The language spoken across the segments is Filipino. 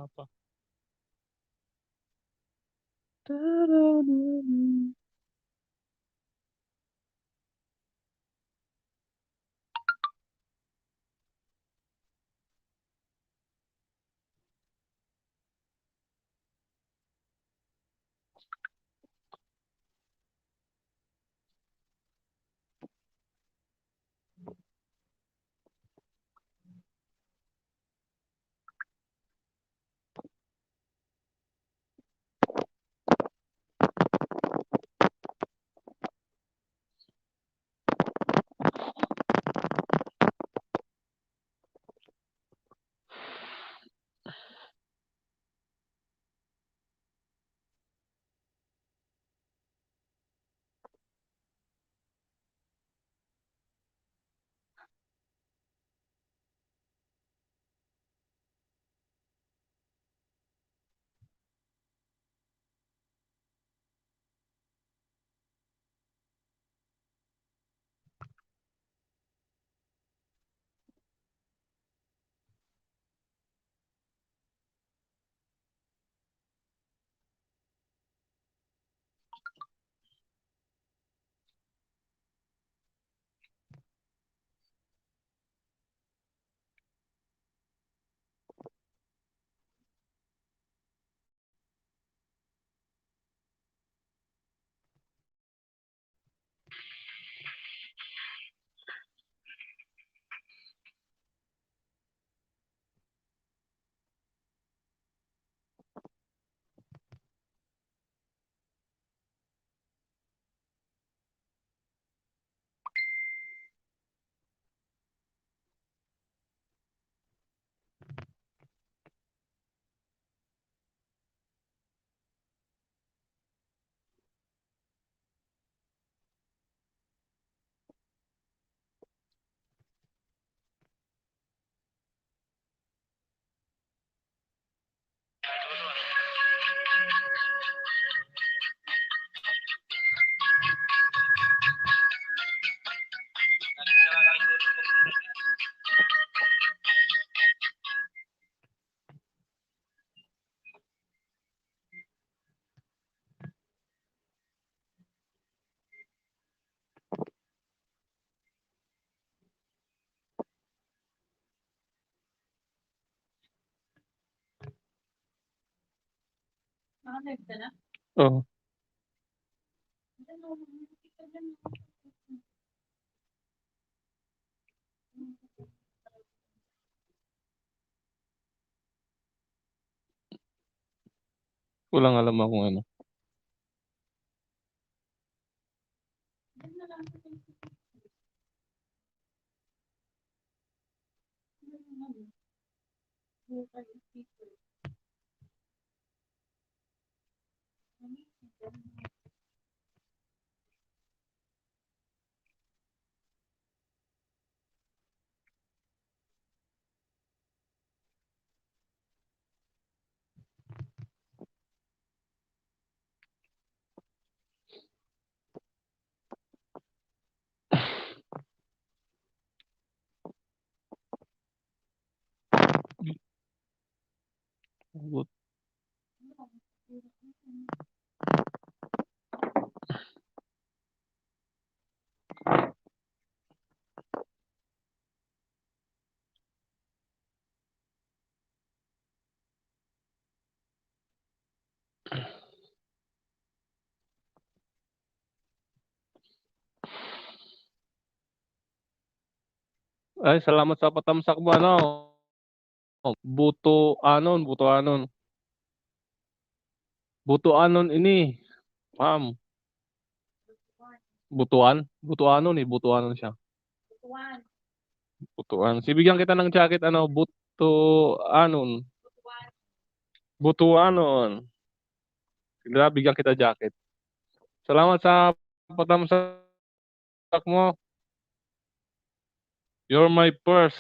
apa-apa. Oh, kulang alam ako ano. Ay, salamat sa patamsak mo ano. Buto anon. Buto anon ini. Ma'am, buto anon eh, buto anon siya. Butuan. Sibigyan kita ng jacket ano, buto anon. Buto anon. Sige, bigyan kita jacket. Salamat sa patamsak mo. You're my first.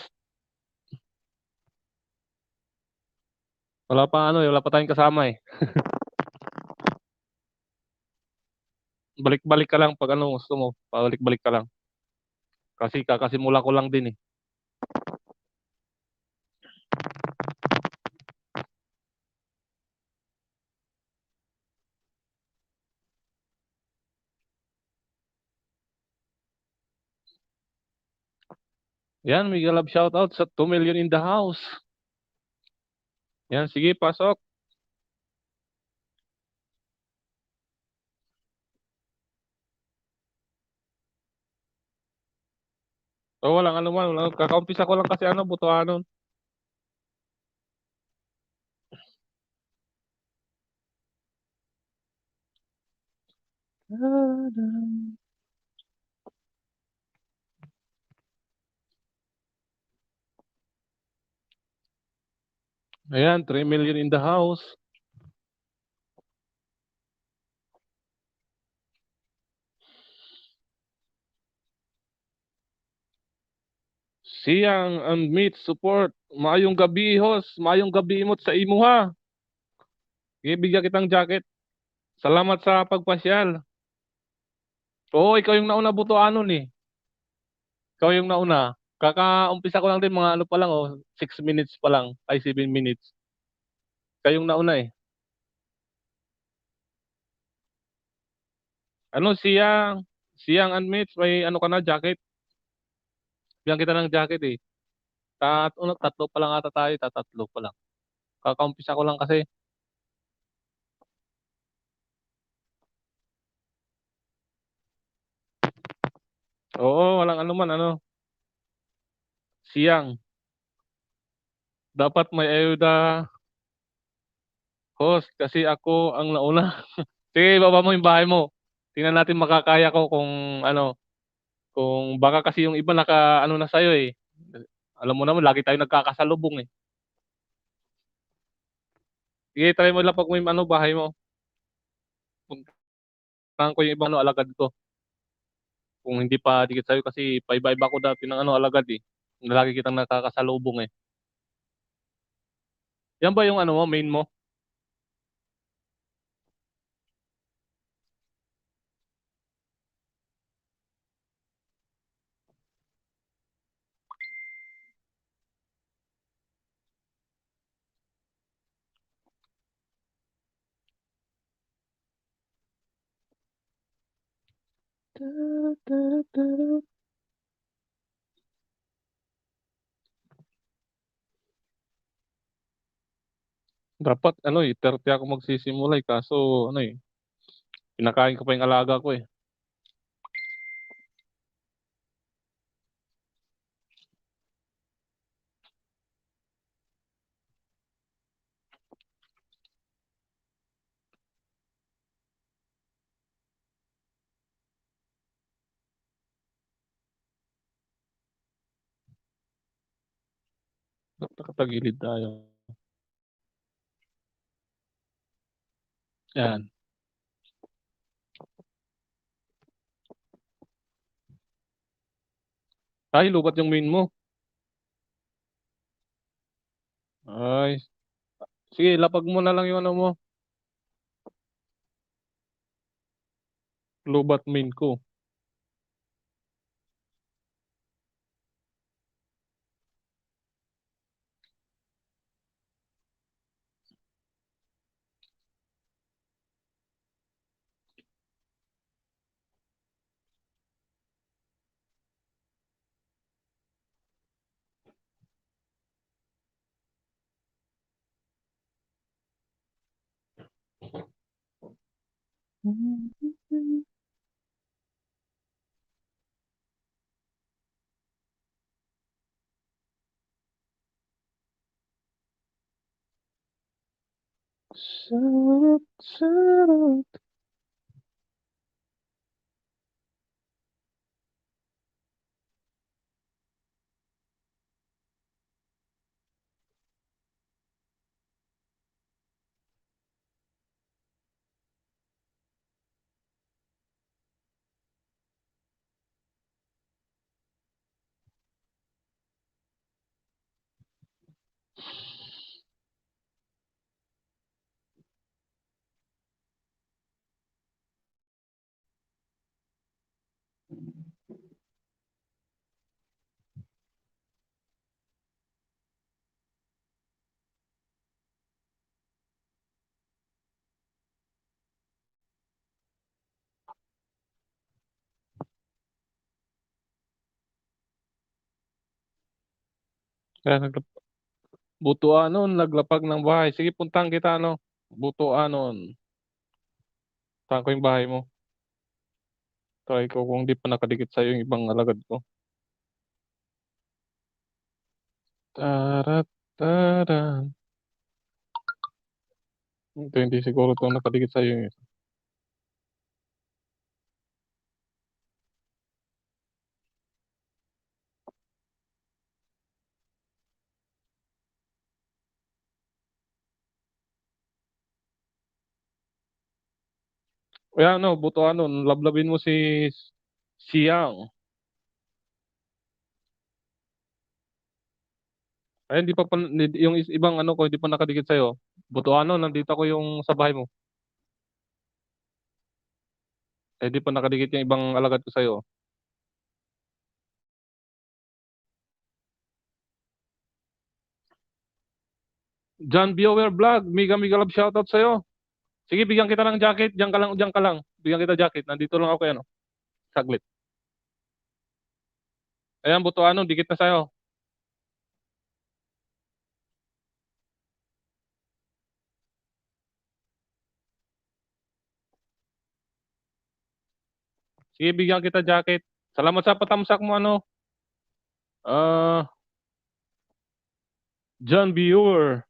Wala pa ano, wala pa tayong kasama eh. Balik-balik ka lang pag ano gusto mo. Pabalik-balik ka lang. Kasi kakasimula ko lang din eh. Yan, mega love shoutout sa 2 million in the house. Yan, sige, pasok. Oh, walang ano man, walang, kakaumpisa ko lang kasi ano, butuanon. Ayan, 3 million in the house. Siyang unmute support. Maayong gabi, host. Maayong gabi imot sa imuha. Ibigyan kitang jacket. Salamat sa pagpasyal. Oo, ikaw yung nauna butuanon eh. Ikaw yung nauna. Kakaumpisa ko lang din mga ano pa lang oh, 6 minutes pa lang, ay 7 minutes. Ikaw yung nauna eh. Ano siyang unmute, may ano ka na jacket. Bigyan kita ng jacket eh. Tatlo pa lang ata tayo, tatatlo pa lang. Kakaumpisa ko lang kasi. Oo, walang ano man ano. Siyang. Dapat may ayuda host kasi ako ang nauna. Sige, baba mo yung bahay mo. Tingnan natin makakaya ko kung ano, kung baka kasi yung iba naka ano na sa'yo eh. Alam mo naman, lagi tayo nagkakasalubong eh. Sige, try mo lang pag may ano, bahay mo. Puntahan ko yung ibang ano, alagad ko. Kung hindi pa dikit sa'yo kasi paiba-iba ko dati ng ano, alagad eh. Lagi kitang nakakasalubong eh. Yan ba yung ano mo, main mo? Dapat ano eh, 30 ako magsisimula eh. Kaso ano eh, pinakain ko pa yung alaga ko eh. Nakatagilid tayo. Yan. Ay, lubat yung main mo. Ay, sige, lapag mo na lang yung ano mo. Lubat main ko. Sarap, sarap. Kaya butuanon, naglapag ng bahay. Sige, puntahan kita, ano. Butuanon. Puntahan ko yung bahay mo. Try ko kung di pa nakadikit sa'yo yung ibang alagad ko. Tarat, taran. Ito, hindi siguro ito nakadikit sa'yo yung isa. Kaya ano, butuanon, lablabin mo si Siyang. Ay, hindi pa, yung ibang ano ko, hindi pa nakadikit sa'yo. Butuanon, nandito ko yung sa bahay mo. Eh, hindi pa nakadikit yung ibang alagad ko sa'yo. John Viewer Vlog, mega mega love shoutout sa'yo. Sige, bigyan kita ng jacket. Diyan ka lang, diyan ka lang. Bigyan kita jacket. Nandito lang ako kay ano. Saglit. Ayan, butuanon, dikit na sa'yo. Sige, bigyan kita jacket. Salamat sa patamsak mo, ano. Ah, John Viewer.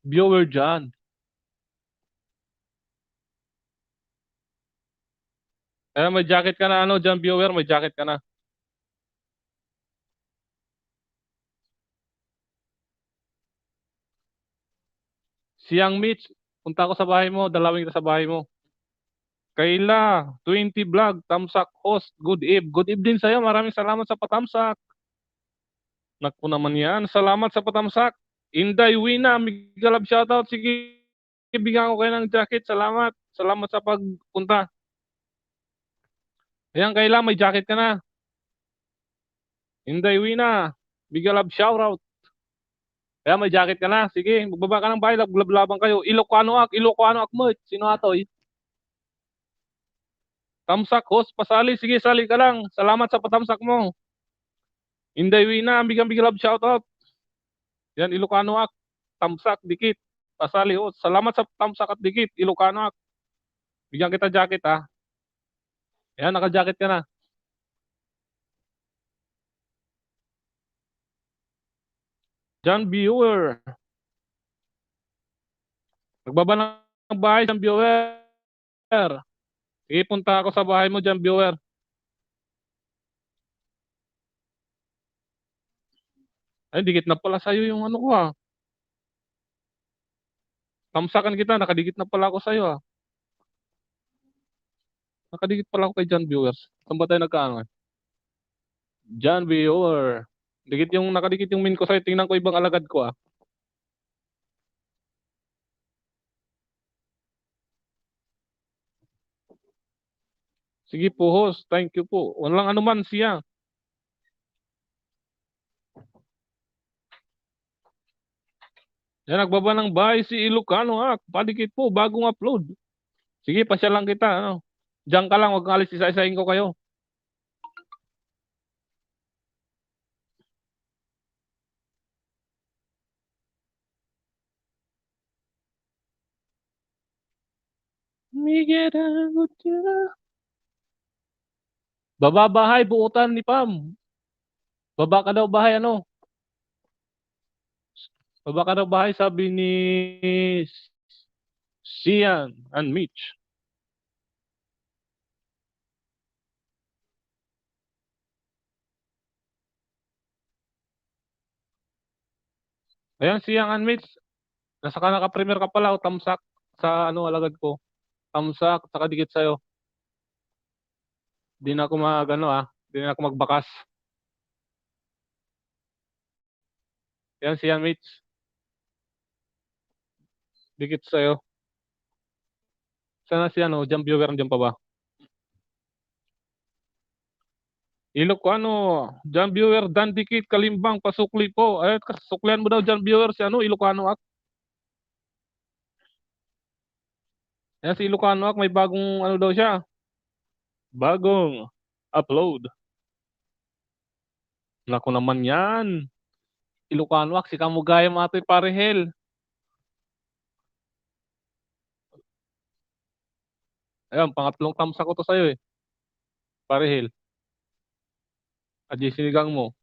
Viewer John. Ayan, may jacket ka na, ano, John Viewer. May jacket ka na. Siyang Mitch, punta ako sa bahay mo. Dalawin kita sa bahay mo. Kayla, 20 vlog, tamsak host, good eve. Good eve din sa'yo. Maraming salamat sa patamsak. Naku naman yan. Salamat sa patamsak. Inday Wina, Migalab shoutout. Sige, bigyan ko kayo ng jacket. Salamat. Salamat sa pagpunta. Ayan, Kayla, may jacket ka na. Inday Wina, Migalab shoutout. Ayan, may jacket ka na. Sige, magbaba ka ng bahay. Lablabang kayo. Ilocano ak mo. Sino atoy? Tamsak host, pasali. Sige, sali ka lang. Salamat sa patamsak mo. Inday Wina, Migalab shoutout. Yan, Ilocano ak. Tamsak, dikit. Pasali host. Salamat sa tamsak at dikit. Ilocano ak. Bigyan kita jacket ha. Ayan, naka-jacket ka na. John Viewer. Nagbaba ng bahay, John Viewer. Sige, punta ako sa bahay mo, John Viewer. Ay, dikit na pala sa'yo yung ano ko ah. Tamsakan kita, nakadikit na pala ako sa'yo ah. Nakadikit pala ako kay John Viewers. Saan ba tayo nagkaano eh? John Viewer. Dikit yung nakadikit yung min ko sa'yo. Tingnan ko ibang alagad ko ah. Sige po host, thank you po. Walang anuman siya. Yan, nagbaba ng bahay si Ilocano ha. Padikit po, bagong upload. Sige, pasya lang kita. Ano? Diyan ka lang, wag kang alis, isa-isahin ko kayo. Miguel Agutera. Baba bahay, buutan ni Pam. Baba ka daw bahay, ano? Baba ka daw bahay, sabi ni Sian and Mitch. Ayan, Sian and Mitch. Nasa ka naka-premier ka pala, o tamsak sa ano alagad ko. Tamsak, saka dikit sa'yo. Di na ako ano ah. Di na ako magbakas. Ayan, Sian Mitch. Dikit sa'yo. Sana si ano, jump viewer, nandiyan pa ba? Ilocano, John Viewer, Dan Dikit, Kalimbang, Pasukli po. Ay, kasuklian mo daw John Viewer si ano, Ilocano Ak. Ayan si Ilocano Ak, may bagong ano daw siya. Bagong upload. Naku naman yan. Ilocano Ak, si Kamugaya Matoy Parehel. Ayan, pangatlong thumbs ako to sa'yo eh. Parehel. Adji sinigang mo.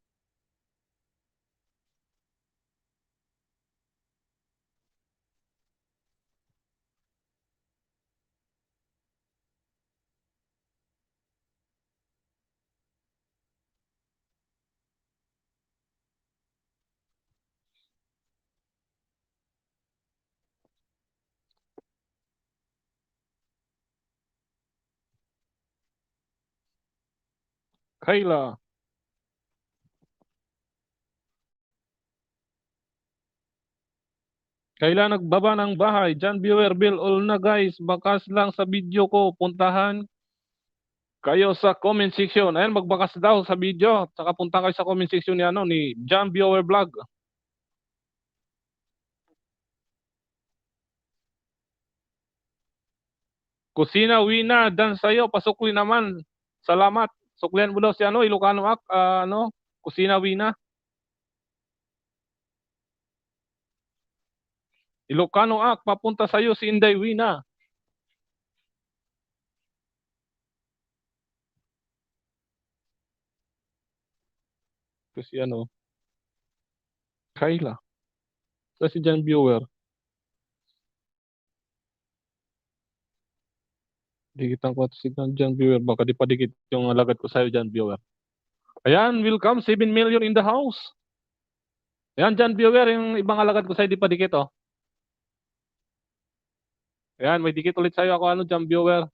Kayla. Kayla nagbaba ng bahay. John Viewer Bill all na guys. Bakas lang sa video ko. Puntahan kayo sa comment section. Ayan, magbakas daw sa video. Saka punta kayo sa comment section ni, ni John Viewer Vlog. Kusina Wina, dan sa'yo. Pasukli naman. Salamat. Suklian mo daw si Ilocano Ak. Kusina Wina. Ilocano Ak, papunta sa'yo si Inday Wina. Ito si Kayla. Ito si John Viewer. Dikitan ko si John Viewer. Baka di pa dikit yung alagad ko sa'yo, John Viewer. Ayan, welcome. 7 million in the house. Ayan, John Viewer, yung ibang alagad ko sa'yo, di pa dikit, oh. Ayan, may dikit ulit sa'yo ako, John Viewer.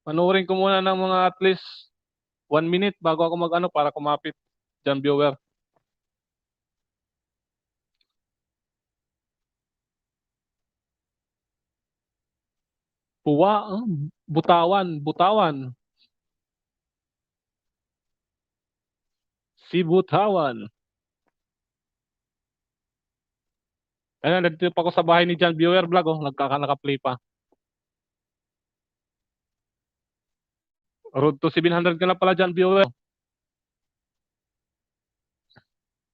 Panuorin ko muna ng mga at least 1 minute bago ako para kumapit, John Viewer. Puwa, Butawan. Si Butawan. Ayan, nandito pa ako sa bahay ni John Viewer Vlog, oh. Naka-play pa. Road to 700 ka na pala, John Viewer.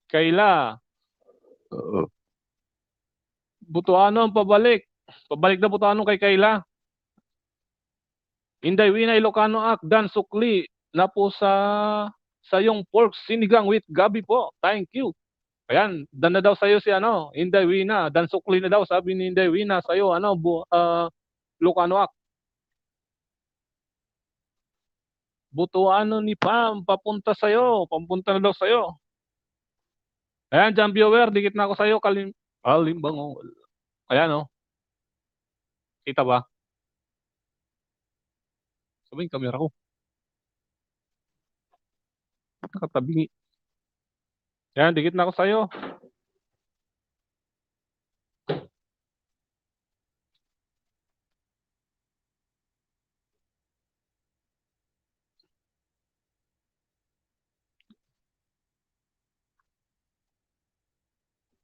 Kayla. Butuano ang pabalik. Pabalik na Butuano kay Kayla. Inday Wina Ilocano Ak, Dan Sukli na po sa yung pork sinigang with gabi po. Thank you. Ayan, dan na daw sa'yo si Inday Wina. Dan Sukli na daw, sabi ni Inday Wina sa'yo, Ilocano Ak. Butuano ni Pam, papunta sa'yo. Papunta na daw sa'yo. Ayan, John Viewer, dikit na ako sa'yo. Kalimbangol. Ayan, oh. Kita ba? Sabi yung kamera ko. Nakatabi. Ayan, dikit na ako sa'yo.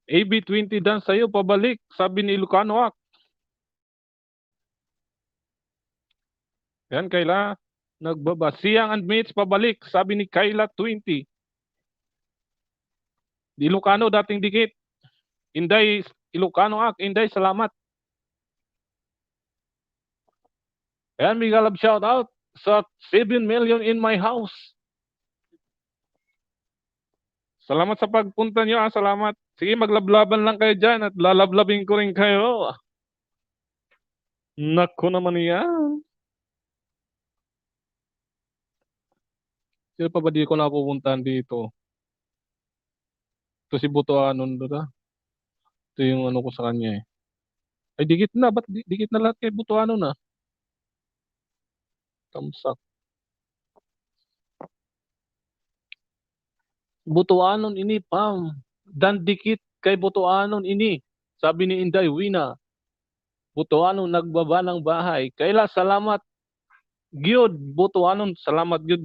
AB20 dan sa'yo, pabalik. Sabi ni Ilocano Ak. Yan, Kayla. Nagbaba. Siyang and Mates, pabalik. Sabi ni Kayla 20. Ilocano, dating dikit. Inday, Ilocano Ak. Inday, salamat. Ayan, mega love shout out sa 7 million in my house. Salamat sa pagpunta nyo. Salamat. Sige, maglablaban lang kayo dyan at lalablabin ko rin kayo. Naku naman yan. Sino pa ba di ko napupuntahan dito? Ito si Butuano doon. Ito yung ko sa kanya eh. Ay, dikit na. Ba't dikit na lahat kay Butuano na? Tamsak. Butuanon ini, Pam. Dan dikit kay Butuanon ini. Sabi ni Inday Wina. Butuanon nagbaba ng bahay. Kayla, salamat. Gyud, Butuanon. Salamat, Gyud.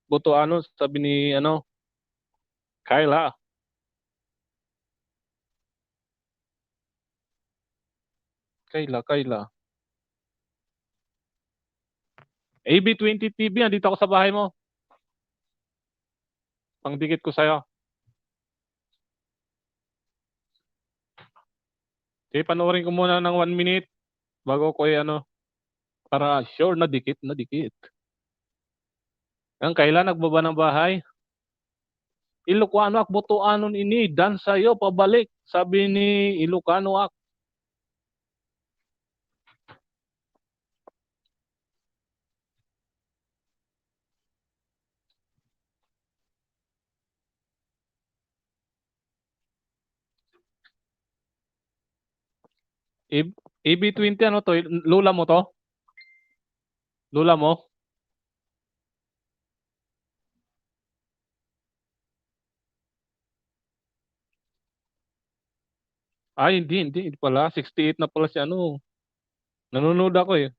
Butuanon, sabi ni, Kayla. Kayla. AB20 TV, andito ako sa bahay mo. Pangdikit ko sa'yo. Okay, panoorin ko muna ng 1 minute bago ko ano, para sure na dikit na dikit. Ang kailan nagbaba ng bahay? Ilocano ak butuanon ini, dan sa'yo pabalik, sabi ni Ilocano ak. AB20 ano to? Lula mo to? Lula mo? Ay, hindi pala. 68 na pala si ano. Nanonood ako eh.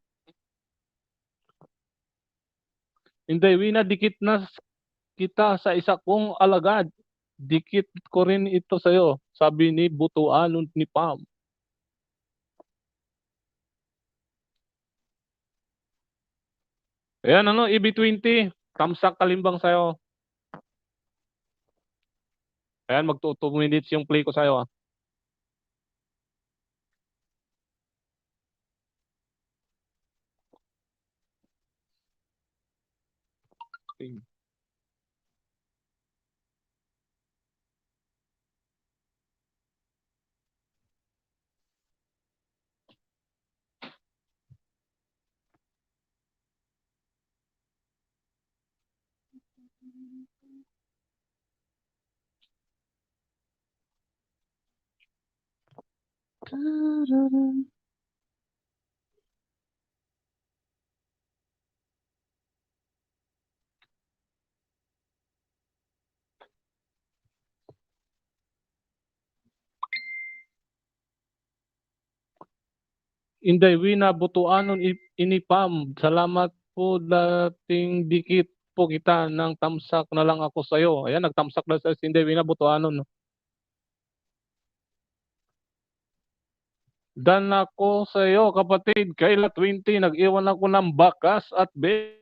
Hindi, Wina, dikit na kita sa isa kong alagad. Dikit ko rin ito sa'yo, sabi ni Butuanon ni Pam. Ayan ano, EB20, tamsak kalimbang sa'yo. Ayan, mag 2 minutes yung play ko sa'yo ah. Okay. Inday Wina, Butuanon ini Pam. Salamat po, dating dikit po kita ng tamsak na lang ako sa'yo. Ayan, nagtamsak na sa Inday Wina, Butuanon. Dan ako sa'yo, kapatid, Kayla 20, nag-iwan ako ng bakas at beer.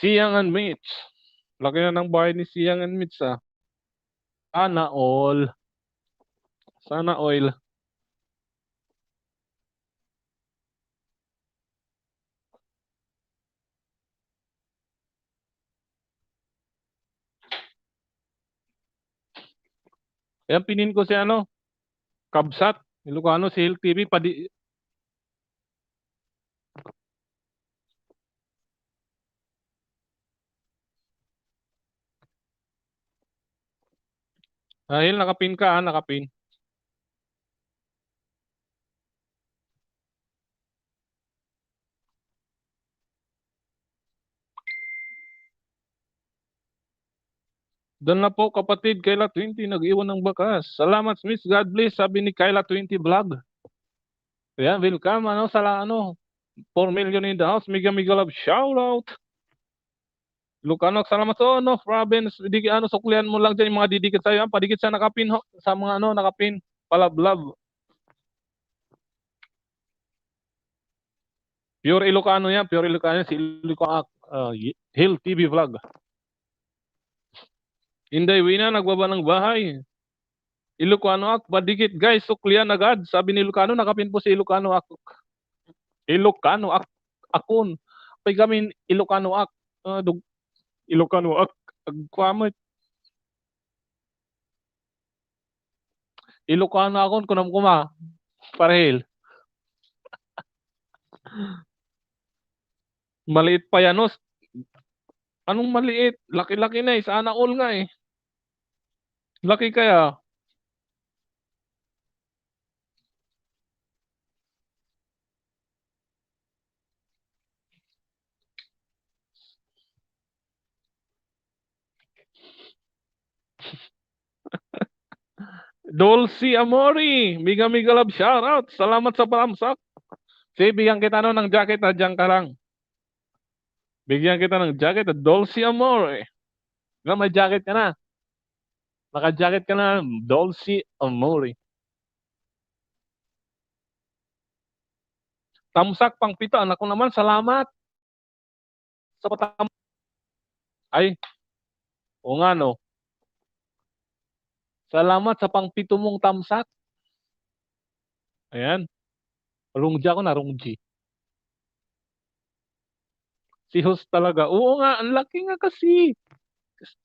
Siyang and Mitch. Laki na ng bahay ni Siyang and Mitch ah. Sana all. Sana oil. Ayan, pinin ko si ano, Kabsat, Ilocano, si Hill TV, Hill, nakapin ka ah, nakapin. Doon na po kapatid, Kayla 20, nag-iwan ng bakas. Salamat Miss, God bless, sabi ni Kayla 20 Vlog. Ayan, welcome, ano, ano, 4 million in the house, mega love, shout out. Ilocano, salamat so, no, province, ano, suklian mo lang dyan yung mga didikit sa'yo, padikit sa nakapin, ho, sa mga ano, nakapin, palablab. Pure Ilocano yan, pure Ilocano, si Ilocano, Hill TV Vlog. Inday Wina, nagbaba ng bahay. Ilocano ak, badikit guys, suklian agad. Sabi ni Ilocano, nakapin po si Ilocano ak. Ilocano ak, akon. Pay kami Ilocano ak. Ilocano ak. Agkwamit. Ilocano akon, kunam kuma. Parehil. Maliit pa yan, os. Anong maliit? Laki-laki na eh. Sana all nga eh. Laki kaya. Dolce Amori, Miga love, shout out. Salamat sa palamsak. Sige, bigyan kita no ng jacket na dyan ka lang. Bigyan kita ng jacket na Dolce Amore. Nga, may jacket ka na. Naka-jacket ka na, Dolce Amore. Tamsak pang pito, anak ko naman, salamat. sa patam... Ay, o nga no. Salamat sa pangpito mong tamsak. Ayan. Rungji ako na, Rungji. Si host talaga. Oo nga, ang laki nga kasi.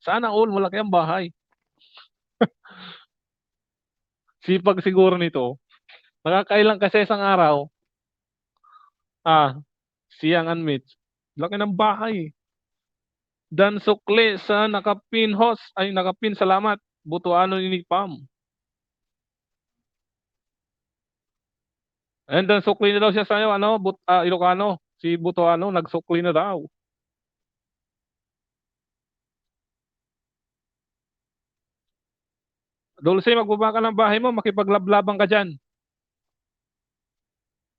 Sana all, malaki ang bahay. Sipag siguro nito. Nakakailang kasi isang araw. Siyang unmute. Laki ng bahay. Dan sukli sa nakapin host. Ay, nakapin, salamat. Butuano ni Pam. And then sukli na daw siya sa'yo, Ilocano. Si Butuano, nagsukli na daw. Dulce, magbaba ka ng bahay mo, makipaglablabang ka dyan.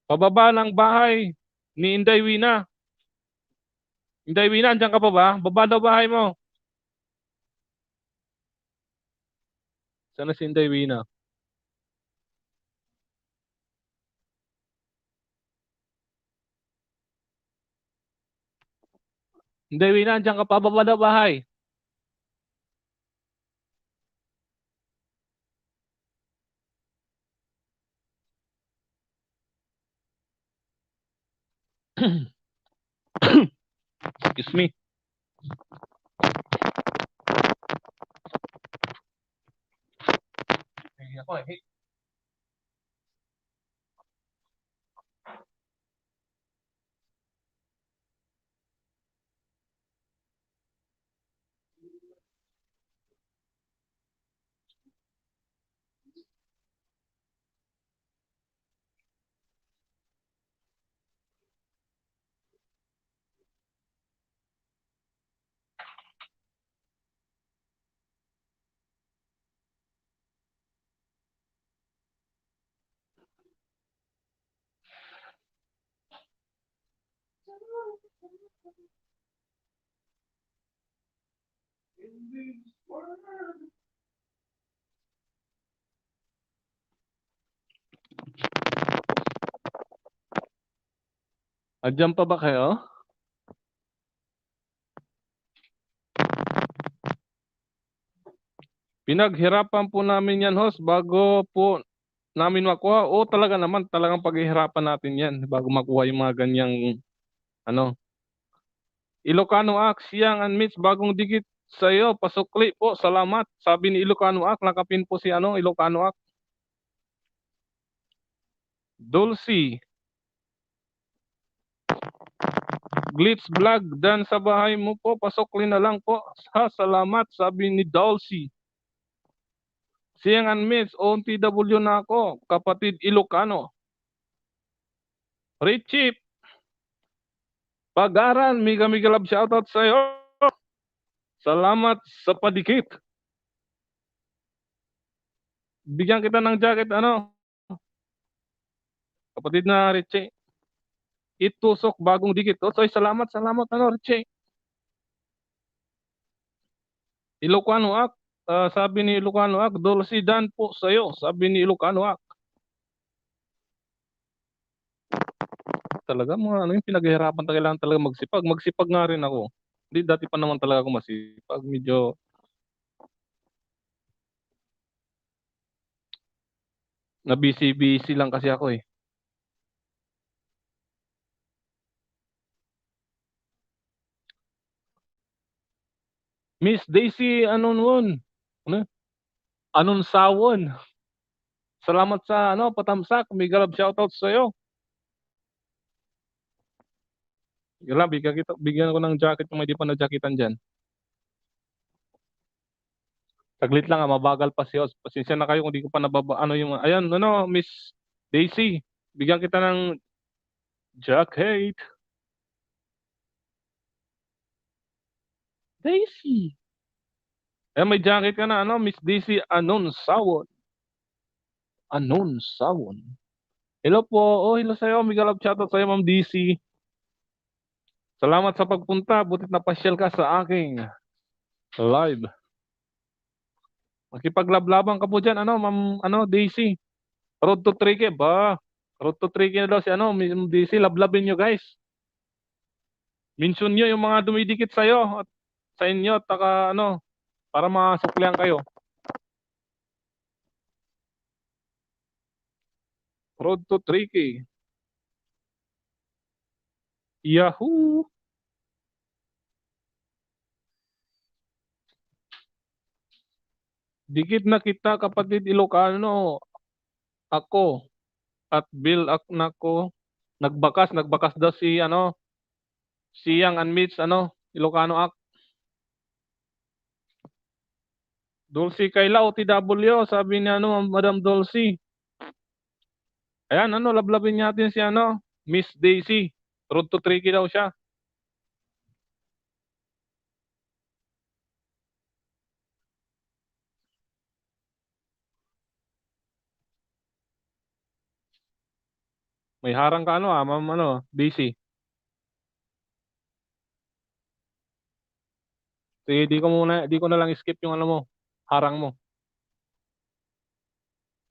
Pababa ng bahay ni Inday Wina. Inday Wina, andyan ka pa ba? Baba daw bahay mo. Sana si Inday Wina? Inday Wina, andyan ka pa? Baba daw bahay. Excuse me. Ako eh. Andyan pa ba kayo? Pinaghirapan po namin yan, host, bago po namin makuha. O talaga naman, talagang paghihirapan natin yan bago makuha yung mga ganyang, Ilocano Ak, siyang unmute, bagong digit sa iyo, pasukli po, salamat. Sabi ni Ilocano Ak, nakapin po si Ilocano Ak. Dulcie. Glitz Vlog, dan sa bahay mo po, pasukli na lang po. Salamat, sabi ni Dulcie. Siyang unmute, OTW na ako, kapatid Ilocano. Richie Pagaran, Miga love shoutout sa iyo. Salamat sa padikit. Bigyan kita ng jacket, kapatid na Richie. Itusok bagong dikit. Oy, salamat, Richie. Ilocano Ak, sabi ni Ilocano Ak, Dulcie dan po sa iyo, sabi ni Ilocano Ak. Talaga yung pinaghihirapan kailangan talaga magsipag. Magsipag nga rin ako. Hindi, dati pa naman talaga ako masipag. Medyo na busy lang kasi ako eh. Miss Daisy Anunwon. Anunsawon. Salamat sa patamsak. May galab shoutout sa iyo. Yala, bigyan ko ng jacket kung may di pa na-jacketan dyan. Saglit lang, mabagal pa si host. Pasensya na kayo kung di ko pa nababa. Ayan, Miss Daisy. Bigyan kita ng jacket. Daisy. May jacket ka na, Miss Daisy Anunsawon. Anunsawon. Hello po. Hello sa'yo. May galab shoutout sa'yo, Ma'am Daisy. Salamat sa pagpunta. Butit na pasyal ka sa aking live. Makipaglablaban ka po dyan, Ma'am, Daisy. Road to 3K ba? Road to 3K na daw si Ma'am Daisy. Lablabin nyo, guys. Mention nyo yung mga dumidikit sa'yo at sa inyo at ano, para masuklihan kayo. Road to 3K. Yahoo! Dikit na kita, kapatid Ilocano. Ako at Bill Aknako. Nagbakas daw si ano, si Yang and Mitch, ano, Ilocano Ak. Dulcie Kayla OTW, sabi ni ano, Madam Dulcie. Ayan, ano, lablabin natin si ano, Miss Daisy. Road to 3K daw siya. May harang ka ano Ma'am ano, Daisy. Sige, di ko na lang skip yung ano mo, harang mo.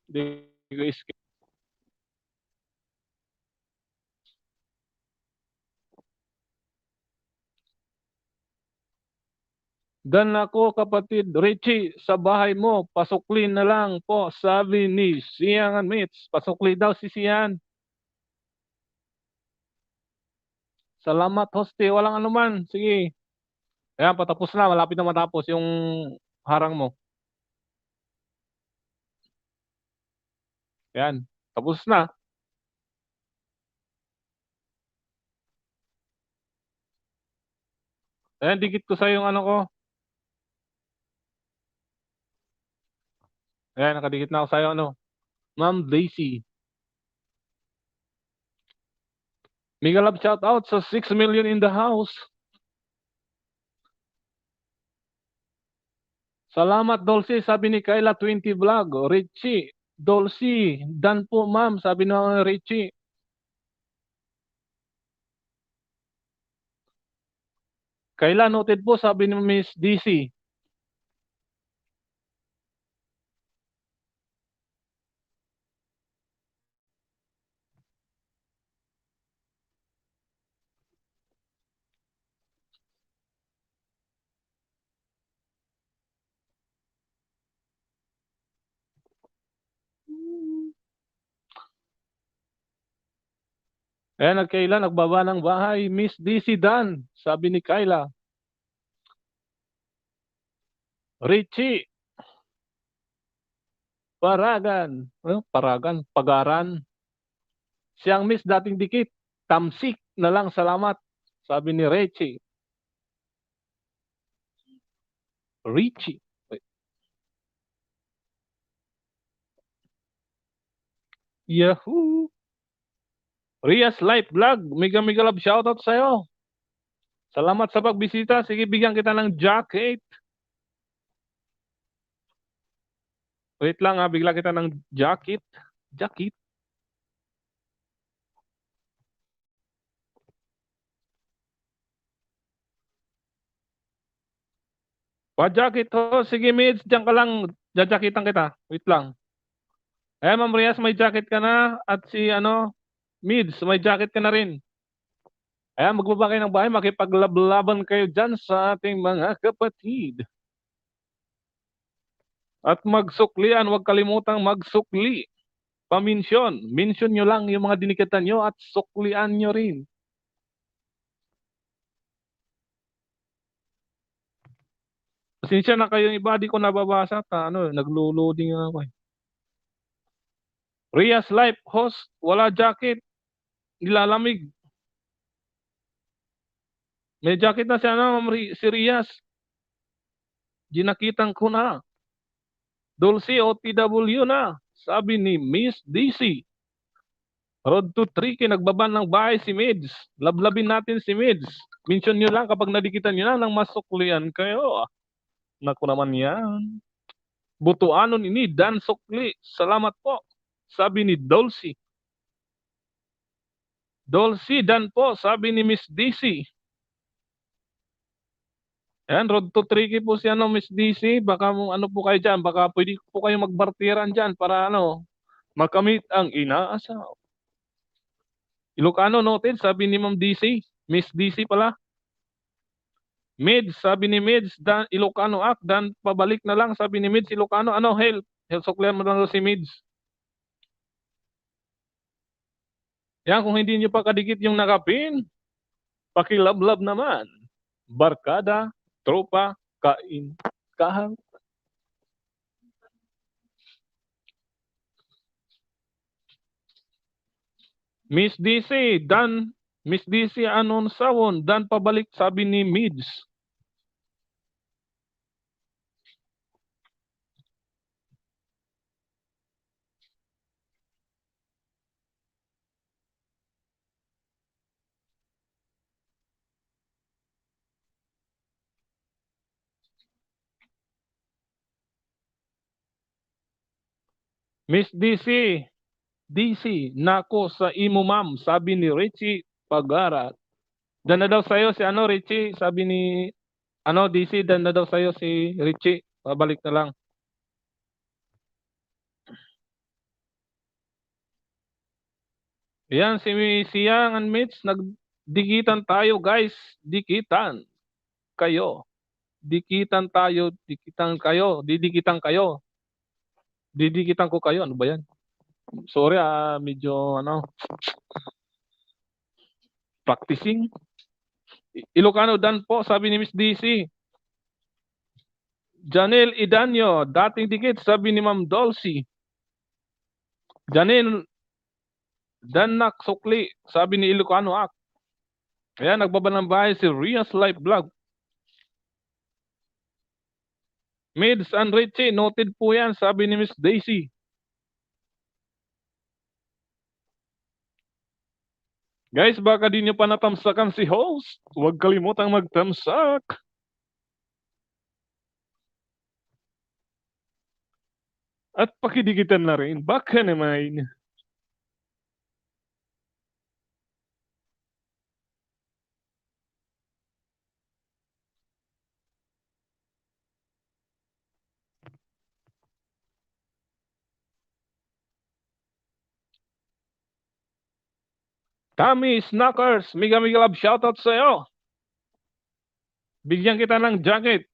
Di ko skip. Dan ako, kapatid Richie, sa bahay mo, pasukli na lang po, sabi ni Sian and Mitch. Pasukli daw si Sian. Salamat, hoste. Walang anuman. Sige. Ayan, patapos na. Malapit na matapos yung harang mo. Ayan, tapos na. Ayan, dikit ko sa yung ano ko. Ayan, nakadikit na ako sa'yo, ano. Ma'am Daisy. Mega love shout out sa 6 million in the house. Salamat, Dolce, sabi ni Kayla 20 Vlog. Richie, Dolce, dan po ma'am, sabi ng Richie. Kayla noted po, sabi ni Miss DC. Ayan, Kayla, nagbaba ng bahay. Miss DC Dan, sabi ni Kayla. Richie, Paragan. Paragan, Pagaran. Siyang Miss dating dikit. Tamsik na lang, salamat. Sabi ni Richie. Richie. Yahoo! Rias Life Vlog, mega love shoutout sa'yo. Salamat sa pagbisita. Sige, bigyan kita ng jacket. Wait lang ha, bigla kita ng jacket. Jacket. Pa-jacket ho. Sige, Mids, diyan ka lang. Jajakitan kita. Wait lang. Eh, Ma'am Rias, may jacket ka na. At si, ano, Mids, may jacket ka na rin. Ayan, magbaba kayo ng bahay. Makipaglablaban kayo dyan sa ating mga kapatid. At magsuklian, huwag kalimutang magsukli. Paminsyon. Mention nyo lang yung mga dinikatan nyo at suklian nyo rin. Pasensya na kayo, iba di ko nababasa. Ano, naglo-loading ako eh. Rias Life host, wala jacket. Nilalamig. May jacket na siya na, si Rias. Ginakitan ko na. Dulce OTW na. Sabi ni Miss DC. Road to 3K, nagbaban ng bahay si Mids. Lablabin natin si Mids. Mention nyo lang kapag nadikitan nyo na nang masuklian kayo. Naku naman yan. Butuanon ini dan sukli. Salamat po. Sabi ni Dulce. Dulce dan po, sabi ni Miss DC. Ayan, road to 3K po si ano, Miss DC. Baka ano po kayo dyan. Baka pwede po kayo magbartiran dyan para ano, makamit ang inaasaw. Ilocano noted, sabi ni Ma'am DC. Miss DC pala. Mids, sabi ni Mids, dan Ilocano Act, dan pabalik na lang, sabi ni Mids, Ilocano, ano, help. Help, suklihan mo lang daw si Mids. Yan, kung hindi nyo pa kadikit yung nakapin, pakilablab naman. Barkada, tropa, kain, kahang. Miss DC, dan, Miss DC, anon sawon, dan pabalik, sabi ni Mids. Miss DC, nako sa imo ma'am, sabi ni Richie Pagara. Dan na daw sa'yo si ano, Richie, sabi ni, ano, DC, dan na daw sa'yo si Richie. Pabalik na lang. Yan, si Siyang and Mitch, nagdikitan tayo, guys. Dikitan kayo. Dikitan tayo, dikitan kayo, didikitan kayo. Didikitan ko kayo. Ano ba yan? Sorry, medyo, ano, practicing. Ilocano dan po, sabi ni Miss DC. Janelle Idanyo, dating dikit, sabi ni Ma'am Dolcy. Janelle Danak Sukli, sabi ni Ilocano Act. Ayan, nagbaba ng bahay si Ria's Life Vlog. Mids and Richie, noted po yan, sabi ni Miss Daisy. Guys, baka di nyo pa natamsakan si host. Huwag kalimutang magtamsak. At pakidikitan na rin. Baka naman. Tommy Snackers, Mega Love shoutout sa'yo. Bigyan kita ng jacket.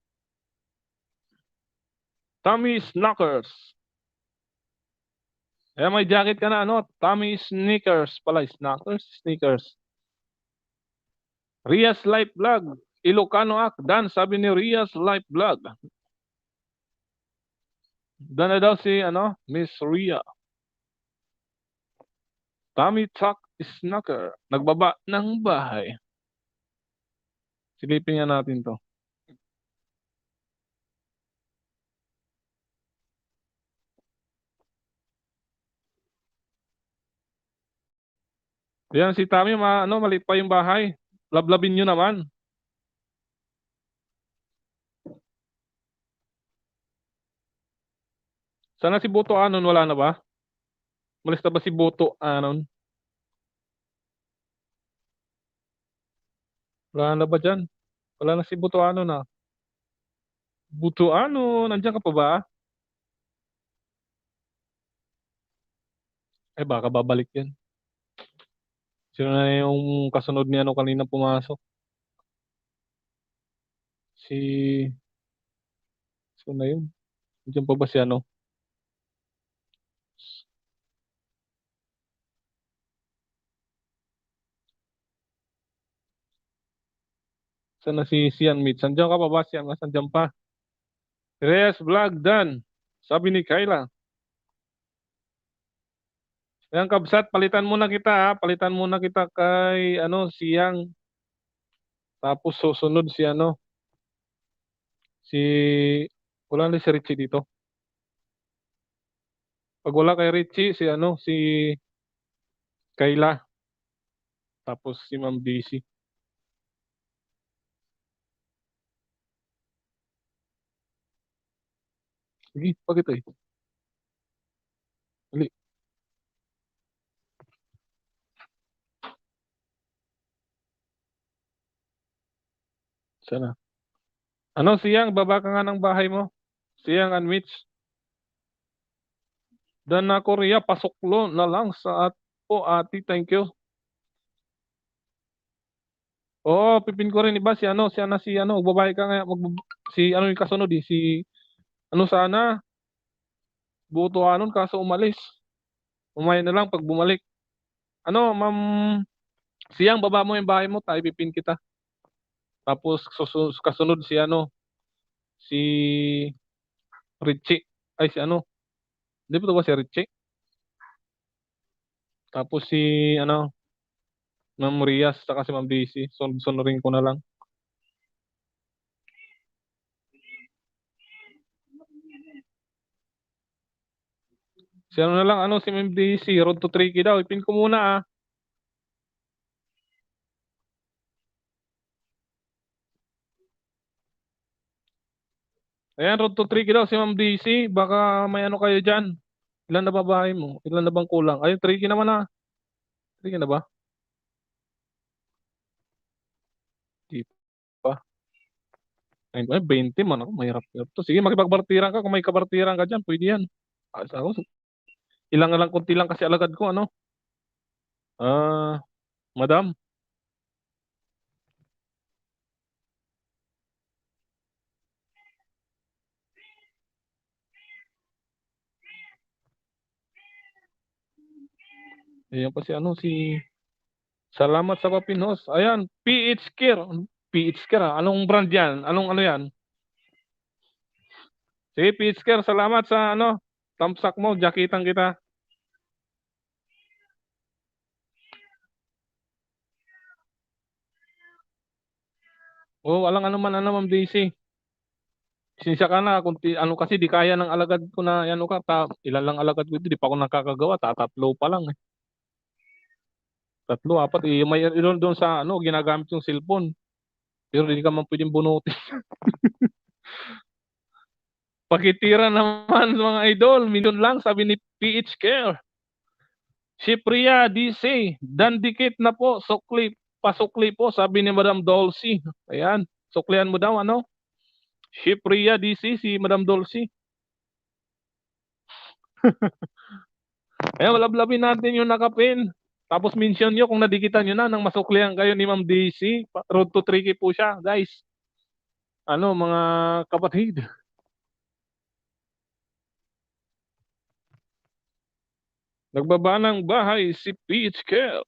Tommy Snackers. May jacket ka na, ano? Tommy Sneakers pala. Sneakers. Ria's Life Vlog. Ilocano Act. Dan, sabi ni Ria's Life Vlog. Dan na daw si, ano? Miss Ria. Tommy Tuck Snacker. Nagbaba ng bahay. Silipin nga natin to. Yan si Tommy, maliit pa yung bahay. Lablabin nyo naman. Sana si Boto Anon, wala na ba? Malis na ba si Boto Anon? Wala na ba dyan? Wala na si Boto Anon na. Boto Anon, nandiyan ka pa ba? Baka babalik yan. Sino na yung kasunod ni ano kanina pumasok? Sino na yun? Nandiyan pa ba si ano? Sana si Sian Meet. Sandiyan ka pa ba? Sian, sandiyan pa. Reyes Vlog Dan. Sabi ni Kayla. Ayan, Kabsat, palitan muna kita ha. Palitan muna kita kay Siyang. Tapos susunod si si wala na si Richie dito. Pag wala kay Richie, si Kayla. Tapos si Ma'am DC. Sige, bakit eh? Dali. Sana. Siyang, baba ka nga ng bahay mo. Siyang and Mitch. Dan na Korea, pasoklo na lang sa po ati. Thank you. Oo, pipin ko rin iba si ano, babae ka nga si ano yung kasunod eh, si ano sana, Buto Anon kaso umalis. Umaya na lang pag bumalik. Ano, ma'am, siyang baba mo yung bahay mo, tayo pipin kita. Tapos kasunod si ano, si Richie. Ay si ano, di ba ito ba si Richie? Tapos si ano, Ma'am Rias, saka si Ma'am Daisy. Sunurin ko na lang. Si ano na lang, ano, si Ma'am Daisy, Road to Tricky daw. Ipin ko muna ah. Ayan, Road to Tricky daw si Ma'am Daisy. Baka may ano kayo dyan. Ilan na ba bahay mo? Ilan na bang kulang? Ayun, Tricky naman ah. Tricky na ba? Di pa. Ay, 20 man ako. Mahirap. Hirap to. Sige, makipagbartiran ka. Kung may kabartiran ka dyan, pwede yan. Ako, ilang na lang, kunti lang kasi alagad ko, ano? Ah, madam. Ayan pa si ano, si... Salamat sa papinos. Ayan, PH Care. PH Care ah. Anong brand yan? Anong ano yan? Sige, PH Care. Salamat sa ano, tamsak mo. Jakitan kita. Oh, walang ano man, ano, Ma'am Daisy. Sinsya ka na, kung ano kasi di kaya ng alagad ko na, ano ka, ilan lang alagad ko dito, di pa ako nakakagawa, tatatlo pa lang eh. Tatlo, apat, eh, may doon sa, ano, ginagamit yung cellphone. Pero hindi ka man pwedeng bunutin. Pakitira naman mga idol, milyon lang, sabi ni PH Care. Shipria DC, dandikit na po, sukli, pasukli po, sabi ni Madam Dolce. Ayan, suklian mo daw, ano? Shipria DC, si Madam Dolce. Ayan, lablabin natin yung nakapin. Tapos mention nyo kung nadikitan nyo na nang masuklihan kayo ni Ma'am DC. Road to Tricky po siya, guys. Ano, mga kapatid. Nagbaba ng bahay si Peach Kel.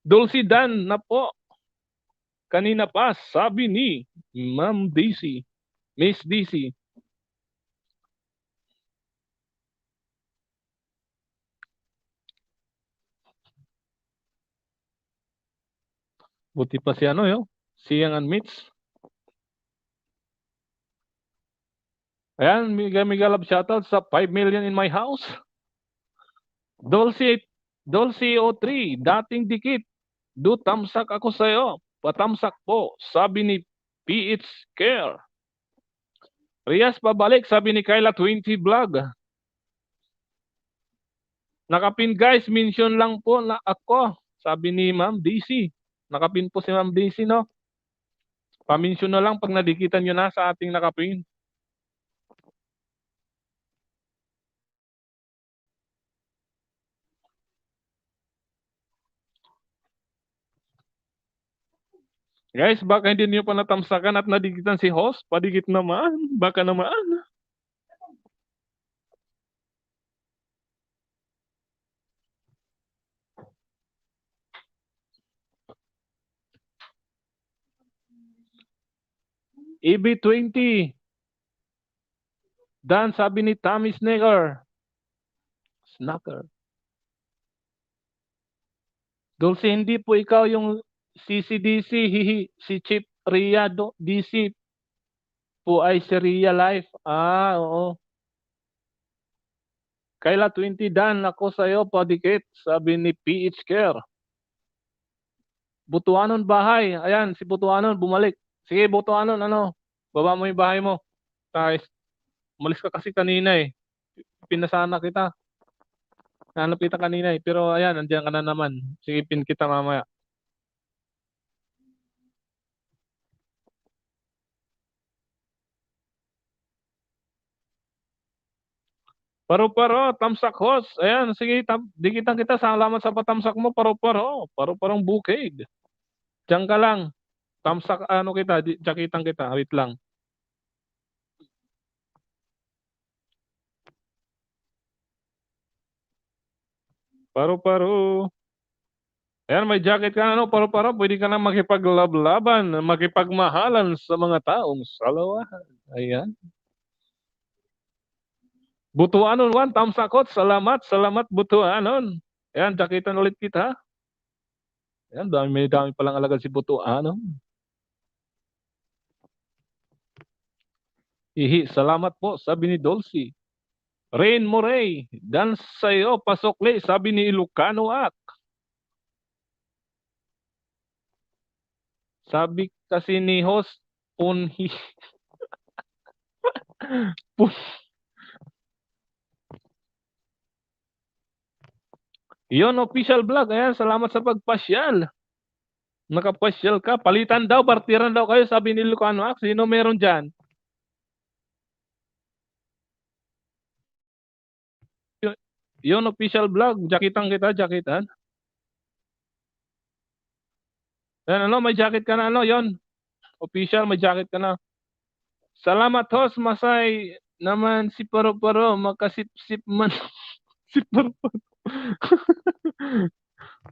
Dulce Dan na po. Kanina pa, sabi ni Ma'am DC. Miss DC. Buti pa si ano yo. Siyang unmits. Ayan, mega love shoutout sa 5 million in my house. Dulce, Dulce O3, dating dikit. Do tamsak ako sa'yo. Patamsak po, sabi ni PH Care. Rias pabalik, sabi ni Kyla 20 Vlog. Nakapin guys, mention lang po na ako, sabi ni Ma'am DC. Nakapin po si Ma'am DC, no? Pamention na lang pag nadikitan nyo na sa ating nakapin. Guys, baka hindi niyo pa natamsakan at nadikitan si host. Padikit naman. Baka naman. EB20. Dan, sabi ni Tommy Snacker. Snacker. Dulce, hindi po ikaw yung CCDC, hihi, si Chip Ria DC po ay si Ria Life. Ah, oo. Kayla 20 Dan, ako sa'yo, padikit, sabi ni PH Care. Butuanon bahay. Ayan, si Butuanon, bumalik. Sige, Butuanon, ano, baba mo yung bahay mo. Guys, umalis ka kasi kanina eh. Pinasana kita. Hanap kita kanina eh. Pero ayan, nandiyan ka na naman. Sige, pin kita mamaya. Paro-paro, tamsak host. Ayan, sige, dikitan kita. Salamat sa patamsak mo, paro-paro. Paro-parong bukid. Diyan ka lang. Tamsak ano kita, jakitan kita. Wait lang. Paru-paro. Ayan, may jacket ka na, ano, paru-paro. Pwede ka na makipaglaban, makipagmahalan sa mga taong salawahan. Ayan. Butuanon, one, tamsakot. Salamat, salamat, Butuanon. Ayan, jakitan ulit kita. Ayan, may dami palang alagad si Butuanon. Ihi, salamat po, sabi ni Dolce. Rain Moray, dance sa'yo, pasokli, sabi ni Ilocano Ak. Sabi kasi ni host, punhi. Pun Yon, official vlog. Ayan, salamat sa pagpasyal. Nakapasyal ka. Palitan daw, partiran daw kayo, sabi ni Ilocano Ak. Sino meron dyan? Yon, official vlog. Jakitan kita, jakitan. Ayan, ano, may jacket ka na, ano, yon. Official, may jacket ka na. Salamat, host, Masay. Naman si Paro-Paro, makasip-sip man. Si Paro-Paro.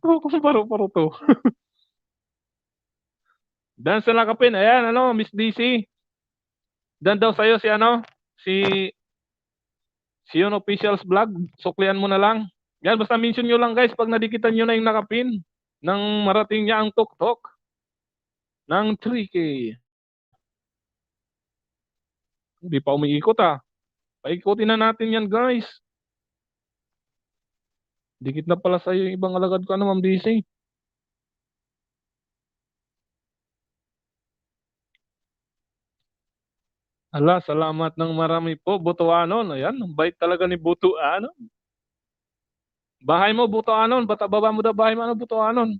Oh, kung Paro-Paro to. Dan sa nakapin, ayan, ano, Miss DC. Dan daw sa'yo si, ano, si Yon Officials Vlog. Suklian mo na lang. Yan, basta mention nyo lang, guys, pag nadikitan nyo na yung nakapin nang marating niya ang tok-tok ng 3K. Hindi pa umiikot, ah. Paikutin na natin yan, guys. Dikit na pala sa'yo yung ibang alagad ko, ano, Ma'am DC. Ala, salamat ng marami po, Butuanon. Ayan, bait talaga ni Butuanon. Bahay mo, Butuanon. Baba mo daw bahay mo, ano, Butuanon.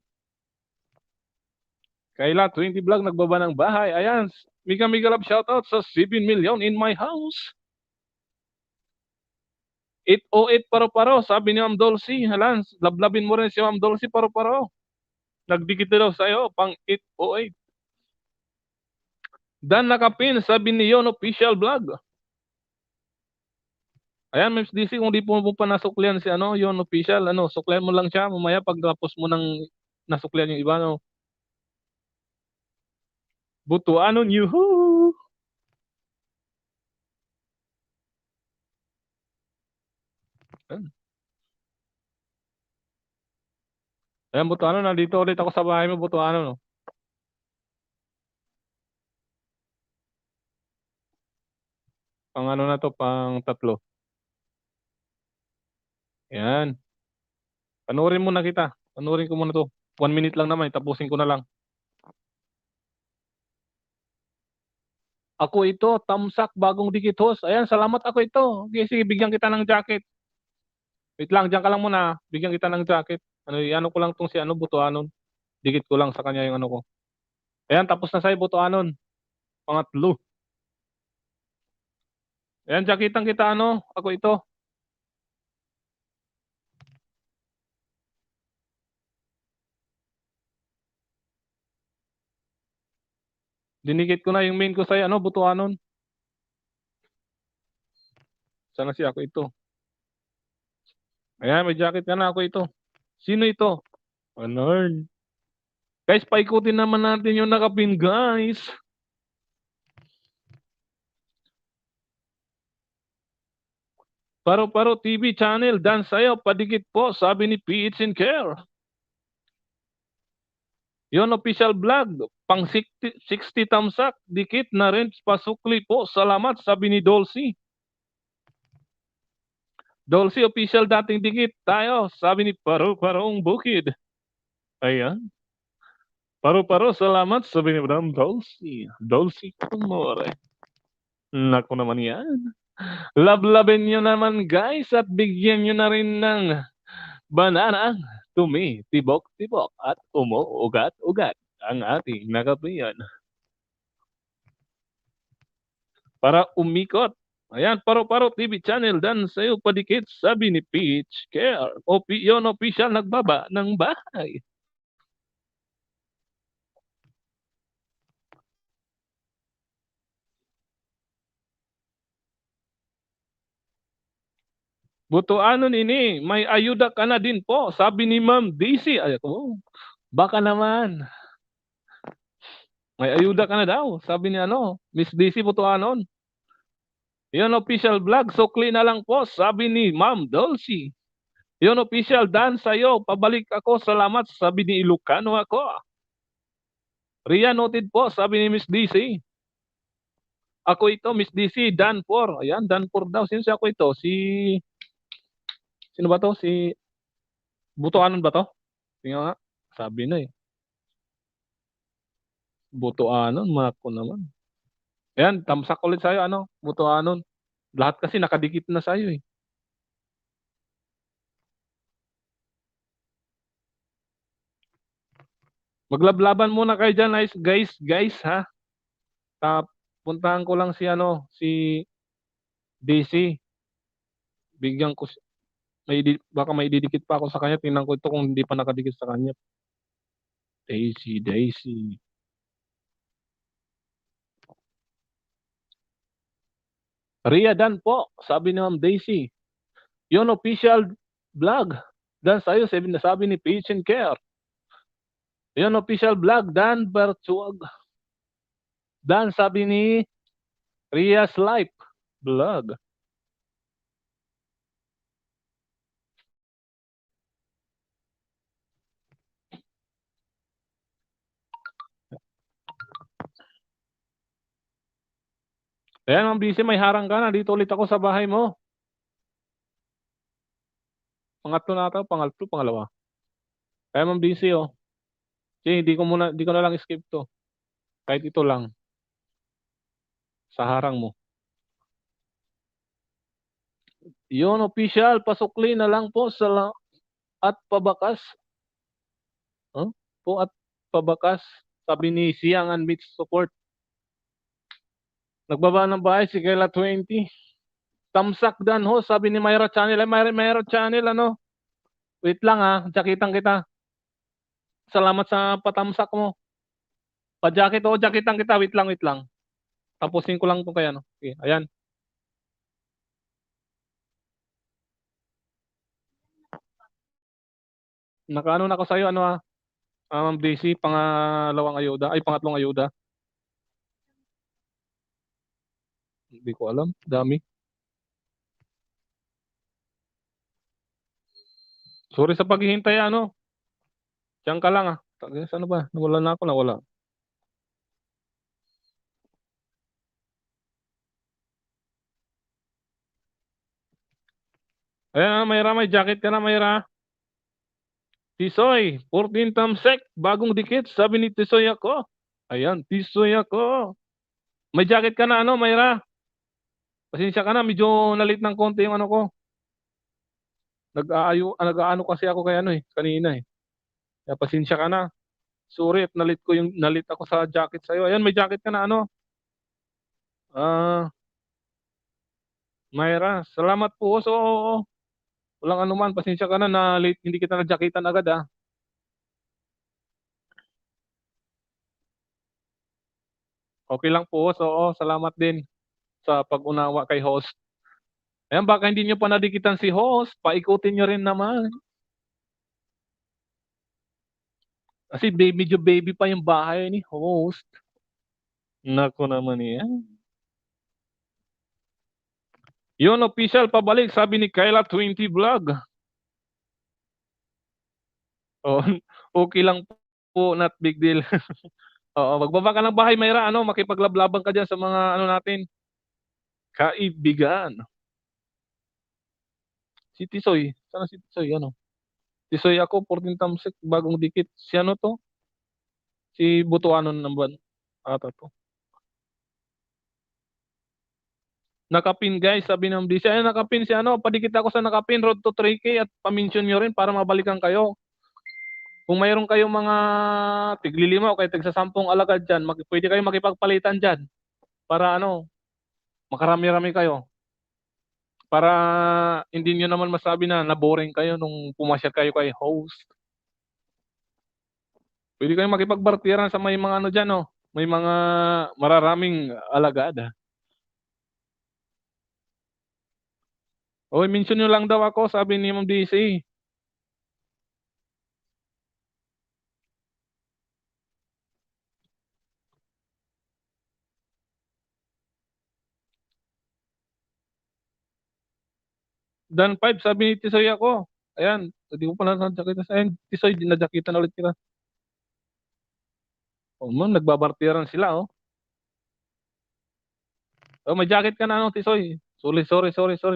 Kaila, 20 vlog, nagbaba ng bahay. Ayan, Mika love shoutout sa 7 million in my house. 808 paro-paro, sabi ni Ma'am Dolce. Halan, lablabin mo rin si Ma'am Dolce paro-paro. Nagdikit daw sa'yo, pang 808. Dan nakapin, sabi ni Yon Official Vlog. Ayan, Mims DC, kung di po pa nasuklian si ano, Yon Official, ano, suklian mo lang siya mamaya pag tapos mo nang nasuklian yung iba, no. Butuanon, yuhu! Ayan, Butuanon, nandito ulit ako sa bahay mo, Butuanon, no. Pang ano na to, pang 3. Ayan. Panuorin muna kita. Panuorin ko muna to. 1 minute lang naman, tapusin ko na lang. Ako ito, tamsak, bagong dikit host. Ayan, salamat ako ito. Okay, sige, bigyan kita ng jacket. Wait lang, diyan ka lang muna. Bigyan kita ng jacket. Ano ko lang tong si ano, Butuanon. Dikit ko lang sa kanya yung ano ko. Ayan, tapos na sa'yo, Butuanon. Pangatlo. Ayan, jacketan kita, ano. Ako ito. Dinikit ko na yung main ko sa'yo, ano, Butuanon. Sana si ako ito. Ayan, may jacket ka na, ako ito. Sino ito? Anarn. Guys, paikutin naman natin yung nakapin, guys. Paro-Paro TV channel, dan sa'yo, padikit po, sabi ni PH in Care. Yon official vlog, pang 60 tamsak, dikit na rin, pasukli po, salamat, sabi ni Dolce. Dolce official dating dikit, tayo, sabi ni Paro-Parong Bukid. Ayan. Paro-Paro, salamat, sabi ni Madam Dolce. Dolce Kumore. Naku naman yan. Love-lovein nyo naman, guys, at bigyan nyo na rin ng banana, tibok-tibok, at ugat-ugat ang ating nakapian. Para umikot. Ayan, Paro-Paro TV channel, dan sa'yo padikit, sabi ni Peach Care. Yon official nagbaba ng bahay. Butuanon ini, may ayuda ka na din po, sabi ni Ma'am Daisy. Ay ko, baka naman. May ayuda ka na daw, sabi ni Miss Daisy Butuanon. Yun official vlog, sukli na lang po, sabi ni Ma'am Dulcie. Yun official Dan sa'yo, pabalik ako, salamat, sabi ni Ilocano ako. Ria noted po, sabi ni Miss Daisy. Ako ito, Miss DC, Dan4. Ayan, Dan4 daw. Sino siya ako ito? Sino ba to? Si Butuanon ba to? Tingnan nga. Sabi na eh. Butuanon, mako naman. Ayan, tamsak ulit sa'yo, Butuanon. Lahat kasi nakadikit na sa'yo eh. Maglablaban muna kayo dyan, guys, ha? Puntahan ko lang si DC. Bigyan ko, baka may didikit pa ako sa kanya. Tingnan ko ito kung hindi pa nakadikit sa kanya. Daisy. Ria Dan po, sabi ni Ma'am Daisy. Yun official vlog. Dan sa'yo, sabi ni Patient Care. Yun official vlog, Dan Bertuag. Dan sabi ni Ria's Life vlog. Ayan, Ma'am Daisy, may harang ka na. Dito ulit ako sa bahay mo. Pangatlo na ata, pangalawa. Kaya Ma'am Daisy, oh. Sige, di ko na lang skip to. Kahit ito lang. Sa harang mo. Yun, official, pasukli na lang po at pabakas. Huh? Po at pabakas. Sabi ni Siangan Meets Support. Nagbaba ng bahay si Kayla 20. Tamsak Dan ho, sabi ni Myra Channel. Ay, Myra Channel, Wait lang jakitan kita. Salamat sa patamsak mo. Pa-jacket jakitan kita. Wait lang. Tapusin ko lang itong kaya, Okay, ayan. Nakaano na ako sa'yo, Ma'am Daisy, pangatlong ayuda. Hindi ko alam, dami. Sorry sa paghihintay, Diyan ka lang, Ano ba? Nawala. Ayan, Mayra, may jacket ka na, Mayra. Tisoy, 14 tamsek, bagong dikit, sabi ni Tisoy ako. Ayan, Tisoy ako. May jacket ka na, Mayra? Pasensya ka na, medyo nalit ng konti yung ko. Nag-aano kasi ako kay kanina eh. Kaya pasensya ka na. Sorry at nalit ako sa jacket sa'yo. Ayan, may jacket ka na, Mayra, salamat po. So, walang anuman, pasensya ka na late, hindi kita na-jacketan agad Okay lang po. So, salamat din sa pag-unawa kay host. Ayan, baka hindi nyo pa nadikitan si host, paikutin nyo rin naman. Kasi medyo baby pa yung bahay ni host. Nako naman yan. Yun, official, pabalik, sabi ni Kayla 20 Vlog. Oh, okay lang po, not big deal. Oo, magbaba ka ng bahay, Mayra, makipaglablaban ka dyan sa mga natin. Kaibigan. Si Tisoy, sana si Tisoy, Tisoy ako, 14 tamsek, bagong dikit. Si to? Si Butuanon naman. Ata to. Nakapin guys, sabi ng DC. Ay, nakapin si padikit ako sa nakapin, road to 3K at pa-mention nyo rin para mabalikan kayo. Kung mayroon kayong mga tiglilima o kaya tigsasampung alagad dyan, pwede kayo makipagpalitan dyan. Para makarami-rami kayo. Para hindi nyo naman masabi na naboring kayo nung pumasyal kayo kay host. Pwede kayo makipagbartiran sa may mga dyan, May mga mararaming alagad. Oy, mention nyo lang daw ako, sabi ni Ma'am DC. Dan 5, sabi ni Tisoy ako. Ayan, hindi ko pala nadyakitan sa ayan. Tisoy, nadyakitan ulit kita. Oh, man, nagbabartiran sila, oh. Oh, may jacket ka na, ano, Tisoy. Sorry.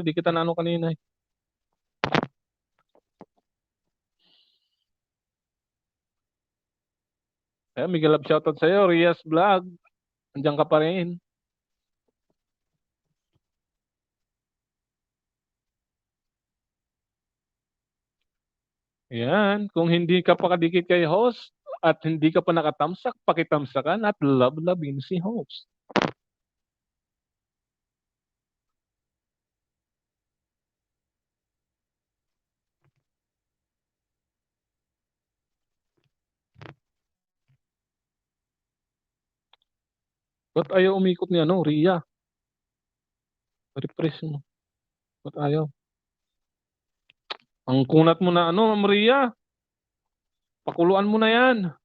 Di kita na ano kanina, eh. Ayan, Miguel Love, shoutout sa'yo. Rias Vlog. Andiyan ka pa rin. Ayan, kung hindi ka pa kadikit kay host at hindi ka pa nakatamsak, pakitamsakan at love-lovin si host. Ba't ayaw umikot ni ano, Ria? Refresh mo. Ba't ayaw? Ang kunat mo na ano, Ria. Pakuluan mo na yan.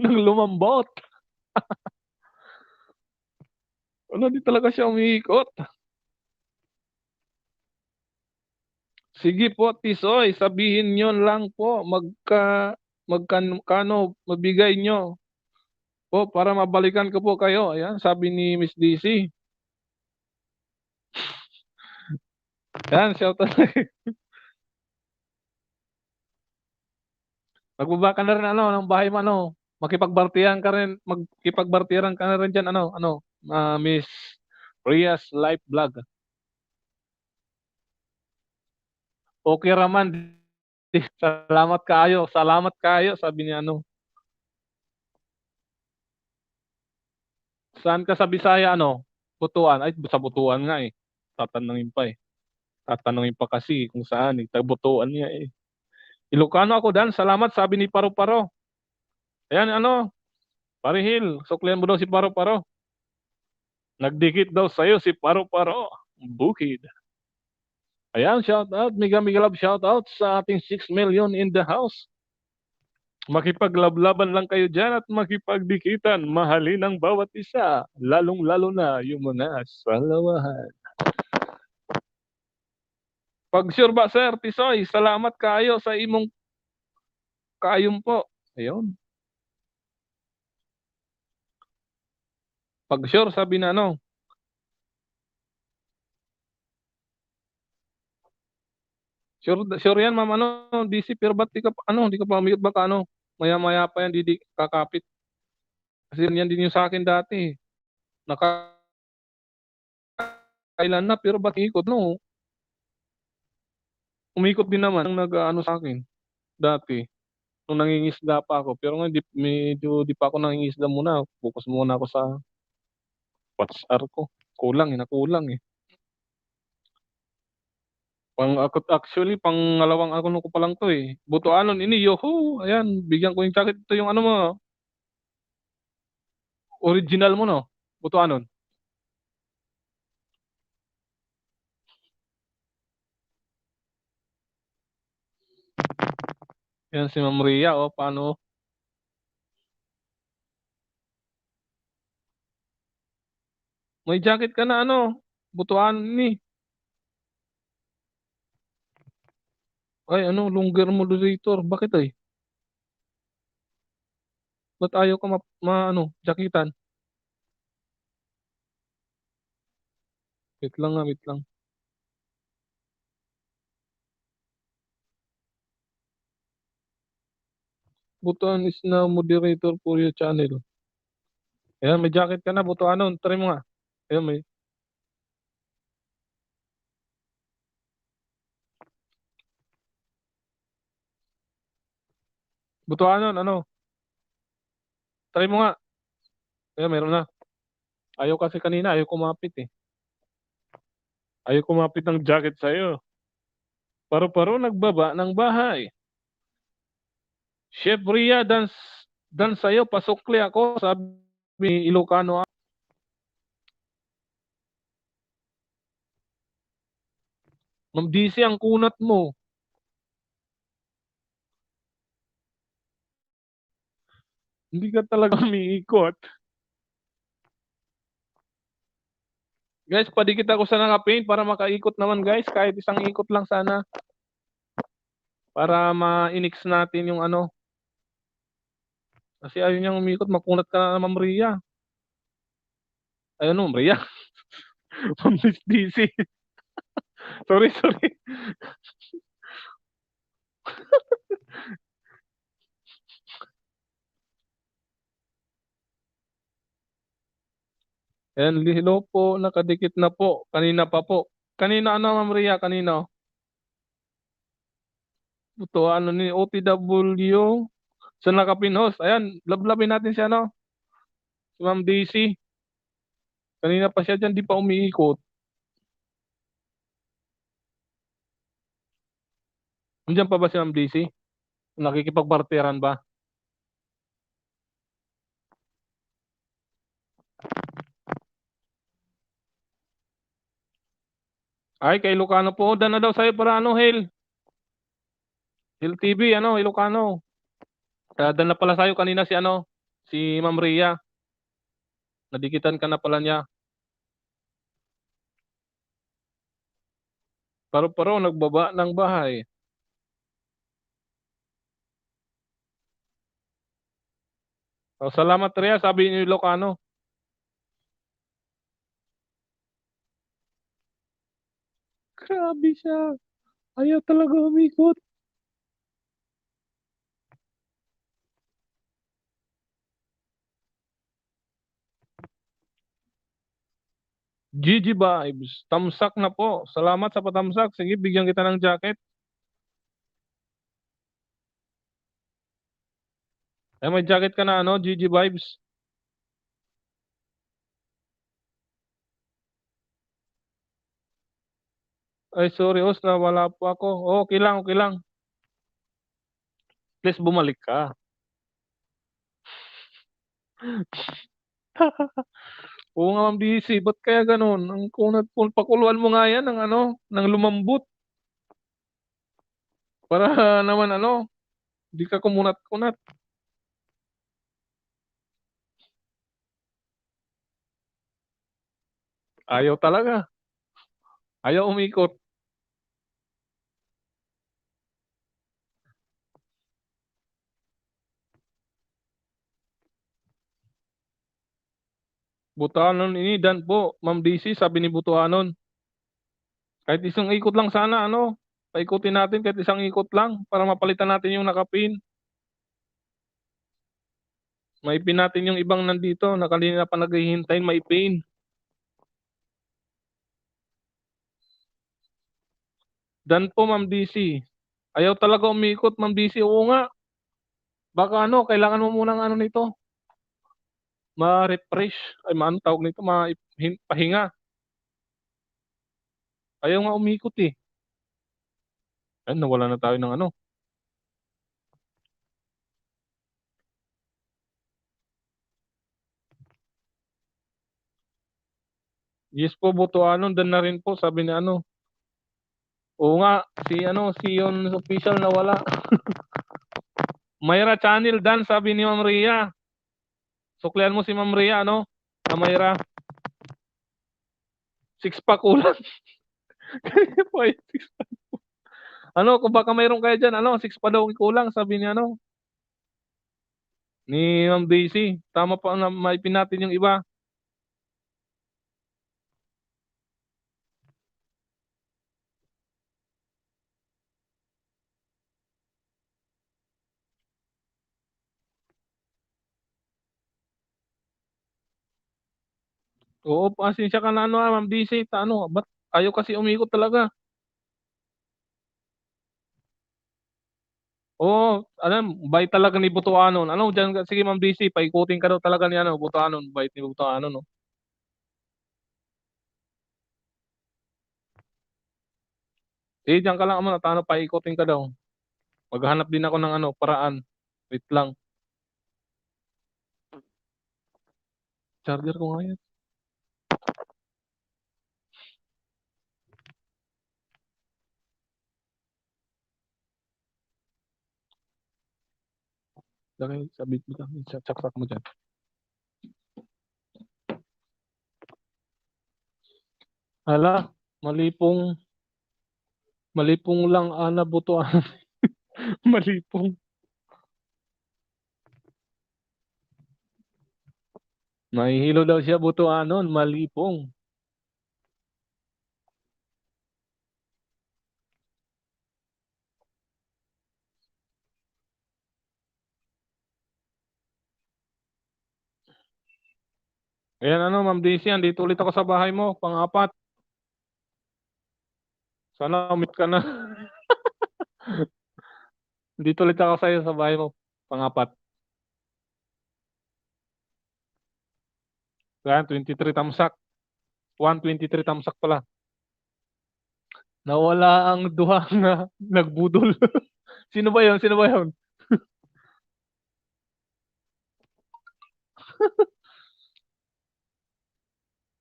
Nang lumambot. Ano, di talaga siya umiikot. Sige po, Tisoy, sabihin nyo lang po, magkano mabigay nyo po para mabalikan ko po kayo. Ayan, sabi ni Miss DC. Ayan, shout out. Magbaba ka na rin ano, ng bahay mo ano. Makipagbartiyan ka na rin dyan Miss Ria's Life Vlog. Okay raman. Salamat kayo, sabi niya ano. Saan ka sa Bisaya ano? Butuan. Ay, sa Butuan nga eh. Tatanungin pa eh. Tatanungin pa kasi kung saan eh. Tabutuan niya eh. Ilocano ako dan. Salamat, sabi ni Paro-Paro. Ayan ano, Parihil, suklian mo daw si Paro-Paro. Nagdikit daw sa'yo si Paro-Paro. Bukid. Ayan, shout out. Mega love shout out sa ating 6 million in the house. Makipaglablaban lang kayo dyan at makipagdikitan. Mahalin ang bawat isa. Lalong-lalo na yung mga salawahan. Pag sure ba, Sir Tisoy, salamat kayo sa imong kaayom po. Ayun. Pag sure, sabi na ano. Sure yan, ma'am, ano, DC, pero ba't di ka pa umikot ba ka, ano? Maya-maya pa yan, di kakapit. Kasi yan din yung sa akin dati. Nakailan na, pero ba't ikot, no? Umikot din naman ang nag-ano sa akin dati. Nung nangingisda pa ako. Pero ngayon, medyo di pa ako nangingisda muna. Focus muna ako sa WhatsApp ko. Nakulang eh. Actually, pangalawang ako ko pa lang to eh. Butuanon ini, yoho! Ayan, bigyan ko yung jacket. Ito yung ano mo, original mo, no? Butuanon. Yan si Ma'am Ria, oh, paano? May jacket ka na, ano? Butuanon ni. Ay, ano, longer moderator. Bakit ay? Ba't ayaw ka ano, jakitan? Wait lang. Butuan is now moderator for your channel. Ayan, may jacket ka na, Butuanon. Try mo nga. Ayan, may. Butuanon, ano? Try mo nga. Ayan, meron na. Ayaw kasi kanina, ayaw kumapit eh. Ayaw kumapit ng jacket sa'yo. Paro-paro nagbaba ng bahay. Chef Ria, dan sa'yo, pasukli ako. Sabi Ilocano. Ma'am DC, ang kunat mo. Hindi ka talaga umiikot. Guys, padikit ako sa naka-paint para makaikot naman guys. Kahit isang ikot lang sana. Para ma-inix natin yung ano. Kasi ayaw niyang umikot. Makunat ka na Ma'am Ria. Ayun no, Ria. Ma'am DC. Sorry, sorry. Ayan, hello po. Nakadikit na po. Kanina pa po. Kanina ano Ma'am Ria? Kanina. Ito ano ni OTW. Sa nakapinos. Ayan, lablabin natin si ano. Si Ma'am DC. Kanina pa siya dyan, di pa umiikot. Nandiyan pa ba si Ma'am DC? Nakikipagbarteran ba? Ay, kay Ilocano po. Dan na daw sa'yo para ano, Hail. Hail TV, ano, Ilocano. Dan na pala sa'yo kanina si ano, si Ma'am Ria. Nadikitan ka na pala niya. Paro-paro, nagbaba ng bahay. Oh, salamat Ria, sabi ni Ilocano. Grabe siya. Ayaw talaga umikot. GG vibes. Tamsak na po. Salamat sa patamsak. Sige, bigyan kita ng jacket. Ay, may jacket ka na ano, GG vibes. Ay, sorry, host, wala po ako. Oh, okay lang, okay lang. Please, bumalik ka. Oo nga, Ma'am DC, ba't kaya ganun? Ang kunat po, pakuluan mo nga yan ng ano, ng lumambot. Para naman ano, di ka kumunat-kunat. Ayaw talaga. Ayaw umikot. Butuanon ini dan po, Ma'am DC, sabi ni Butuanon. Kahit isang ikot lang sana, ano, paikutin natin kahit isang ikot lang para mapalitan natin yung nakapin. Maipin natin yung ibang nandito, nakalina pa naghihintay, maipin. Dan po, Ma'am DC. Ayaw talaga umikot, Ma'am DC. Oo nga. Baka ano, kailangan mo munang ano nito, ma-refresh. Ay, maano tawag nito, pahinga. Ayaw nga umikot eh. Ay, nawala na tayo ng ano. Yes po, Butuanon, dan na rin po, sabi ni ano. Oo nga, si ano, si yon official na wala. Mayra Channel, dan, sabi ni Ma'am Ria. Suklian mo si Ma'am Ria, ano? Na Mayra. Six pack ulan. Po, six pack. Ano, kung baka mayroon kayo dyan, ano, six pa daw kulang, sabi ni ano, ni Ma'am Daisy. Tama pa na maipin natin yung iba. Oo, pasensya ka na ano, Ma'am Daisy. Ano, ba't ayaw kasi umikot talaga? Oo, alam, bait talaga ni Butuanon. Ano, dyan, sige Ma'am DC, paikutin ka daw talaga ni ano, Butuanon. Bait ni Butuanon, no? Sige, dyan ka lang muna, tano, paikutin ka daw. Maghanap din ako ng ano, paraan. Wait lang. Charger ko nga yan. Lagay, sabit mo lang, saksak mo dyan. Hala, malipong lang nabutuan. Malipong. Nahihilo daw siya butuanon, malipong. Ayan ano, Ma'am Daisy, andito ulit ako sa bahay mo, pang-apat. Sana umit ka na. Dito ulit ako sa'yo sa bahay mo, pang-apat. Ayan, 23 tamsak. 123 tamsak pala. Nawala ang duha na nagbudol. Sino ba yun? Sino ba yun?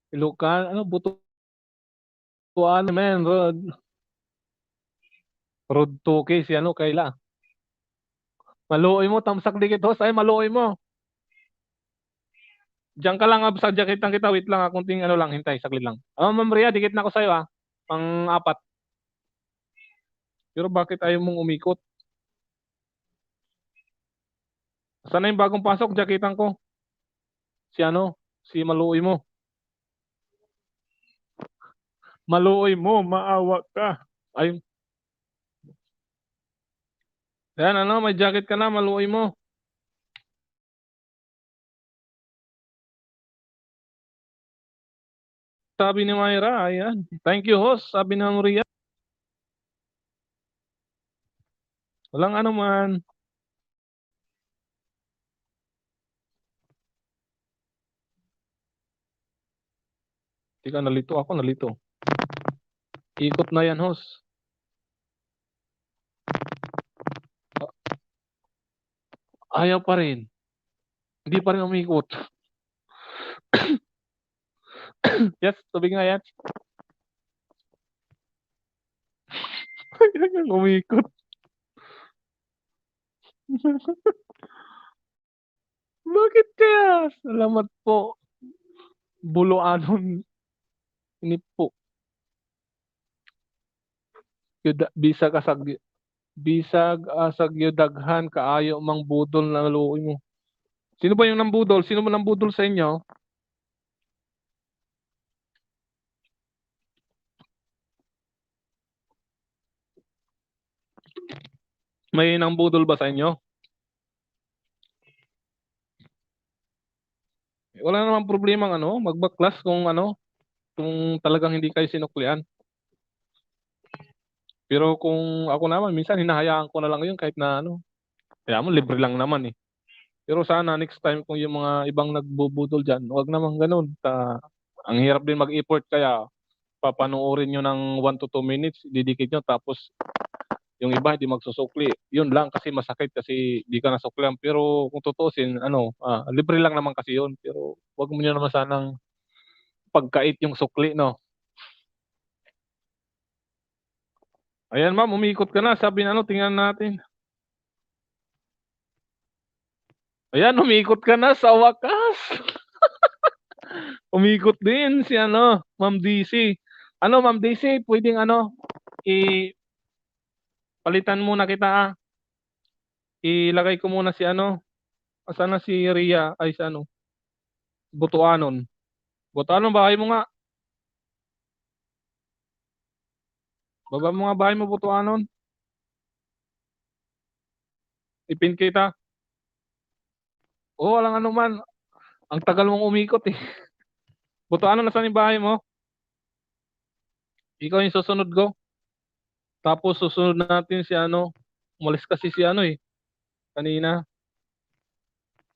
Ilukan, ano, butuan, men, Rod 2K, si ano, Kayla. Maluoy mo, tamsak dikit, host, ay, maluoy mo. Diyan ka lang, sa jaketan kita, wait lang, kunting ano lang, hintay, saglit lang. Ma'am Ria, dikit na ako sa'yo, pang-apat. Pero bakit ayaw mong umikot? Sana yung bagong pasok, jaketan ko. Si ano, si maluoy mo. Maluoy mo, maawa ka. Ay, yan ano, may jacket ka na, maluoy mo. Sabi ni Myra, ayan. Thank you, host. Sabi ni Maria. Walang ano man. Tika, nalito ako, nalito. Ikot na yan, host. Ayaw pa rin. Hindi pa rin umikot. Yes, tubig nga yan. Umikot. Bakit kaya? Salamat po. Buloanon. Ini po. Bisag asag asag daghan kaayo mang budol na luoy mo. Sino ba yung nambudol? Sino mo nambudol sa inyo? May nambudol ba sa inyo? Wala namang problema ano, magbaklas kung talagang hindi kayo sinuklian. Pero kung ako naman, minsan hinahayaan ko na lang yun kahit na ano. Kaya mo, libre lang naman eh. Pero sana next time kung yung mga ibang nagbubudol dyan, wag naman ganun. Ang hirap din mag-effort kaya papanoorin nyo ng 1 to 2 minutes, didikit nyo, tapos yung iba hindi magsusukli. Yun lang kasi masakit kasi di ka nasuklian. Pero kung tutusin, libre lang naman kasi yun. Pero wag mo nyo naman sanang pagkait yung sukli, no? Ayan ma'am, umikot ka na. Sabi na ano, tingnan natin. Ayan, umikot ka na sa wakas. Umikot din si ano, Ma'am DC. Ano, Ma'am DC, pwedeng ano, palitan muna kita Ilagay ko muna si ano, sana si Ria, ay si ano, Butuanon. Butuanon, bahay mo nga. Baba mo nga bahay mo, Butuanon. Ipin kita. Oo, walang ano man. Ang tagal mong umikot eh. Butuanon, nasaan yung bahay mo? Ikaw yung susunod ko. Tapos susunod natin si ano, umalis kasi si ano kanina.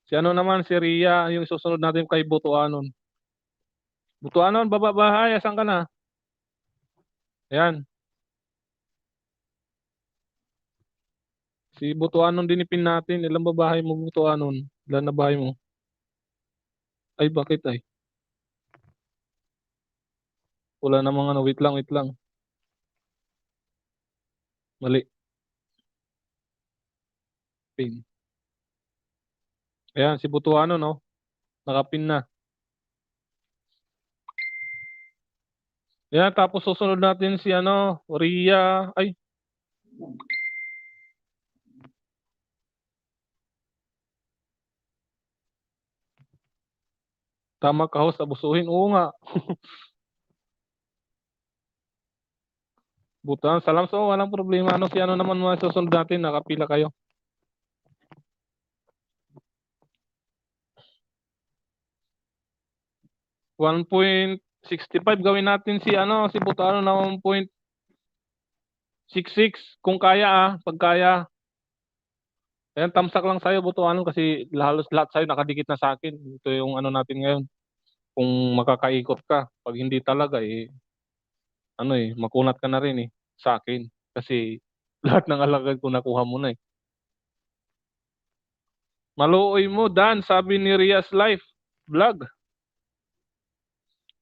Si ano naman, si Ria, yung susunod natin kay Butuanon. Butuanon, baba bahay, asan ka na? Ayan, si Butuanon dinipin natin. Ilan ba bahay mo, Butuanon? Ilan na bahay mo? Ay, bakit ay? Wala namang ano, wait lang, wait lang. Mali. Pin. Ayan, si Butuano, no? Nakapin na. Ayan, tapos susunod natin si ano, Ria. Ay, tama ka host, abusuhin. Oo nga. Butuan, salam. So, walang problema. Ano, si ano naman mga susunod natin, nakapila kayo. 1.65 gawin natin si ano, si Butuano na 1.66 kung kaya pag kaya. Ayan, tamsak lang sa'yo, Butuano, kasi halos lahat sa'yo nakadikit na sa akin. Ito yung ano natin ngayon. Kung makakaikot ka, pag hindi talaga, ano makunat ka na rin sa akin. Kasi lahat ng alagad ko nakuha mo na. Maluoy mo, Dan, sabi ni Rias Life Vlog.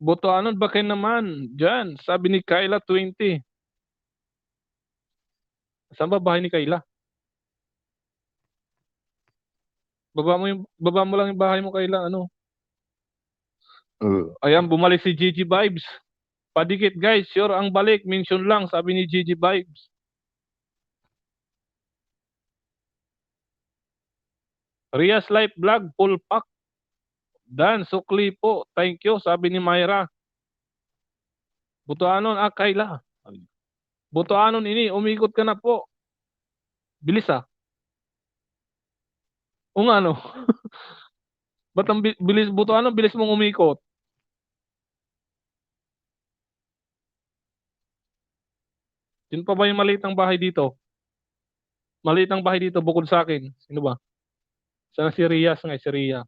Butuanon ba kayo naman? Diyan, sabi ni Kayla 20. Saan ba bahay ni Kayla? Baba mo lang yung bahay mo, Kayla, ano? Ayan, bumalik si Gigi Vibes. Padikit guys, sure ang balik, mention lang, sabi ni Gigi Vibes. Rias Life Vlog, full pack. Dan, sukli po, thank you, sabi ni Myra. Butuanon, Kayla. Butuanon ini, umikot ka na po. Bilis O nga no, ba't ang bilis, Butuanon, bilis mong umikot? Sino pa ba yung maliit ang bahay dito? Maliit ang bahay dito bukod sa akin. Sino ba? Sana si Ria, si Ria.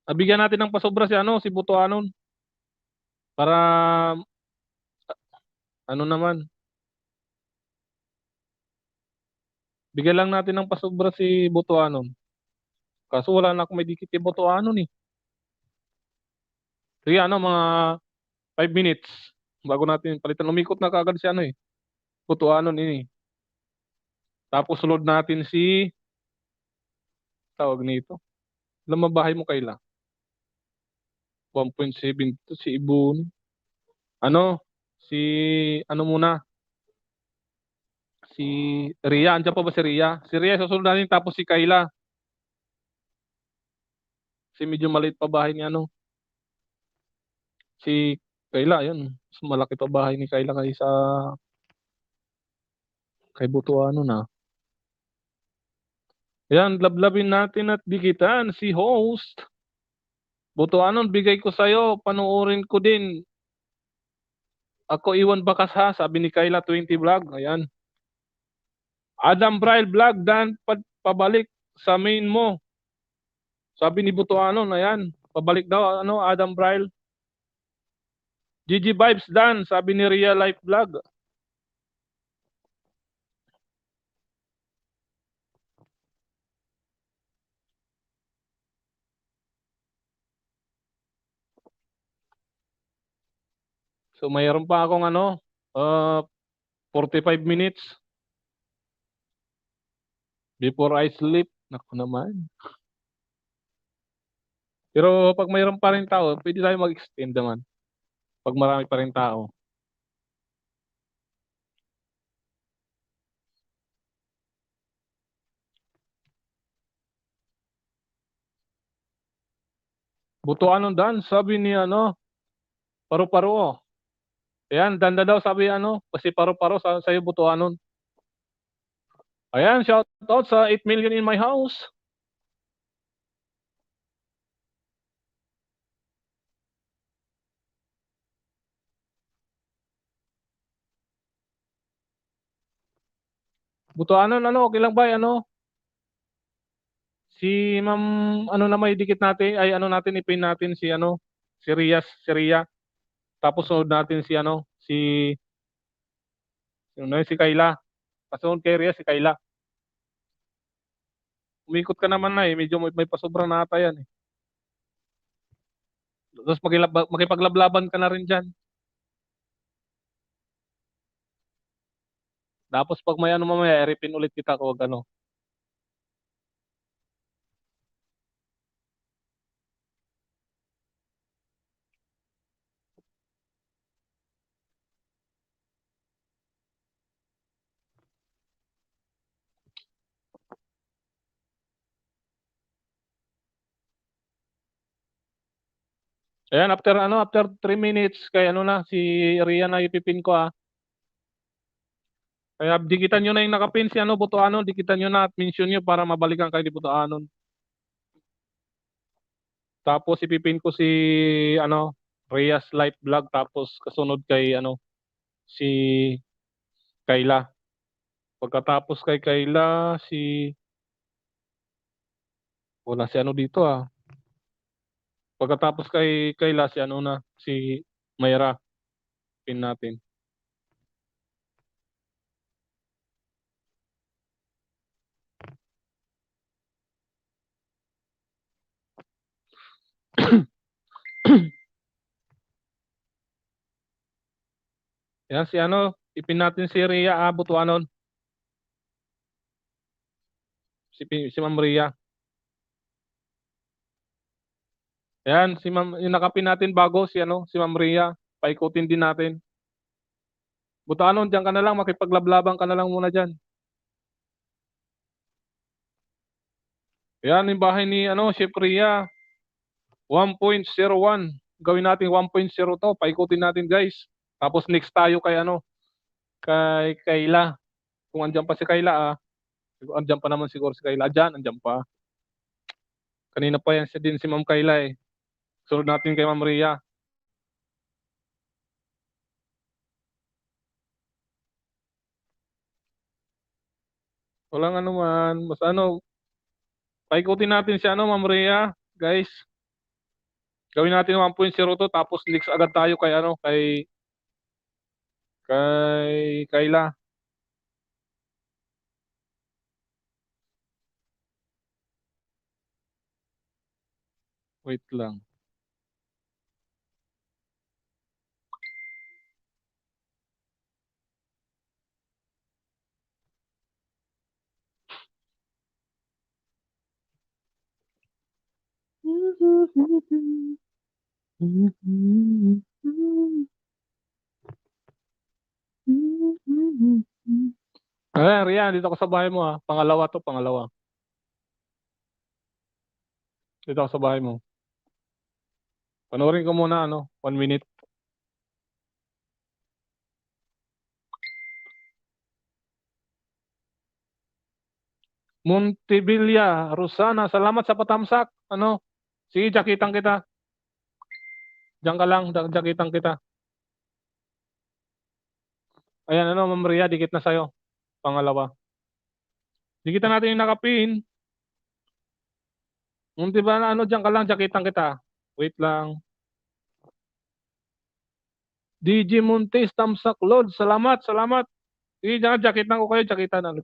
Bigyan natin ng pasobra si ano, si Butuanon. Para ano naman, bigyan lang natin ng pasobra si Butuanon. Kaso wala na akong may dikit kay Butuanon eh. Sige ano, mga 5 minutes bago natin palitan. Umikot na kaagad si ano Butuanon ini. Tapos sulod natin si tawag nito. Alam mabahay mo kaila. 1.7 to si Ibon. Ano? Si ano muna? Si Ria. Andiyan pa ba si Ria? Si Ria susunod natin tapos si Kayla. Si medyo maliit pa bahay ni ano. Si Kayla, yun. Mas malaki pa bahay ni Kayla kaysa kay Butuano na. Yan, lablabin natin at dikitan si host. Butuanon, bigay ko sa'yo. Panuorin ko din. Ako iwan bakas ha, sabi ni Kayla 20 Vlog. Ayan. Adam Braille Vlog, dan pabalik sa main mo. Sabi ni Butuanon, ayan. Pabalik daw, ano, Adam Braille. GG Vibes Dan, sabi ni Real Life Vlog. So mayroon pa akong ano, 45 minutes before I sleep. Naku naman. Pero pag mayroon pa rin tao, pwede tayo mag-extend naman. Pag marami pa rin tao. Butuanon Dan, sabi ni ano, paru-paro. Ayan, danda daw sabi ano, kasi paru-paro sa sa'yo Butuanon. Ayan, shout out sa 8 million in my house. Butuanon, ano, okay lang ba, ano? Si Ma'am, ano na may dikit natin, ay ano natin, ipin natin si ano, si Ria. Tapos sunod natin si ano, si Kayla. Kasunod kay Ria, si Kayla. Umikot ka naman na medyo may pasobra na ata yan. Tapos makipaglaban ka na rin dyan. Tapos pag may ano mamaya, i-repin ulit kita kung ano. Ayan, after 3 minutes, kay ano na, si Rian na ipipin ko ah. Kaya dikitan nyo na yung nakapin si ano, Butuanon, dikitan nyo na at mention nyo para mabalikan kayo ni Butuanon. Tapos ipipin ko si ano, Ria's Life Vlog, tapos kasunod kay ano, si Kayla. Pagkatapos kay Kayla, wala si ano dito ah. Pagkatapos kay Kayla, si ano na, si Mayra, pin natin. Yan si ano, ipin natin si Ria Butuanon. Si Ma'am Ria. Yan, si Ma'am, yung nakapin natin bago, si ano, si Ma'am Ria. Paikutin din natin. Butuanon, diyan ka na lang, makipaglablaban ka na lang muna diyan. Yan, yung bahay ni ano, Chef Ria. 1.01. Gawin natin 1.0 to. Paikutin natin, guys. Tapos next tayo kay ano, kay Kayla. Kung andyan pa si Kayla ah. Andyan pa naman siguro si Kayla. Andyan pa. Kanina pa yan din si Ma'am Kayla eh. Sunod natin kay Ma'am Ria. Walang ano man. Mas ano, paikutin natin si ano, Ma'am Ria. Guys, gawin natin 1.0 to. Tapos next agad tayo kay ano, kay Kayla. Wait lang. Ayan, Rian, dito ako sa bahay mo ah. Pangalawa to, pangalawa. Dito ako sa bahay mo. Panoorin ko muna ano, 1 minute. Montevilla, Rosana, salamat sa patamsak. Ano? Sige, jakitan kita. Diyan ka lang, jakitan kita. Ayan, ano, Ma'am Ria, dikit na sa'yo. Pangalawa. Dikitan natin yung nakapin. Montevilla, ano, diyan ka lang, jakitan kita. Wait lang. DJ Montes, tamsak, Lord. Salamat, salamat. Sige, diyan, jakitan ko kayo, jakitan. Ano.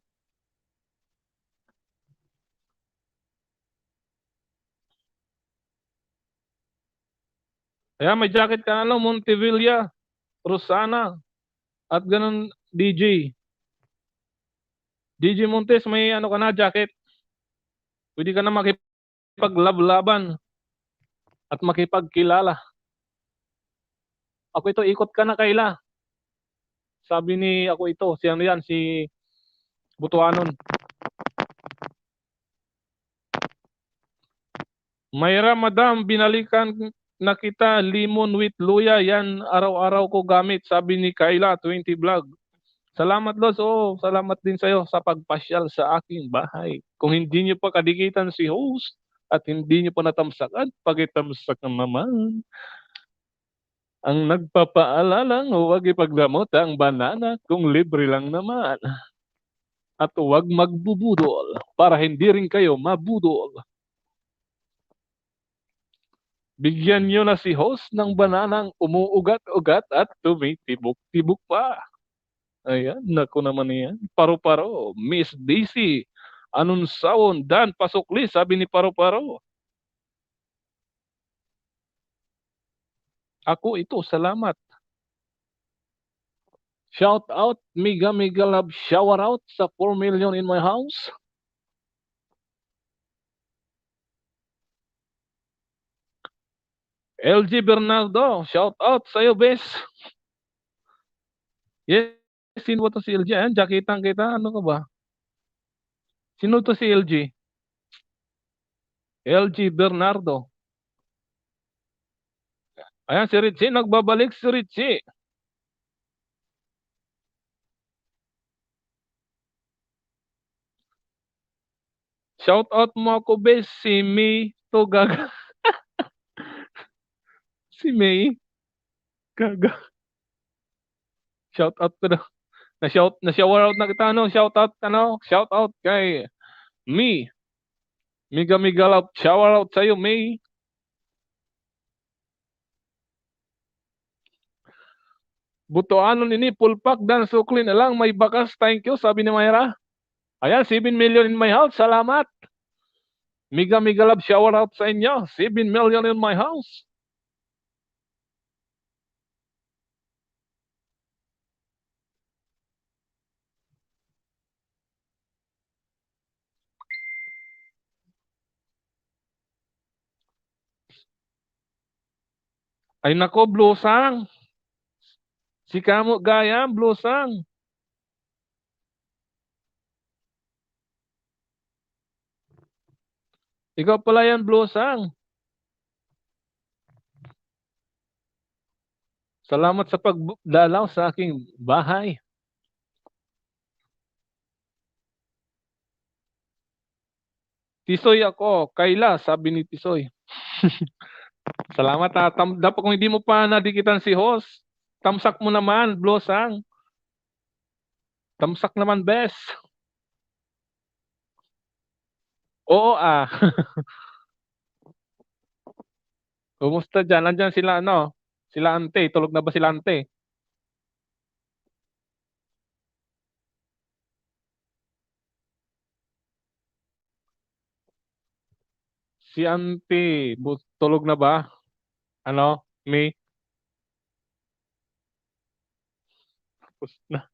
Ayan, may jacket ka na, ano, Montevilla, Rosana, at ganun, DJ. DJ Montes, may ano ka na, jacket. Pwede ka na makipaglablaban at makipagkilala. Ako ito, ikot ka na Kayla. Sabi ni ako ito, si ano yan, si Butuanon. Mayra, madam, binalikan na kita limon with luya. Yan, araw-araw ko gamit. Sabi ni Kayla, 20 vlog. Salamat, Los. Oh, salamat din sa'yo sa pagpasyal sa aking bahay. Kung hindi niyo pa kadikitan si host at hindi niyo pa natamsakan, pakitamsak naman. Ang nagpapaalalang huwag ipagdamot ang banana kung libre lang naman. At huwag magbubudol para hindi rin kayo mabudol. Bigyan nyo na si host ng bananang umuugat-ugat at tumitibok-tibok pa. Ayan, naku naman yan. Paro-paro, Miss Daisy, anong sawon, Dan Pasukli, sabi ni Paro-paro. Ako ito, salamat. Shout out, mega mega love shower out sa 4 million in my house. LG Bernardo, shout out sa'yo, bes. Yes, sino ba to si LG? Ayan, jacketang kita. Ano ka ba? Sino to si LG? LG Bernardo. Ayan, si Richie. Nagbabalik si Richie. Shout out mo ako, bes. Si May to gaga. Si May. Gaga. Shout out ko na. Na-shower out na kita, ano? Shout out, ano? Shout out kay Me. Mega mega love shower out sa'yo, May. Butoanon ini pulpak dan sukli na lang. May bakas, thank you, sabi ni Mayra. Ayan, 7 million in my house. Salamat. Mega mega love shower out sa inyo. 7 million in my house. Ay nako, blusang. Si Kamo Gaya, blusang. Ikaw pala yan, blusang. Salamat sa pagdalaw sa aking bahay. Tisoy ako, Kayla, sabi ni Tisoy. Salamat ha. Dapat kung hindi mo pa nadikitan si host, tamsak mo naman, blusang. Tamsak naman, bes. Oo ah. Kumusta dyan? Nandyan sila ano? Sila ante. Tulog na ba sila ante? Si ante. Tulog na ba? Ano? May? Tapos na.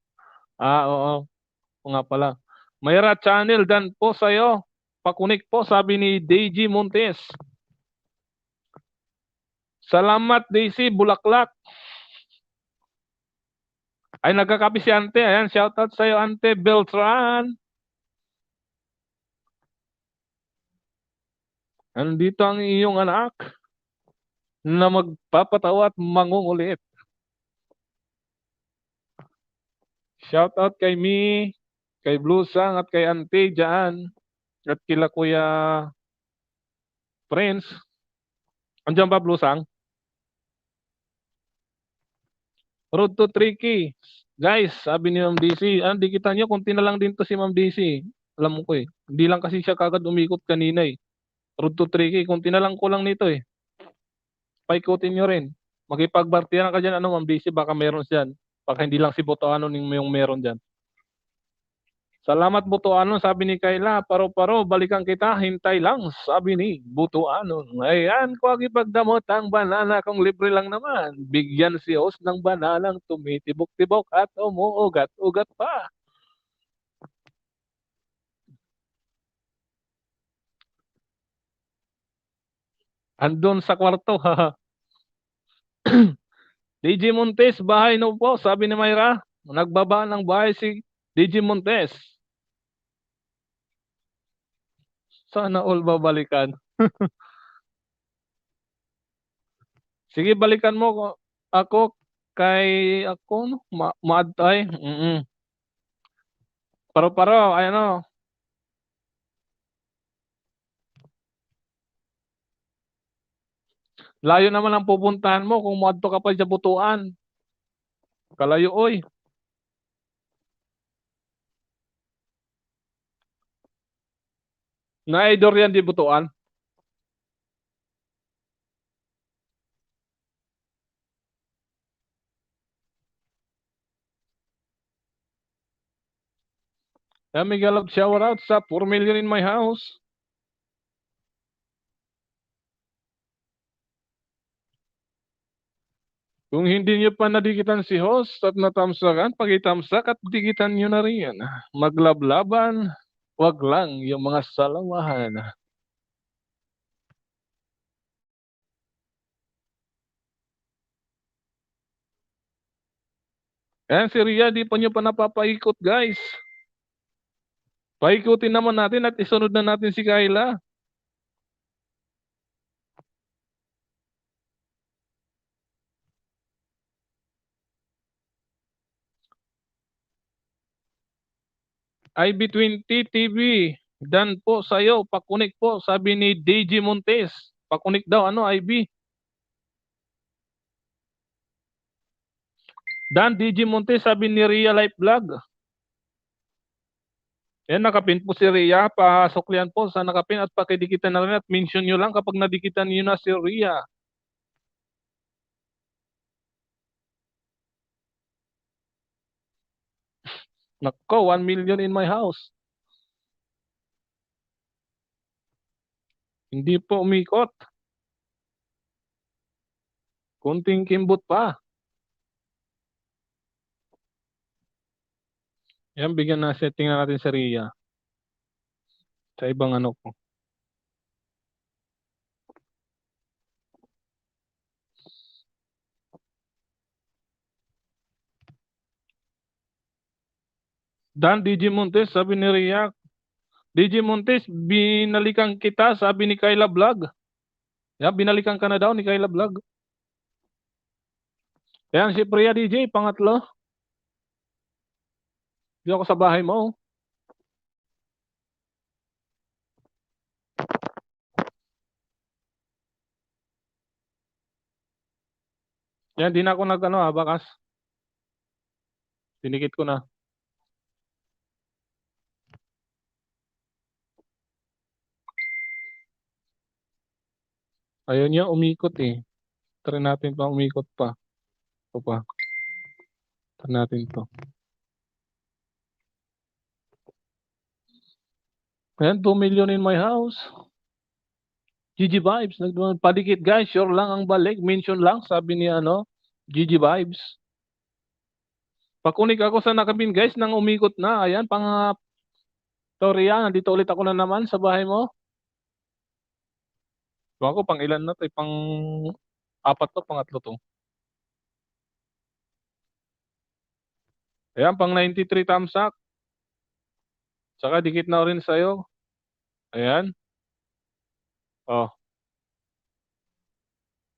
Ah, oo. Oo nga pala. Mayra Channel dan po sa'yo. Pakunik po, sabi ni Deji Montes. Salamat, Daisy Bulaklak. Ay, nagkakapi si ante. Ayan, shoutout sa'yo, ante Beltran. Andito ang iyong anak na magpapatawa at mangungulit. Shoutout kay Mi, kay Blusang at kay ante dyan. At kila Kuya Prince. Andiyan ba, Blusang? Road to Tricky. Guys, sabi ni Ma'am DC, di kita nyo, kunti na lang din to si Ma'am DC. Alam mo ko eh. Hindi lang kasi siya kagad umikot kanina eh. Road to Tricky, kunti na lang kulang nito eh. Paikutin nyo rin. Makipagbartiyan ka dyan, ano Ma'am DC, baka meron dyan. Baka hindi lang si Botoano yung meron dyan. Salamat Butuanon, sabi ni Kayla. Paro-paro, balikan kita, hintay lang, sabi ni Butuanon. Ayan, ko ipagdamot ang banana kung libre lang naman. Bigyan si host ng bananang tumitibok-tibok at umuugat-ugat pa. Andun sa kwarto, ha. DJ Montes, bahay no po, sabi ni Mayra. Nagbaba ng bahay si DJ Montes. Sana all babalikan. Sige, balikan mo ako kay ako no, maadtay. Paro-paro, ay ano. Layo naman ang pupuntahan mo kung moadto ka pa sa Butuan. Kalayo oy. Naidor yan di Butuan. Kaya may galap shower out sa 4 million in my house. Kung hindi niyo pa nadikitan si host at natamsakan, pakitamsak at dikitan niyo na rin. Maglablaban, wag lang yung mga salamahan. Ayan si Ria, di pa niyo pa napapaikot guys. Paikutin naman natin at isunod na natin si Kayla. IB20 TV, dan po sa'yo, pakunik po, sabi ni DJ Montes. Pakunik daw, ano IB? Dan DJ Montes, sabi ni Ria Life Vlog. Yan, nakapin po si Ria, pasuklian po sa nakapin at pakidikitan na rin at mention nyo lang kapag nadikitan nyo na si Ria. Nako, 1 million in my house. Hindi po umikot. Kunting kimbot pa. Yan, bigyan na setting na natin si Ria. Sa ibang ano po. Dan DJ Montes, sabi ni Ria. DJ Montes, binalikan kita, sabi ni Kayla Vlog. Yan, binalikan ka na daw ni Kayla Vlog. Yan, si Priya DJ, pangatlo. Di ako sa bahay mo. Yan, di na ako nag-ano bakas. Tinikit ko na. Ayun niya, umikot eh. Try natin pa, umikot pa. Ito pa. Try natin to. Ayan, 2 million in my house. GG Vibes, padikit guys, sure lang ang balik. Mention lang, sabi ni GG Vibes. Pakunik ako sa nakabin guys, nang umikot na. Ayan, Toriya, nandito ulit ako na naman sa bahay mo. Tuwa ko, pang ilan na to? Pang apat to, pangatlo to. Ayan, pang 93 thumbs up. Saka dikit na rin sa'yo. Ayan. Oh.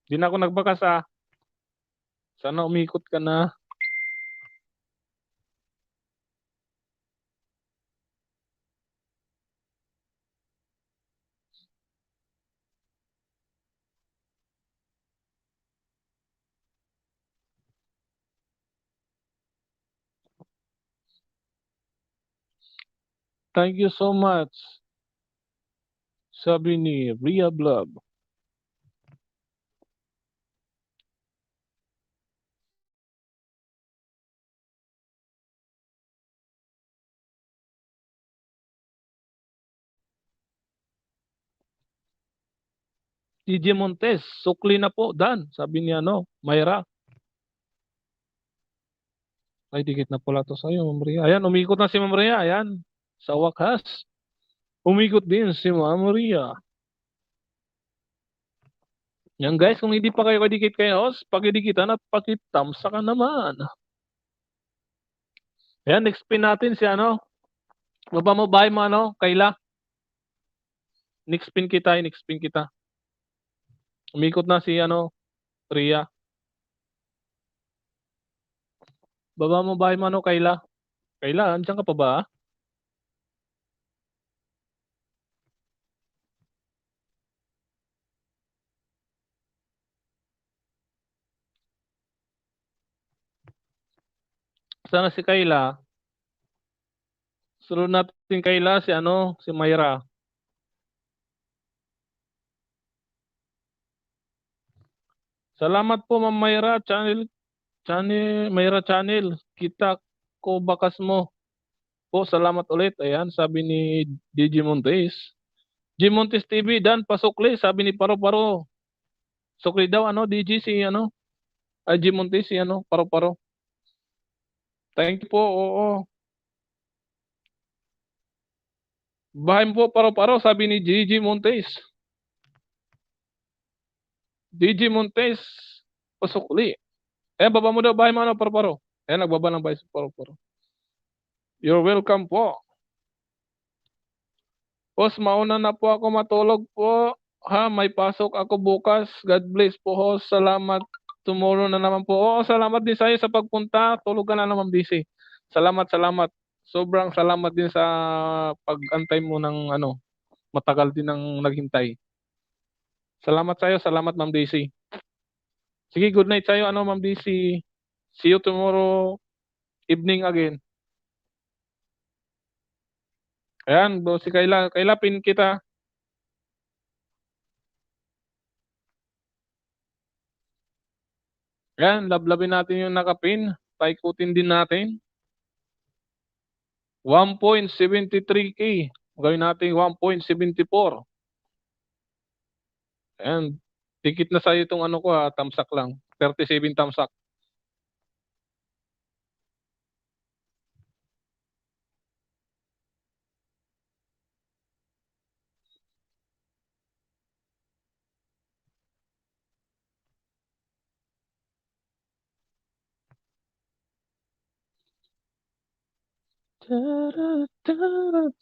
Di na ako nagbakas ah. Sana umikot ka na. Thank you so much. Sabi ni Ria Vlog. DJ Montes, sukli na po, Dan. Sabi ni Mayra. Ay, dikit na pala to sa'yo, Ma'am Ria. Ayan, umikot na si Ma'am Ria. Ayan, sa wakas. Umikot din si Ma'am Ria. Yan guys, kung hindi pa kayo kadikit kay host, pakidikitan at pakitamsa ka naman. Ayan, next pin natin si Baba mo bahay mo Kayla. Next pin kita, next pin kita. Umikot na si Ria. Baba mo bahay mo Kayla. Kayla, andyan ka pa ba? Sana si Kayla. Sunod natin Kayla si Mayra. Salamat po Ma'am Mayra Mayra Channel. Kita ko bakas mo. Po, salamat ulit. Ayan, sabi ni DJ Montes. G Montes TV, Dan pasukli, sabi ni Paro Paro. Sukli daw DJ si IG Montes, si ano, Paro-Paro. Thank you po, oo. Bahay mo po, Paro-Paro, sabi ni Gigi Montes. Gigi Montes, pasukli. Baba mo daw, bahay mo, ano, Paro-Paro. Nagbaba ng bahay si Paro-Paro. You're welcome po. Boss, mauna na po ako matulog po. Ha, may pasok ako bukas. God bless po, host. Salamat. Tomorrow na naman po. Oo, salamat din sa iyo sa pagpunta. Tulog ka na naman, busy. Salamat, salamat. Sobrang salamat din sa pag-antay mo ng ano, matagal din ang naghintay. Salamat sa iyo, salamat Ma'am Daisy. Sige, good night sa iyo, ano Ma'am Daisy. See you tomorrow evening again. Ayan, si Kayla. Kayla, pin kita. Ayan, lablabin natin yung nakapin. Paikutin din natin. 1.73K. Gawin natin 1.74. Ayan. Tikit na sa'yo itong ano ko ha, tamsak lang. 37 tamsak.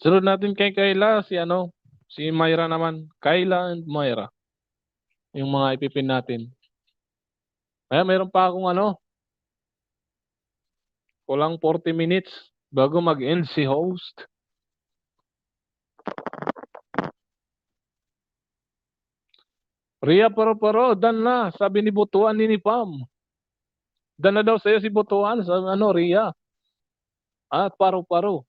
Sunod natin kay Kayla, si ano, si Myra naman. Kayla and Myra. Yung mga ipipin natin. Ayan, mayroon pa akong ano, kulang 40 minutes bago mag-end si host. Ria Paro-Paro, dan na, sabi ni Butuan ni Pam. Dan na daw sa'yo si Butuan, sabi ano, Ria. Paro-Paro.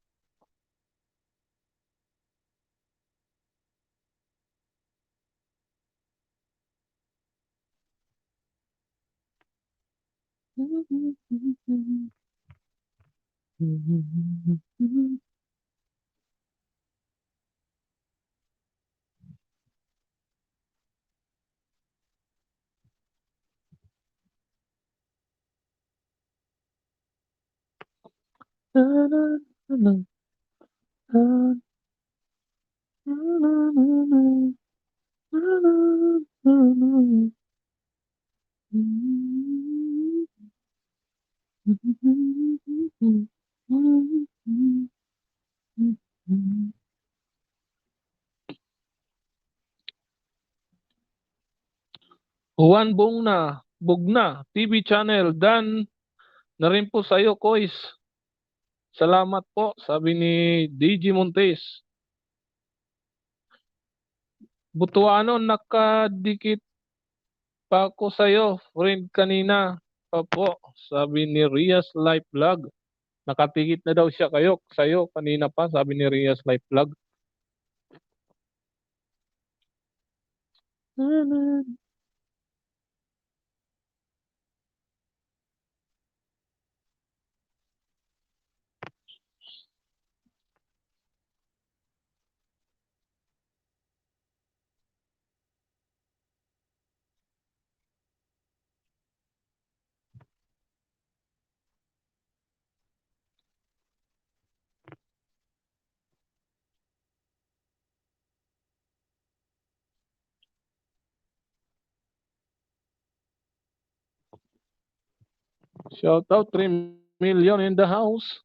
Juan Bugna, TV channel, dan na rin po sa iyo, Kois. Salamat po, sabi ni DJ Montes. Butuano, nakadikit pa ako sa iyo, friend kanina. Opo, sabi ni Rias Life Vlog. Nakatikit na daw siya sa'yo kanina pa, sabi ni Rias Life Vlog. Shout out 3 million in the house.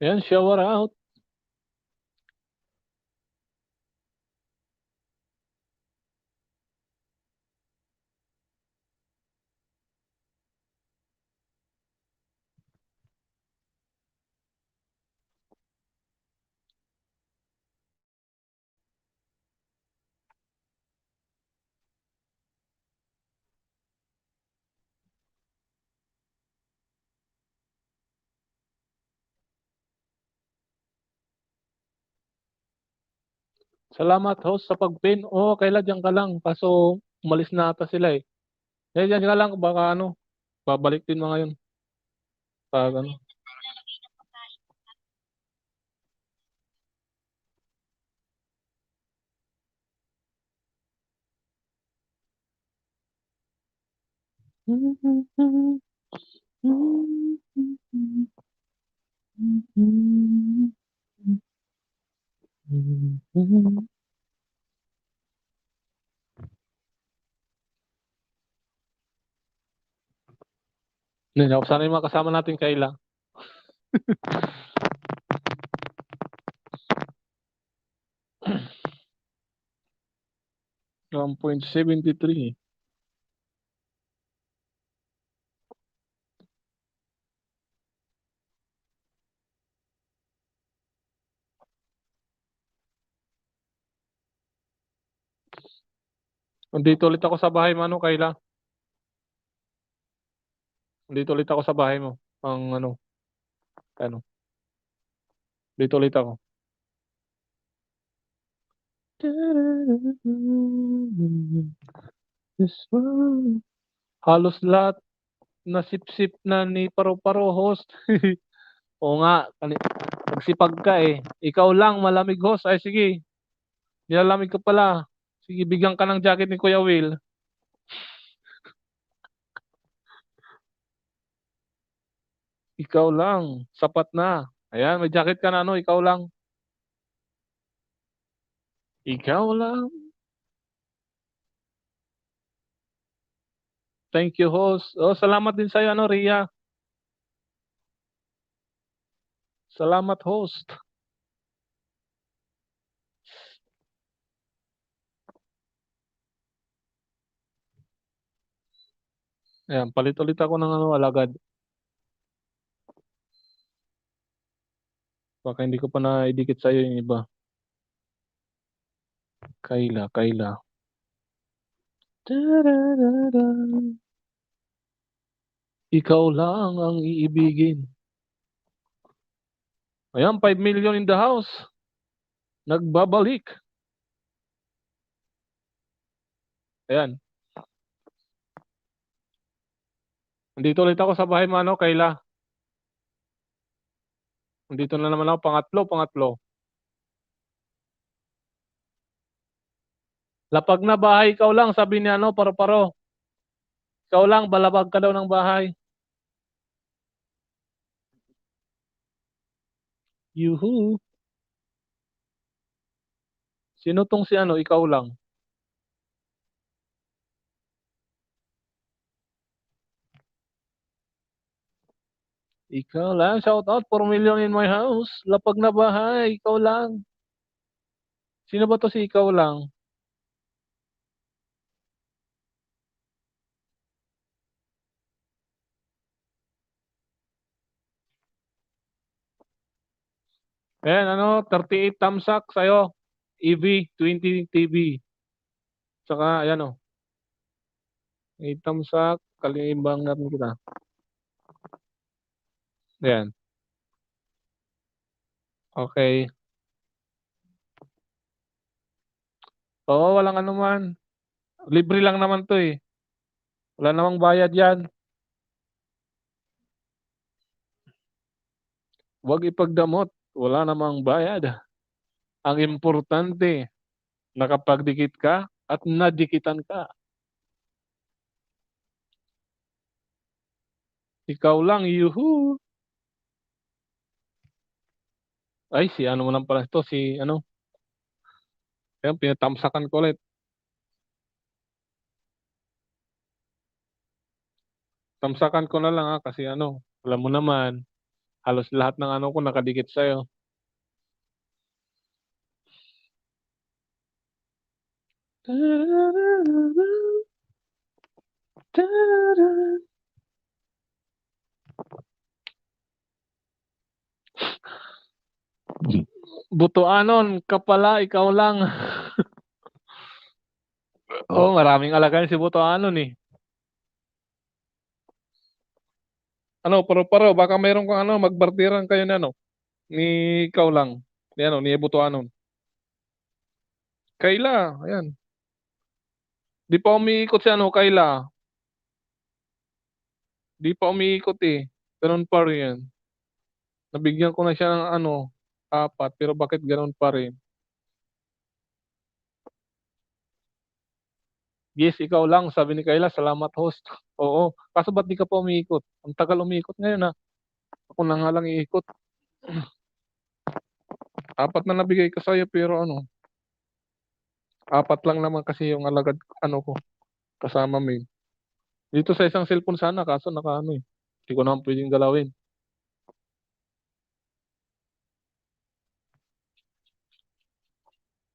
Yan, shower out. Salamat host sa pagpin. Kailan dyan ka lang. Kaso Umalis na ata sila eh. Diyan ka lang, baka ano, babalik din mga yun. Pag ano. Hindi ako sana yung mga kasama natin kaila. 1.73. Nandito ulit ako sa bahay mo, ano, kaila. Nandito ulit ako sa bahay mo. Ang ano. Dito ulit ako. This world. Halos lahat na sip-sip na ni Paro-Paro host. Oo nga, nagsipag ka eh. Ikaw lang malamig host. Ay sige, nilalamig ka pala. Sige, bigyan ka ng jacket ni Kuya Will. Ikaw lang, sapat na. Ayan, may jacket ka na ano, ikaw lang. Ikaw lang. Thank you host. Oh, salamat din sa'yo ano, Ria. Salamat host. Ayan, palit ulit ako ng ano, alagad. Baka hindi ko pa na-idikit sa'yo yung iba. Kayla. Tararara. Ikaw lang ang iibigin. Ayan, 5 million in the house. Nagbabalik. Ayan. Nandito ulit ako sa bahay mo, ano, Kayla. Nandito na naman ako, pangatlo. Lapag na bahay, ikaw lang, sabi ni ano, Paro-Paro. Ikaw lang, balabag ka daw ng bahay. Yuhu. Sino tong si ano, ikaw lang? Ikaw lang, shout out, 4 million in my house. Lapag na bahay, ikaw lang. Sino ba to si ikaw lang? Ayan, ano, 38 thumbs up sa'yo. EV, 20 TV. Tsaka, ayan o. 8 thumbs up, kalimbang natin kita. Ayan. Okay. Oo, walang anuman. Libre lang naman to eh. Wala namang bayad yan. Huwag ipagdamot. Wala namang bayad. Ang importante, nakapagdikit ka at nadikitan ka. Ikaw lang, yuhu. Ay, si ano mo lang pala ito, si ano. Ayan, pinatamsakan ko ulit. Tamsakan ko na lang ha, kasi ano, alam mo naman, halos lahat ng ano ko nakadikit sa'yo. Butuanon ka pala, ikaw lang. Oh, maraming alagaan si Butuanon eh. Ano, paro-paro, baka mayroon kang ano, magbartiran kayo ni ano, ni ikaw lang. Ni ano, ni Butuanon. Kayla, ayan. Di pa umiikot si ano, Kayla. Di pa umiikot eh. Ganun pa rin. Nabigyan ko na siya ng ano, 4, pero bakit ganun pa rin? Yes, ikaw lang, sabi ni Kayla, salamat host. Oo, kaso ba't di ka pa umiikot? Ang tagal umiikot ngayon, ha. Ako na nga lang iikot. 4 na nabigay ko sa'yo, pero ano, 4 lang naman kasi yung alagad, ano ko, kasama main. Dito sa isang cellphone sana, kaso naka ano eh. Hindi ko naman pwedeng galawin.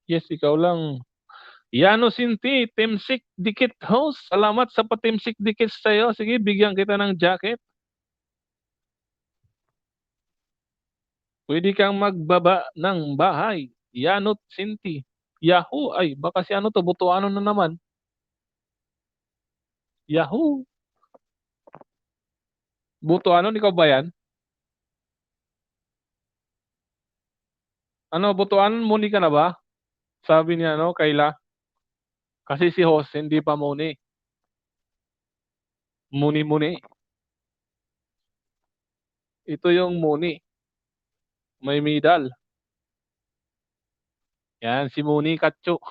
Yes, ikaw lang. Yano Sinti, Timsik Dikit host. Salamat sa patimsik dikit sa'yo. Sige, bigyan kita ng jacket. Pwede kang magbaba ng bahay. Yanot Sinti. Yahoo! Ay, baka si ano to, Butuano na naman. Yahoo! Butuano, ikaw ba yan? Ano, Butuan, muni ka na ba? Sabi niya, ano, Kayla. Kasi si host, hindi pa muni. Muni-muni. Ito yung muni. May medal. Yan, si Muni Katso.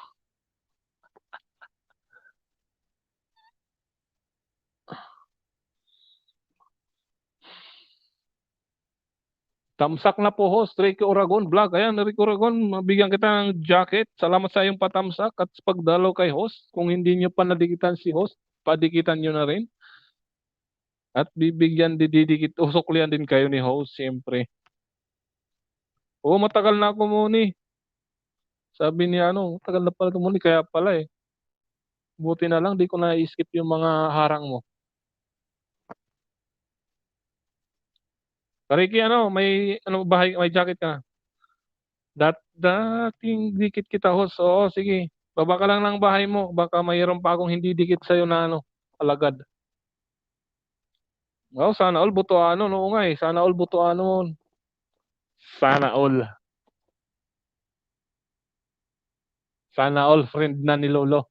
Tamsak na po host, Ricky Oragon Vlog. Ayan, Ricky Oragon, mabigyan kita ng jacket. Salamat sa iyong patamsak at sa pagdalaw kay host. Kung hindi nyo pa nadikitan si host, padikitan nyo na rin. At bibigyan, didikit, usuklian din kayo ni host, siyempre. Oo, matagal na ako muni. Sabi niya, ano, matagal na pala muni, kaya pala eh. Buti na lang, di ko na-skip yung mga harang mo. Ricky, ano, may, ano, bahay, may jacket ka na. Dating dikit kita host. Oo, sige. Baba ka lang ng bahay mo. Baka mayroon pa akong hindi dikit sa'yo na ano, alagad. Oo, sana all Butuano. Oo nga eh. Sana all Butuano. Sana all. Sana all friend na ni Lolo.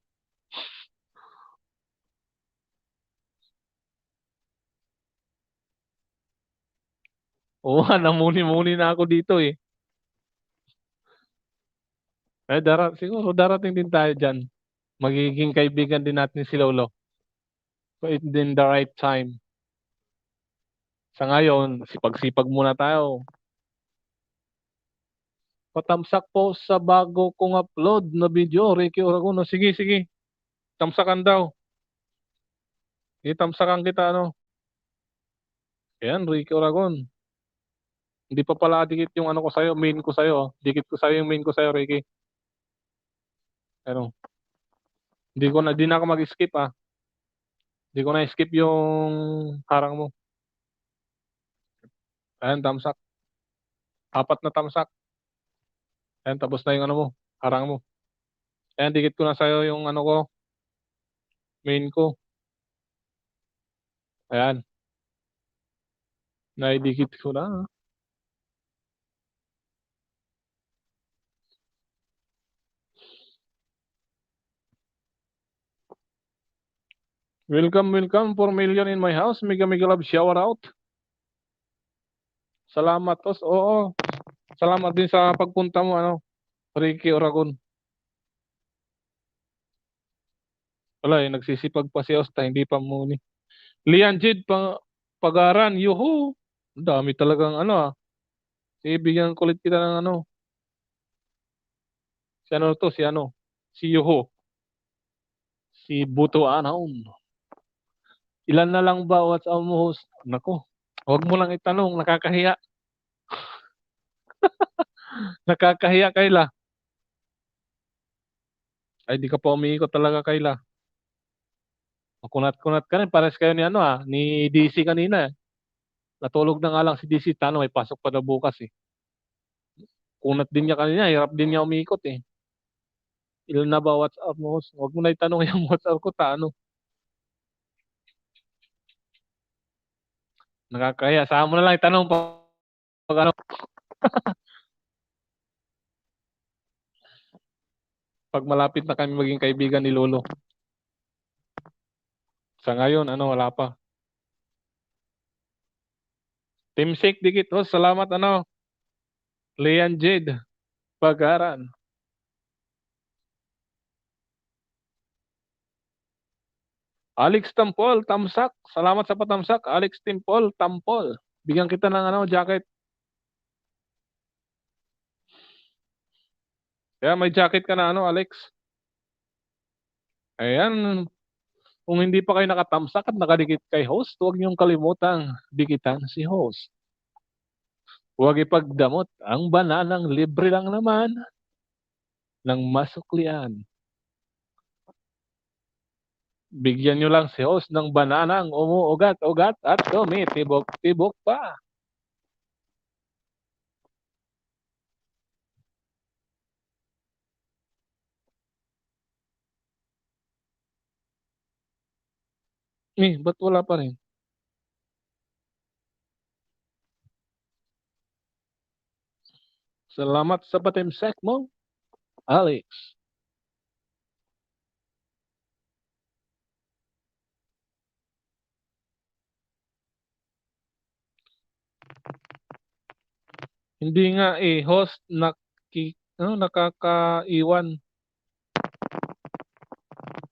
Oo, namuni-muni na ako dito eh. Siguro darating din tayo dyan. Magiging kaibigan din natin si Lolo. So, it's in the right time. Sa ngayon, sipag-sipag muna tayo. Patamsak po sa bago kong upload na video, Ricky Oragon. Sige, sige. Tamsakan daw. Itamsakan kita, ano. Ayan, Ricky Oragon. Hindi pa pala dikit yung ano ko sa'yo, main ko sa'yo. Oh. Dikit ko sa'yo yung main ko sa'yo, Ricky. Ano, di na ako mag-skip ah. Hindi ko na skip yung harang mo. Ayan, tamsak. 4 na tamsak. Ayan, tapos na yung ano mo, harang mo. Ayan, dikit ko na sa'yo yung ano ko, main ko. Ayan, naidikit ko na. Welcome, welcome, 4 million in my house. Mega mega love shower out. Salamat, tos. Oo, salamat din sa pagpunta mo, ano, Ricky Oragon. Wala eh, nagsisipag pa si Osta, hindi pa muni. Lian Jid, Pagaran, yuhu. Ang dami talagang ano ah. Sige, bigyan kulit kita ng ano. Si ano to, si ano. Si Yuho. Si Buto Anaon. Ilan na lang ba WhatsApp mo host? Nako. Huwag mo lang itanong, nakakahiya. Nakakahiya Kayla. Ay, di ka pa umiikot talaga Kayla. Kunat-kunat ka rin. Pares kayo ni ano ah, ni DC kanina eh. Natulog na nga lang si DC. Tano, may pasok pa na bukas eh. Kunat din niya kanina, hirap din niya umiikot eh. Ilan na ba WhatsApp mo host? Huwag mo na itanong yung WhatsApp ko, tano. Nakakahiya. Saan mo na lang itanong pag ano, pag malapit na kami maging kaibigan ni Lolo. Sa ngayon, ano, wala pa. Team Sik, dikit. Oh, salamat, ano, Leon Jade, Pagaran. Alex Tampol, Tamsak. Salamat sa patamsak. Alex Timpol, Tampol. Bigyan kita ng ano, jacket. Kaya may jacket ka na ano, Alex. Ayan, kung hindi pa kayo nakatamsak at nakadikit kay host, huwag niyong kalimutang dikitan si host. Huwag ipagdamot ang bananang libre lang naman ng masuklian. Bigyan nyo lang si host ng bananang umuugat-ugat at tumitibok-tibok pa. Ba't wala pa rin? Salamat sa patimsek mo, Alex. Hindi nga host nakakaiwan.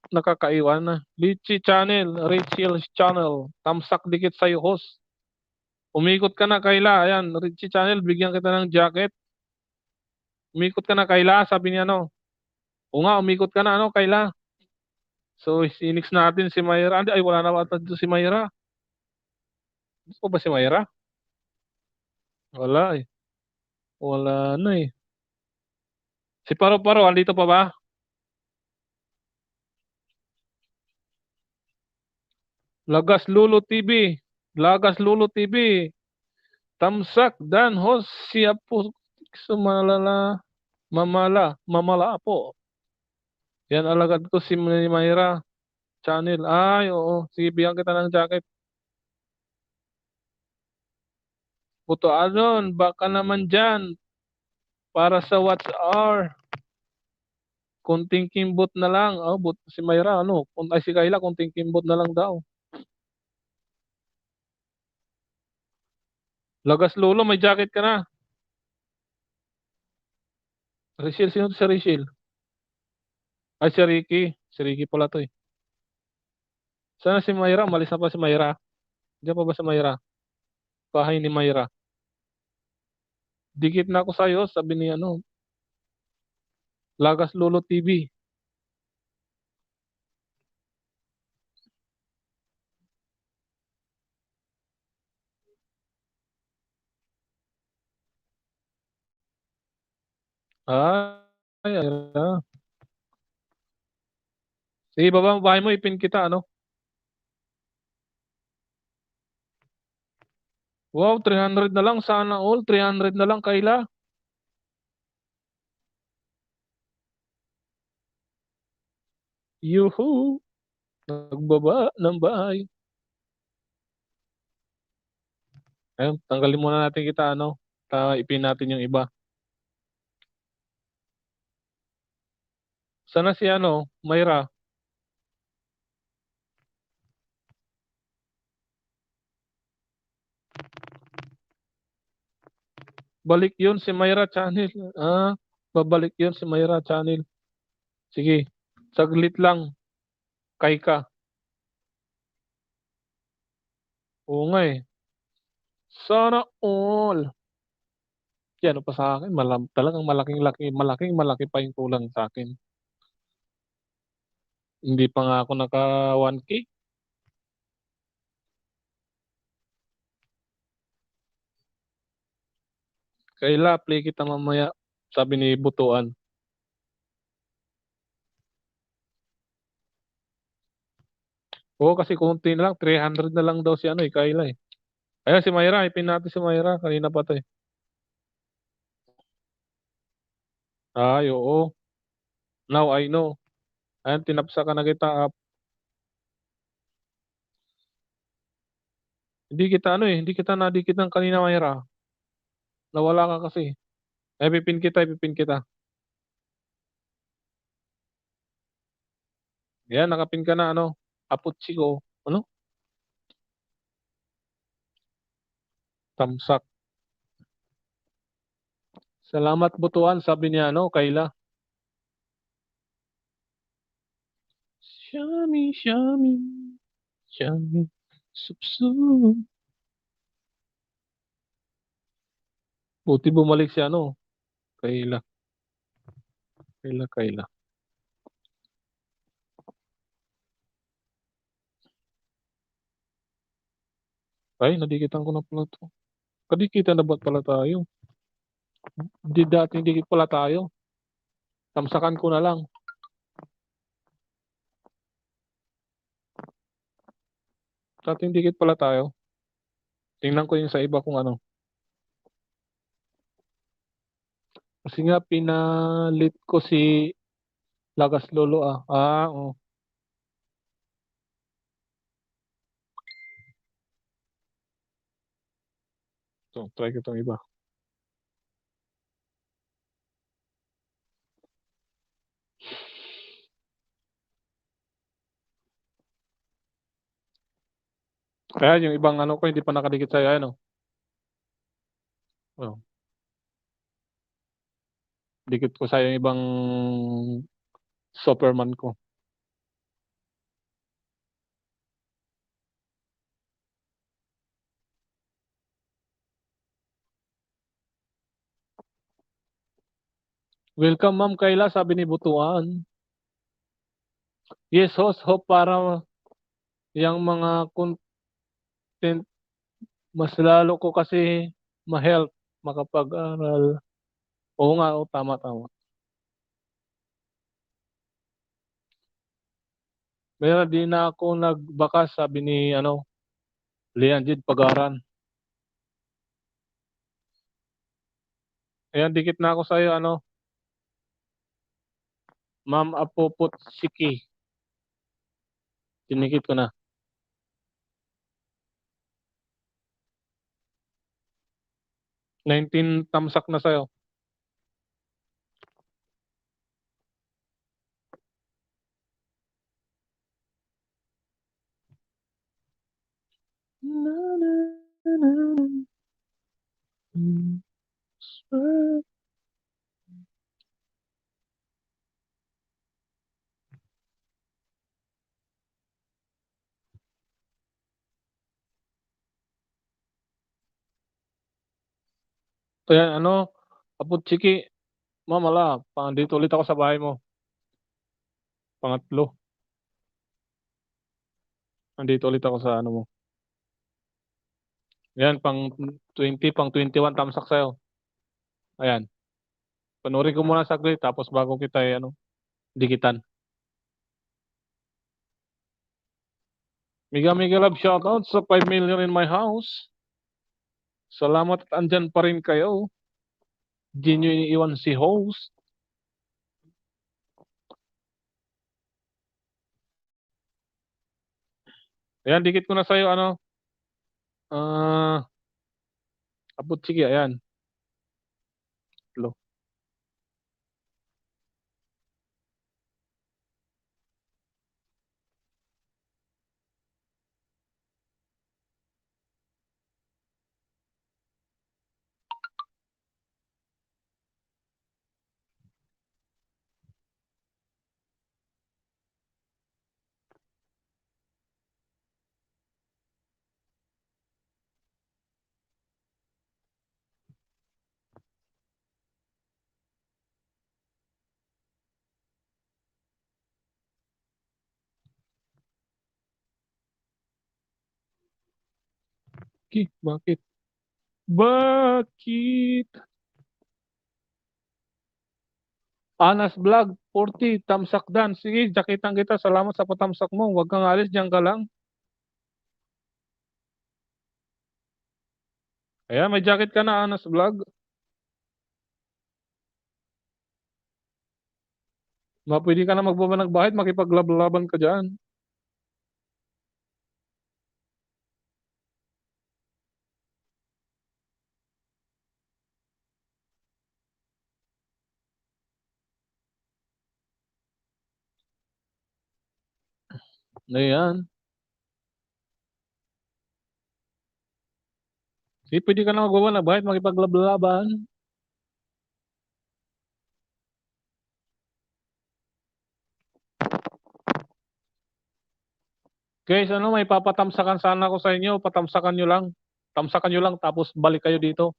Nakakaiwan na. Litchi Channel, Rachel Channel. Tamsak dikit sa'yo, host. Umikot ka na, Kayla. Ayan, Richie Channel, bigyan kita ng jacket. Umikot ka na, Kayla. Sabi niya, ano. O nga, umikot ka na, ano, Kayla. So, sinix natin si Mayra. Ay, wala na ba dito si Mayra? Gusto ba si Mayra? Wala eh. Wala na eh. Si Paro-Paro, andito pa ba? Lagas Lulu TV. Lagas Lulu TV. Tamsak dan host siap po sumalala mamala po. Yan alagad ko si Mayra Channel. Ay, oo. Sige, bigyan kita ng jacket. Puto Anon, baka naman dyan. Para sa What's R. Kunting kimbot na lang. Oh, si Mayra, ano? Ay, si Kayla, kunting kimbot na lang daw. Lagas Lolo, may jacket ka na. Rachel, sino to si Rachel? Ay, si Ricky. Si Ricky pala to eh. Sana si Mayra? Malis na pa si Mayra. Diyan pa ba si Mayra? Bahay ni Mayra. Dikit na ako sa'yo, sabi ni ano, Lagas Lolo TV. Ay, ay. Sige, baba mo bahay mo, ipin kita, ano? Wow, 300 na lang. Sana all. 300 na lang, Kayla. Yuhu! Nagbaba ng bahay. Ayun, tanggalin muna natin kita, ano? Ipin natin yung iba. Sana si, ano, Mayra. Balik yun si Mayra Channel. Babalik yun si Mayra Channel. Sige, saglit lang. Kay ka. Oo nga eh. Sana all. Yan, ano pa sa akin? Talagang malaking-malaki pa yung kulang sa akin. Hindi pa nga ako naka 1K. Kayla, play kita mamaya. Sabi ni Butuan. Oo, kasi konti na lang. 300 na lang daw si ano eh, Kayla eh. Ayun si Mayra, ipin natin si Mayra. Kanina pa to eh. Ay, oo. Now I know. Ayan, tinapsa ka na kita. Hindi kita ano eh, hindi kita nadikit ng kanina Mayra. Nawala ka kasi. Ipipin kita. Yan, nakapin ka na ano. Aputsi ko. Ano? Tamsak. Salamat butuan, sabi niya, ano, Kayla. Shami, shami, shami, supsup. Buti bumalik si ano, Kayla. Kayla, Kayla. Ay, nadikitan ko na pala to. Kadikitan na ba pala tayo? Hindi dati, dikit pala tayo. Tamsakan ko na lang. Dati dikit pala tayo. Tingnan ko yung sa iba kung ano. Kasi nga, pinalit ko si Lagas Lolo ah. Ah, oh. So, try ko itong iba. Kaya yung ibang ano ko, hindi pa nakadikit sa'yo, ano? Oh, dikit ko sa'yo yung ibang Superman ko. Welcome, Ma'am Kayla, sabi ni Butuan. Yes, host, hope para yung mga content, mas lalo ko kasi ma-help, makapag-aral. Oo nga, oh, tama, tama. Meron din na ako nagbakas, sabi ni, ano, Leanjid Pagaran. Ayan, dikit na ako sa'yo, ano, Ma'am Apopot Siki. Tinikit ko na. 19 tamsak na sa'yo. Na, na, na, na, na. Ayan, ano, Apot Siki, Ma'am, ala, dito ulit ako sa bahay mo. Pangatlo. Nandito ulit ako sa ano mo. Ayan, pang 20, pang 21 tamsak sa'yo. Ayan. Panurin ko muna saglit, tapos bago kita, ano, dikitan. Mega mega love shoutout sa 5 million in my house. Salamat at andyan pa rin kayo. Di nyo iniiwan si host. Ayan, dikit ko na sa'yo, ano, Apot Siki, ayan. Lo. Bakit? Bakit? Anas Vlog, 40, tamsak dan. Sige, jakitan kita. Salamat sa patamsak mo. Huwag kang alis, diyan ka lang. Ayan, may jacket ka na, Anas Vlog. Pwede ka na magbaba ng bahid, makipaglaban ka dyan. Ayan. Di pwede ka na magawa na bakit makipaglaban. Guys, ano, may papatamsakan sana ako sa inyo. Patamsakan nyo lang. Tamsakan nyo lang, tapos balik kayo dito.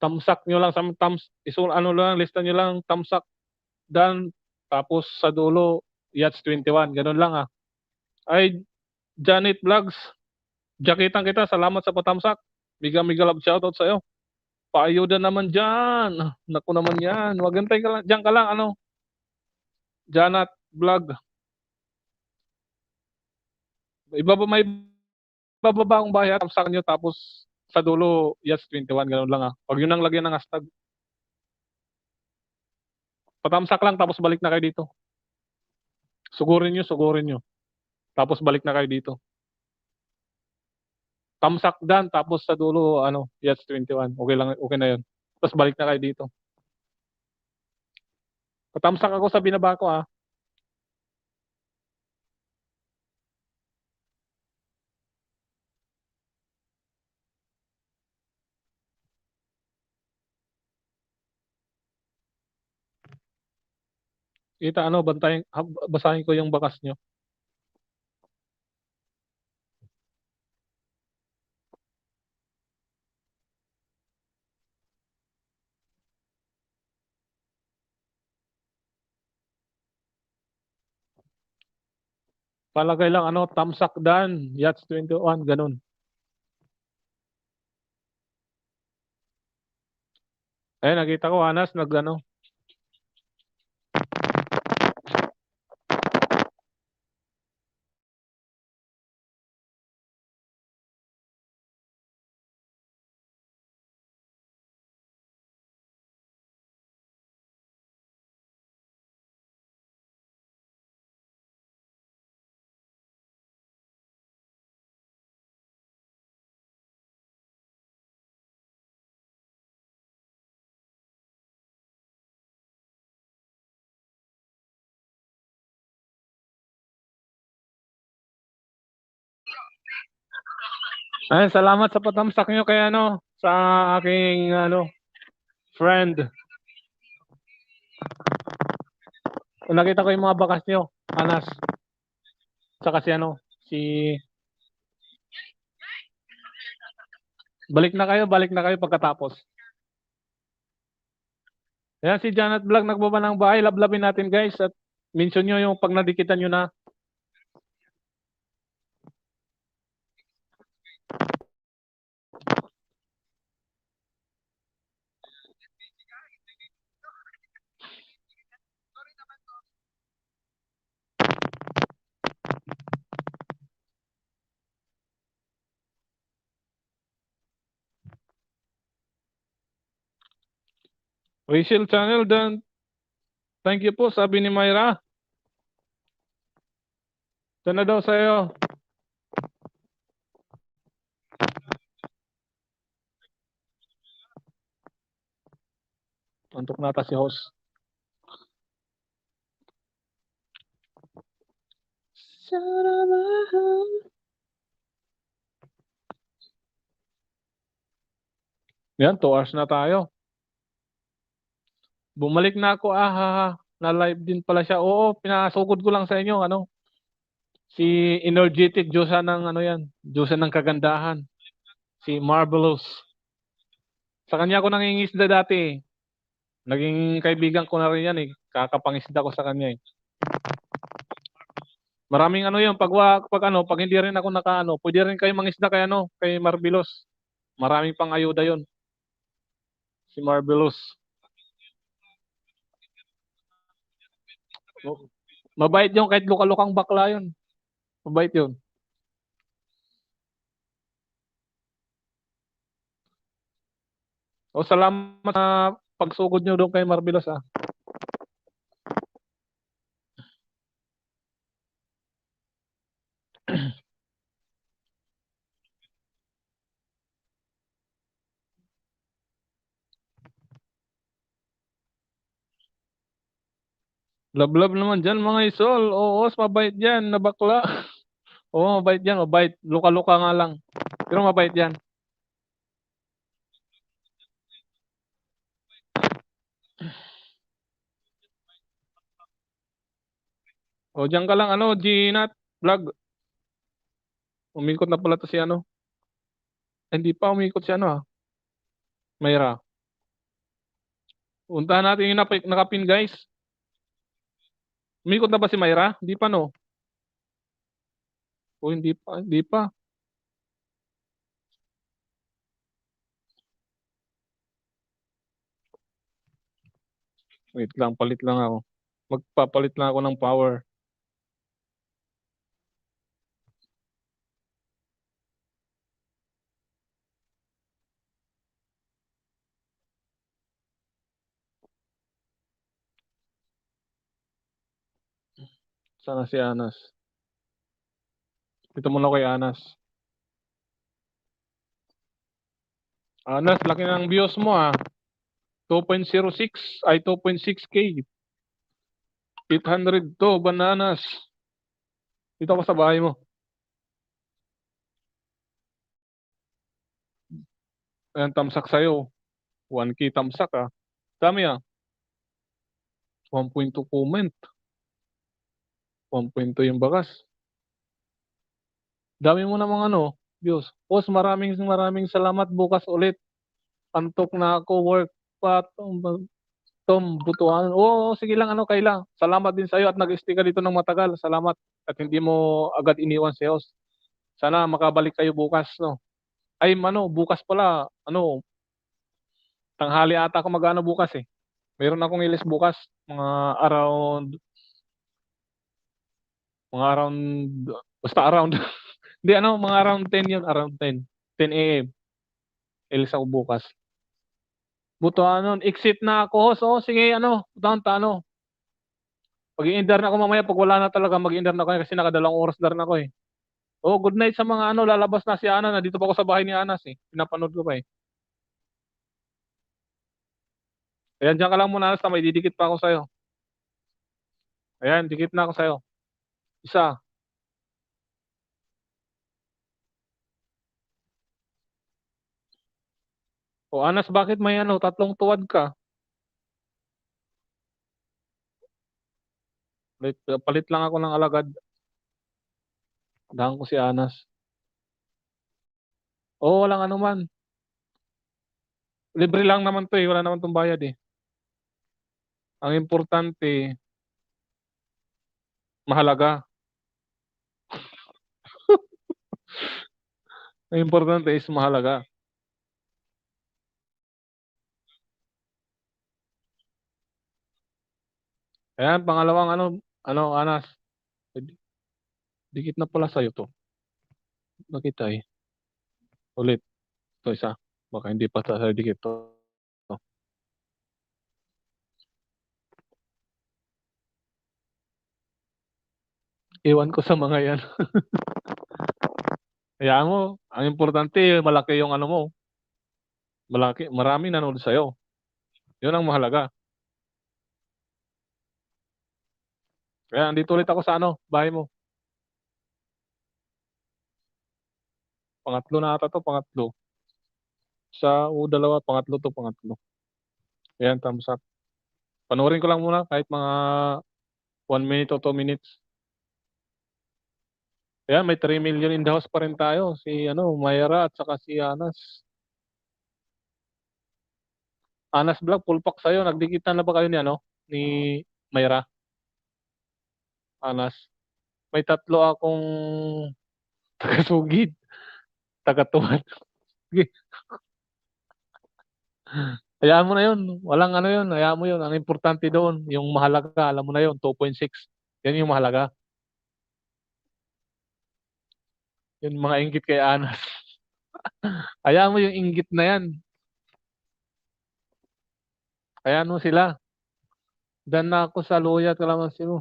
Tamsak nyo lang, ano lang, lista nyo lang, tamsak, dan, tapos sa dulo, Yachts 21. Ganun lang ah. Ay, Janet Vlogs, jakitan kita. Salamat sa patamsak. Miga love shoutout sa'yo. Paayuda naman dyan. Naku naman yan. Wagantay ka lang. Diyan ka lang, ano, Janet Vlog. May bababa akong bayad, tamsakan nyo, tapos sa dulo, Yachts 21. Ganun lang ah. Huwag yun ang lagyan ng hashtag. Patamsak lang, tapos balik na kayo dito. Sugurin nyo. Tapos balik na kayo dito. Tamsak dan, tapos sa dulo, ano, Yachts 21. Okay lang, okay na yun. Tapos balik na kayo dito. Patamsak ako sa binaba ko ah. Kita ano, basahin ko yung bakas nyo. Palagay lang, ano, tamsak dan, Yachts 21, ganun. Eh, nakita ko, Anas, ano. Ay, salamat sa patamsak nyo kay ano, sa aking ano, friend. Nakita ko yung mga bakas nyo, Anas. Saka si ano, si... Balik na kayo pagkatapos. Ayan, si Janet Vlog nagbaba ng bahay. Lablabin natin guys. At mention nyo yung pag nadikitan nyo na. Rachel Channel, then thank you po, sabi ni Myra. Ito na daw sa'yo. Antok nata si host. Yan, 2 hours na tayo. Bumalik na ako, na live din pala siya. Oo, pinasugod ko lang sa inyo, ano, si Energetic, Diyosa ng ano yan, Diyosa ng kagandahan. Si Marvelous. Sa kanya ako nangingisda dati. Naging kaibigan ko na rin yan eh. Kakapangisda ko sa kanya eh. Maraming ano yun, pag hindi rin ako nakaano, pwede rin kayo mangisda kay ano, kay Marvelous. Maraming pang ayuda yun. Si Marvelous. Mabait yun, kahit luka-lukang bakla yun. Mabait yun. O salamat sa pagsugod nyo doon kay Marvelous ah. Love naman dyan mga isol. Oo, mabait dyan na bakla. Oo, mabait dyan, mabait. Luka-luka nga lang. Pero mabait yan. O diyan ka lang ano, Ginat vlog. Umikot na pala to si ano. Hindi pa umikot si ano ah. Mayra. Puntahan natin yung nakapin guys. Umikot na ba si Mayra? Hindi pa no. O hindi pa, hindi pa. Wait lang, palit lang ako. Magpapalit lang ako ng power. Sana si Anas. Dito muna kay Anas. Anas, laki ng views mo ah. 2.06 ay 2.6K. 800 to, bananas. Dito ako sa bahay mo. Ayan, tamsak sa'yo. 1K tamsak ah. Dami ah. 1.2 comment. 1.2 yung bakas. Dami mo namang ano, views. Boss, maraming maraming salamat. Bukas ulit. Antok na ako. Work pa. Tom, butuan. Oo, sige lang, ano, Kayla. Salamat din sa'yo at nag-stay ka dito ng matagal. Salamat. At hindi mo agad iniwan si host. Sana makabalik kayo bukas, no? Ay, ano, bukas pala, ano, tanghali ata ako mag-ano bukas eh. Meron akong ilis bukas. Mga around, basta around. Hindi, ano, mga around 10 yun, around 10. 10 a.m. Ilis ako bukas. Butuan nun. Exit na ako, host. Oo, sige, ano, butuan ta, ano. Pag-i-indar na ako mamaya, pag wala na talaga, mag-i-indar na ako kasi nakadalawang oras dar na ako eh. Oh, good night sa mga ano, lalabas na si Ana. Nandito pa ako sa bahay ni Anas eh. Pinapanood ko pa eh. Ayan, dyan ka lang muna, Anas, may didikit pa ako sa'yo. Ayan, dikit na ako sa'yo. Isa. O Anas, bakit may ano, tatlong tuwad ka? Palit lang ako ng alagad. Dahan ko si Anas. Oo, walang ano man. Libre lang naman to eh. Wala naman tong bayad eh. Ang importante, mahalaga. Ang importante is mahalaga. Ayan, pangalawang ano, Anas. Dikit na pala sa'yo to. Nakita eh. Ulit. Ito isa. Baka hindi pa sa dikit to. Iwan ko sa mga yan. Hayaan mo, ang importante, malaki yung ano mo. Malaki, maraming nanonood sa'yo. Yun ang mahalaga. Kaya andito ulit ako sa ano, bahay mo. Pangatlo na ata to, pangatlo. Dalawa, pangatlo to, pangatlo. Ayan, thumbs up. Panoorin ko lang muna kahit mga 1 minute o 2 minutes. Ayan, may 3 million in the house pa rin tayo. Si ano, Mayra at saka si Anas. Anas Vlog, full pack sa'yo. Nagdikitan na ba kayo ni ano? Ni Mayra, Anas. May tatlo akong taga-sugid, taga-tuwan. Sige, hayaan mo na yun. Walang ano yun. Hayaan mo yun. Ang importante doon, yung mahalaga, alam mo na yun, 2.6. Yan yung mahalaga. Yung mga inggit kay Anas. Hayaan mo yung inggit na yan. Hayaan mo sila. Dan na ako sa luya at kalamansi mo.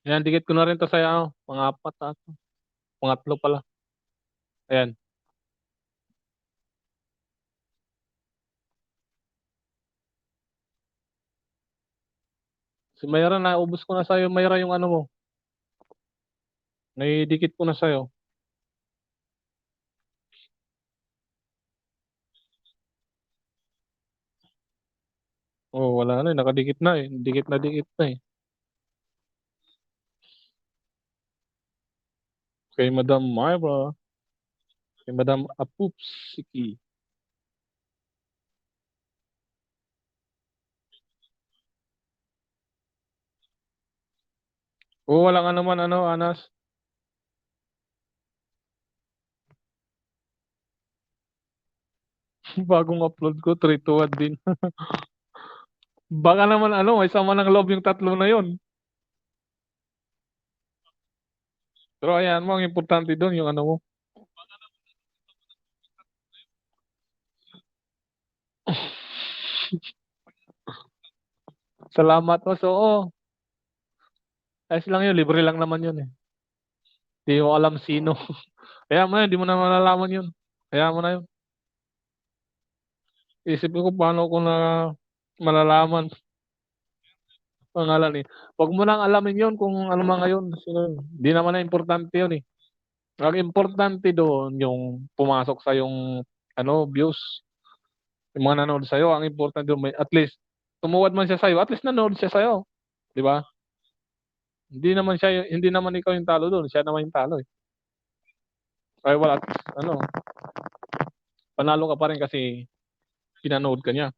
Yan, dikit ko na rin to sa ano, mga apat na ito. Pangatlo pala. Ayan. Si Mayra, naubos ko na sa'yo, Mayra, yung ano mo. Naidikit ko na sa'yo. Oh, wala na eh. Nakadikit na eh. Dikit na eh. Kay Madam Myra, kay Madam Apupsiki. Oo, wala ka naman ano, Anas. Bagong upload ko, 3 to 1 din. Baka naman ano, may sama ng loob yung tatlo na yon. Pero ayan mo, ang importante doon yung ano mo. Salamat mo. So, oo. Ayos lang yun. Libre lang naman yun eh. Di mo alam sino. Kaya mo na yun. Di mo na malalaman yun. Kaya mo na yun. Isip ko paano ko na malalaman pangalan eh. Huwag mo nang alamin yun kung ano mga yun. Sino yun. Di naman na importante yun eh. Ang importante doon yung pumasok sa yung ano, views. Yung mga nanood sa'yo. Ang importante doon, may, at least, tumuwad man siya sa'yo. At least nanood siya sa'yo. Di ba? Hindi naman ikaw yung talo doon. Siya naman yung talo eh. Kaya wala, ano, panalo ka pa rin kasi pinanood ka niya.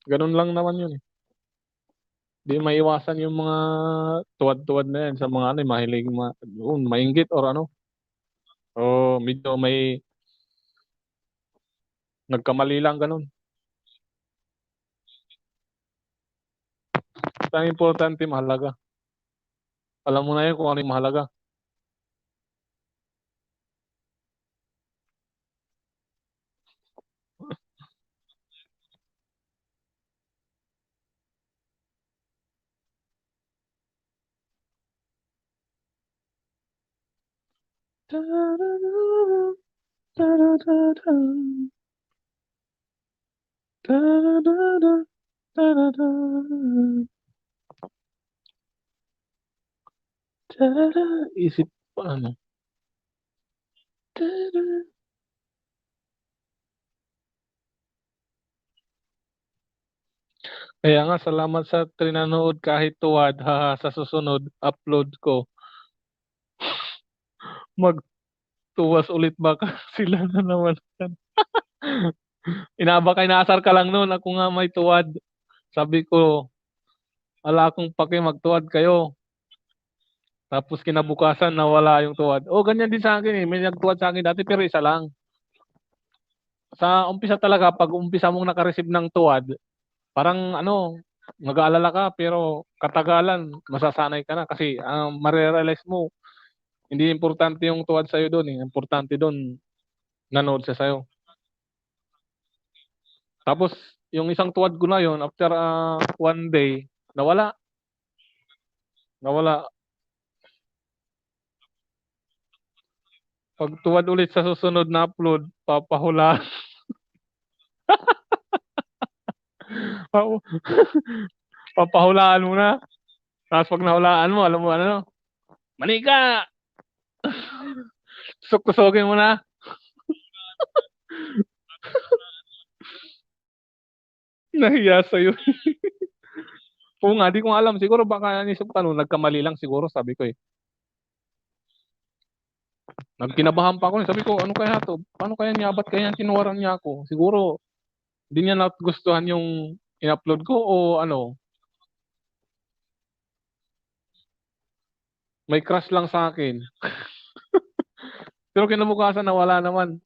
Ganun lang naman yun eh. Di maiwasan yung mga tuwad-tuwad na yan sa mga ano, mahilig mainggit or ano. O medyo may nagkamali lang ganun. Ang importante, mahalaga. Alam mo na yun kung ano yung mahalaga. Isip pa ano. Kaya nga, salamat sa tinanood kahit tuwad. Ha, sa susunod, upload ko. Magtuwas ulit baka sila na naman. Inaasar ka lang noon. Ako nga may tuwad. Sabi ko, ala akong pake magtuwad kayo. Tapos kinabukasan nawala yung tuwad. Oh, ganyan din sa akin eh. May nagtuwad sa akin dati pero isa lang. Sa umpisa talaga, pag umpisa mong nakareceive ng tuwad, parang ano, mag-aalala ka pero katagalan, masasanay ka na kasi marirealize mo, hindi importante yung tuwad sa'yo doon eh. Importante doon, nanood siya sa'yo. Tapos, yung isang tuwad ko na yon after one day, nawala. Nawala. Pag tuwad ulit sa susunod na upload, papahula. Papahulaan mo na. Tapos pag nahulaan mo, alam mo ano, manika! Tusok-tusokin mo na. Nahiya sa'yo. Oo nga, di ko alam. Siguro baka nisip ko ano, nagkamali lang siguro, sabi ko eh. Nagkinabahan pa ako. Sabi ko, ano kaya to? Paano kaya niya? Ba't kaya tinuwaran niya ako? Siguro, di niya nagustuhan yung in-upload ko o ano, may crush lang sa akin. Pero kinabukasan nawala naman.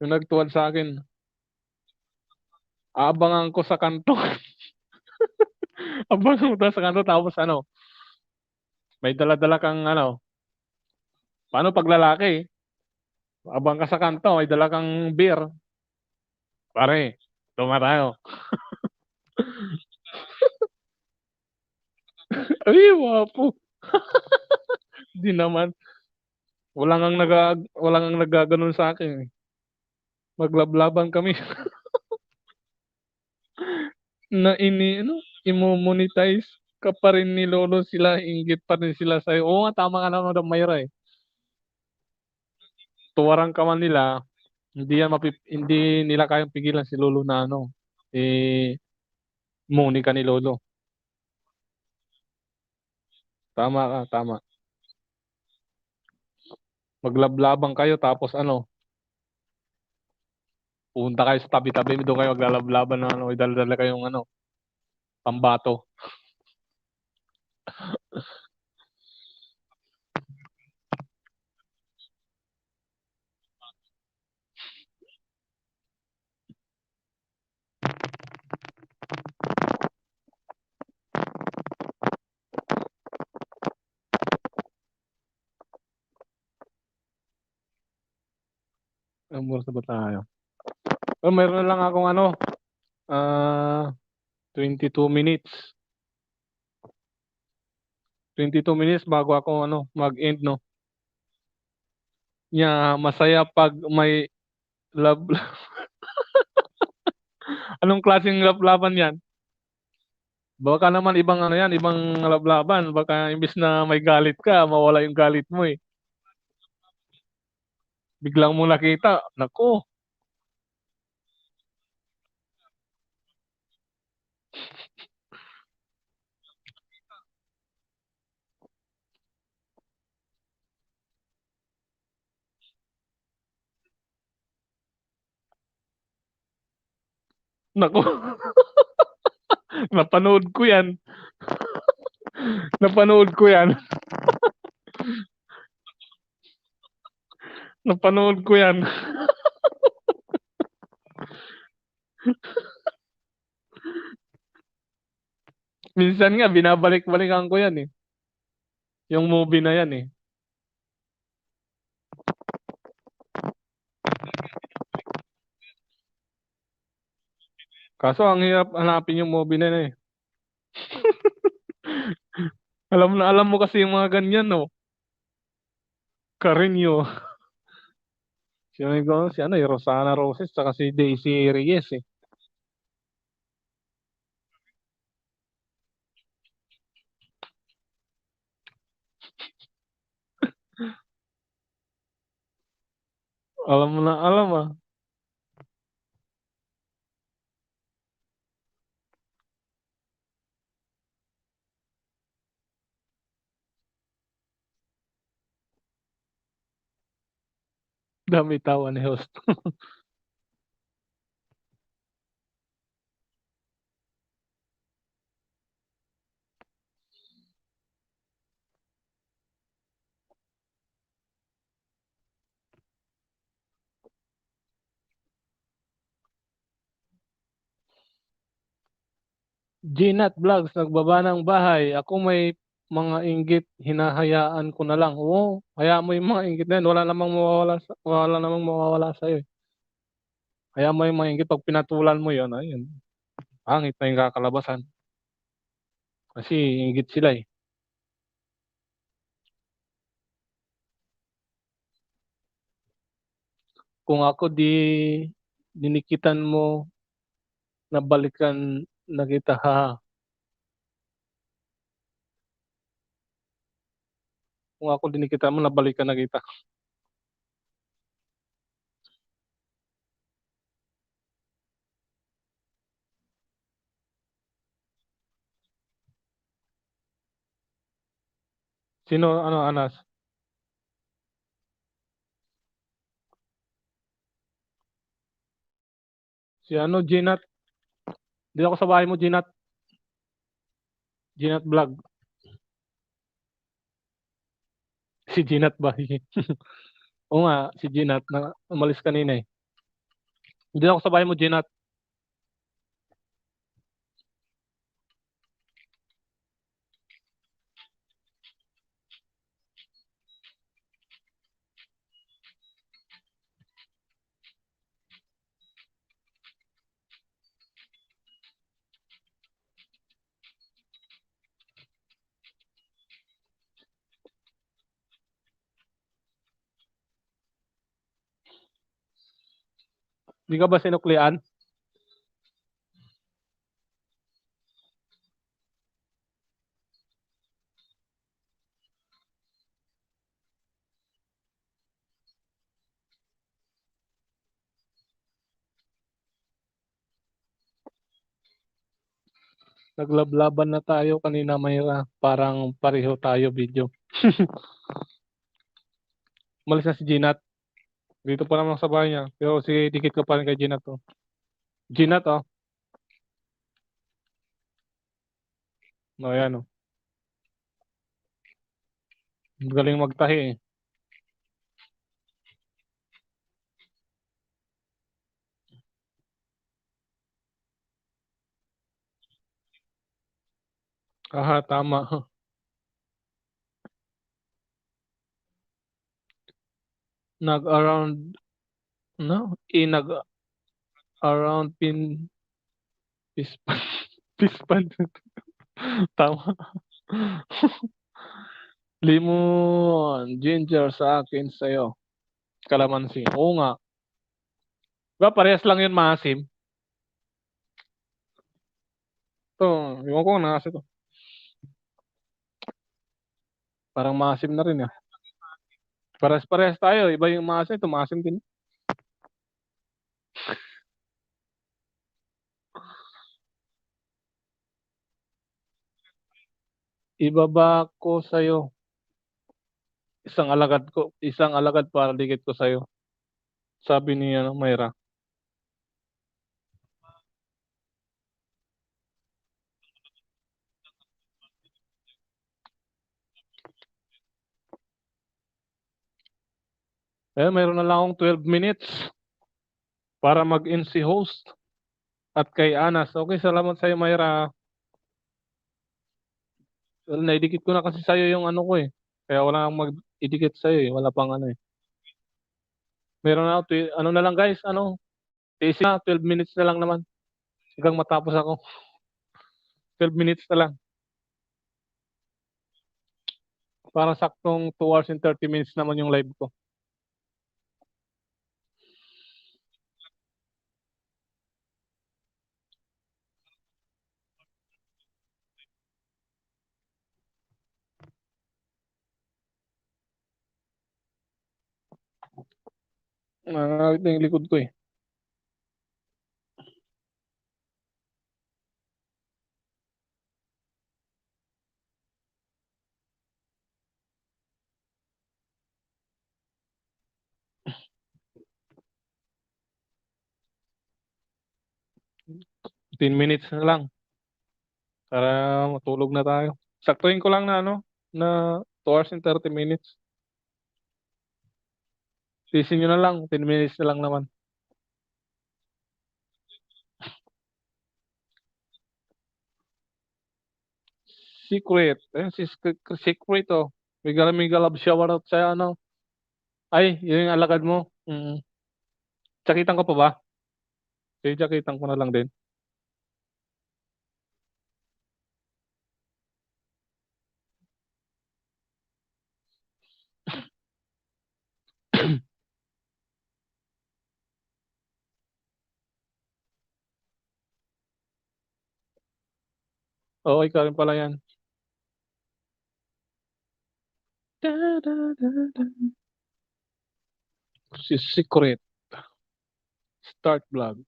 Yung nagtuwad sa akin. Aabangan ko sa kanto. Abangan ko sa kanto tapos ano, may dala-dala kang ano, paano pag lalaki? Abang ka sa kanto, may dala kang beer. Pare, tuma tayo. Ay, wapo. Di naman. Walang ang nagaganon sa akin eh. Maglablaban kami na ano, imo-monetize ka pa rin ni Lolo sila, inggit pa rin sila sa'yo. Oo nga, tama ka naman, Madam Mayra eh. Tuwarang ka man nila, hindi nila kayang pigilan si Lolo na ano, muni ka ni Lolo. Tama ka, tama. Maglablabang kayo tapos ano, pupunta kayo sa tabi-tabi, doon kayo maglalablaban ng ano, may dala-dala kayong ano, pambato. Ang oras na ba tayo? Oh, meron na lang akong ano, 22 minutes. 22 minutes bago ako ano, mag-end, no? Masaya pag may love. Anong klaseng laban yan? Baka naman ibang ano yan, ibang lablaban. Baka imbis na may galit ka, mawala yung galit mo eh. Biglang mo nakita, nako, nako, napanood ko yan. Napanood ko yan. Napanood ko yan. Minsan nga, binabalik-balikan ko yan eh. Yung movie na yan eh. Kaso ang hirap hanapin yung movie na yan eh. Alam mo kasi yung mga ganyan, no? Carino. Si ano, eh, Rosana Roses, saka si Daisy Reyes eh. Alam mo na, alam ah. Dami tawa ni host. Ginat Vlogs, nagbaba ng bahay. Ako may mga inggit, hinahayaan ko na lang. Oo, hayaan mo yung mga inggit na yan. Wala namang mawawala sa'yo eh. Hayaan mo yung mga inggit, pag pinatulan mo yun, ayun, pangit na yung kakalabasan. Kasi inggit sila eh. Kung ako dinikitan mo, nabalikan na kita, ha. Kung ako dinikitan mo, nabalikan na kita. Sino, ano, Anas? Si ano, Ginat. Di ako sa bahay mo, Ginat. Ginat Vlog. Si Ginat ba? Oo nga, si Ginat, na umalis kanina eh. Hindi ako sa bahay mo, Ginat. Di ka ba sinuklian? Naglablaban na tayo kanina, Mayra. Parang pareho tayo video. Umalis na si Ginat. Dito pa naman sa bahay niya. Pero sige, dikit ko pa rin kay Ginat, oh. Ginat, oh. No, yan, oh. Galing magtahi, eh. Aha, tama. Nag-around, no? Nag-around pispan. Pispan. Tama. Limon, ginger sa akin sa'yo. Kalamansi. Oo nga. Ba, parehas lang yun maasim. Ito, iwan ko na kasi to. Parang maasim na rin, eh. Parehas tayo. Iba yung maasim. Ito, maasim din. Ibaba ko sa'yo. Isang alagad para dikit ko sa'yo. Sabi ni ano, Mayra. Eh, mayroon na lang akong 12 minutes para mag-in si host at kay Anas. Okay, salamat sa'yo, Mayra. Well, naidikit ko na kasi sa'yo yung ano ko, eh. Kaya wala akong mag-idikit sa'yo, eh. Wala pang ano, eh. Meron na ako, ano na lang guys, ano, tiisin na, 12 minutes na lang naman. Hanggang matapos ako. 12 minutes na lang. Para saktong 2 hours and 30 minutes naman yung live ko. Nangangawit na yung likod ko, eh. Fifteen minutes na lang para matulog na tayo. Saktuhin ko lang na ano, na 2 hours and 30 minutes. Tiisin nyo na lang, 10 minutes na lang naman. Secret. Ayun, secret, oh. May galab shoutout sa ano. Ay, yun yung alagad mo. Tsakitan ko pa ba? Sige, tsakitan ko na lang din. Oo, ikaw rin pala yan. Da, da, da, da. Si Secret. Start vlog.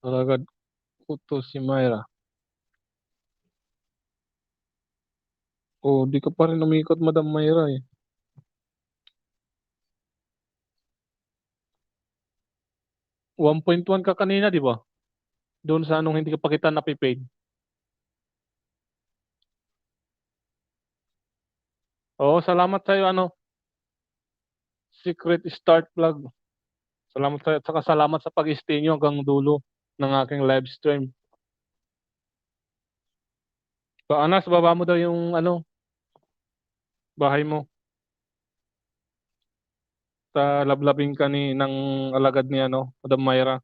Alagad ko to si Myra. Oh, di ka pa rin umikot, Madam Myra, eh. 1.1 ka kanina, di ba? Doon sa anong hindi ka pa kita napipaid. Oo, salamat sa'yo, ano, Secret Start Vlog. Salamat sa'yo, at saka salamat sa pag-stay nyo hanggang dulo ng aking live stream. So, Anas, baba mo daw yung, ano, bahay mo. Sa lablabing ka ng alagad ni, ano, Madam Myra.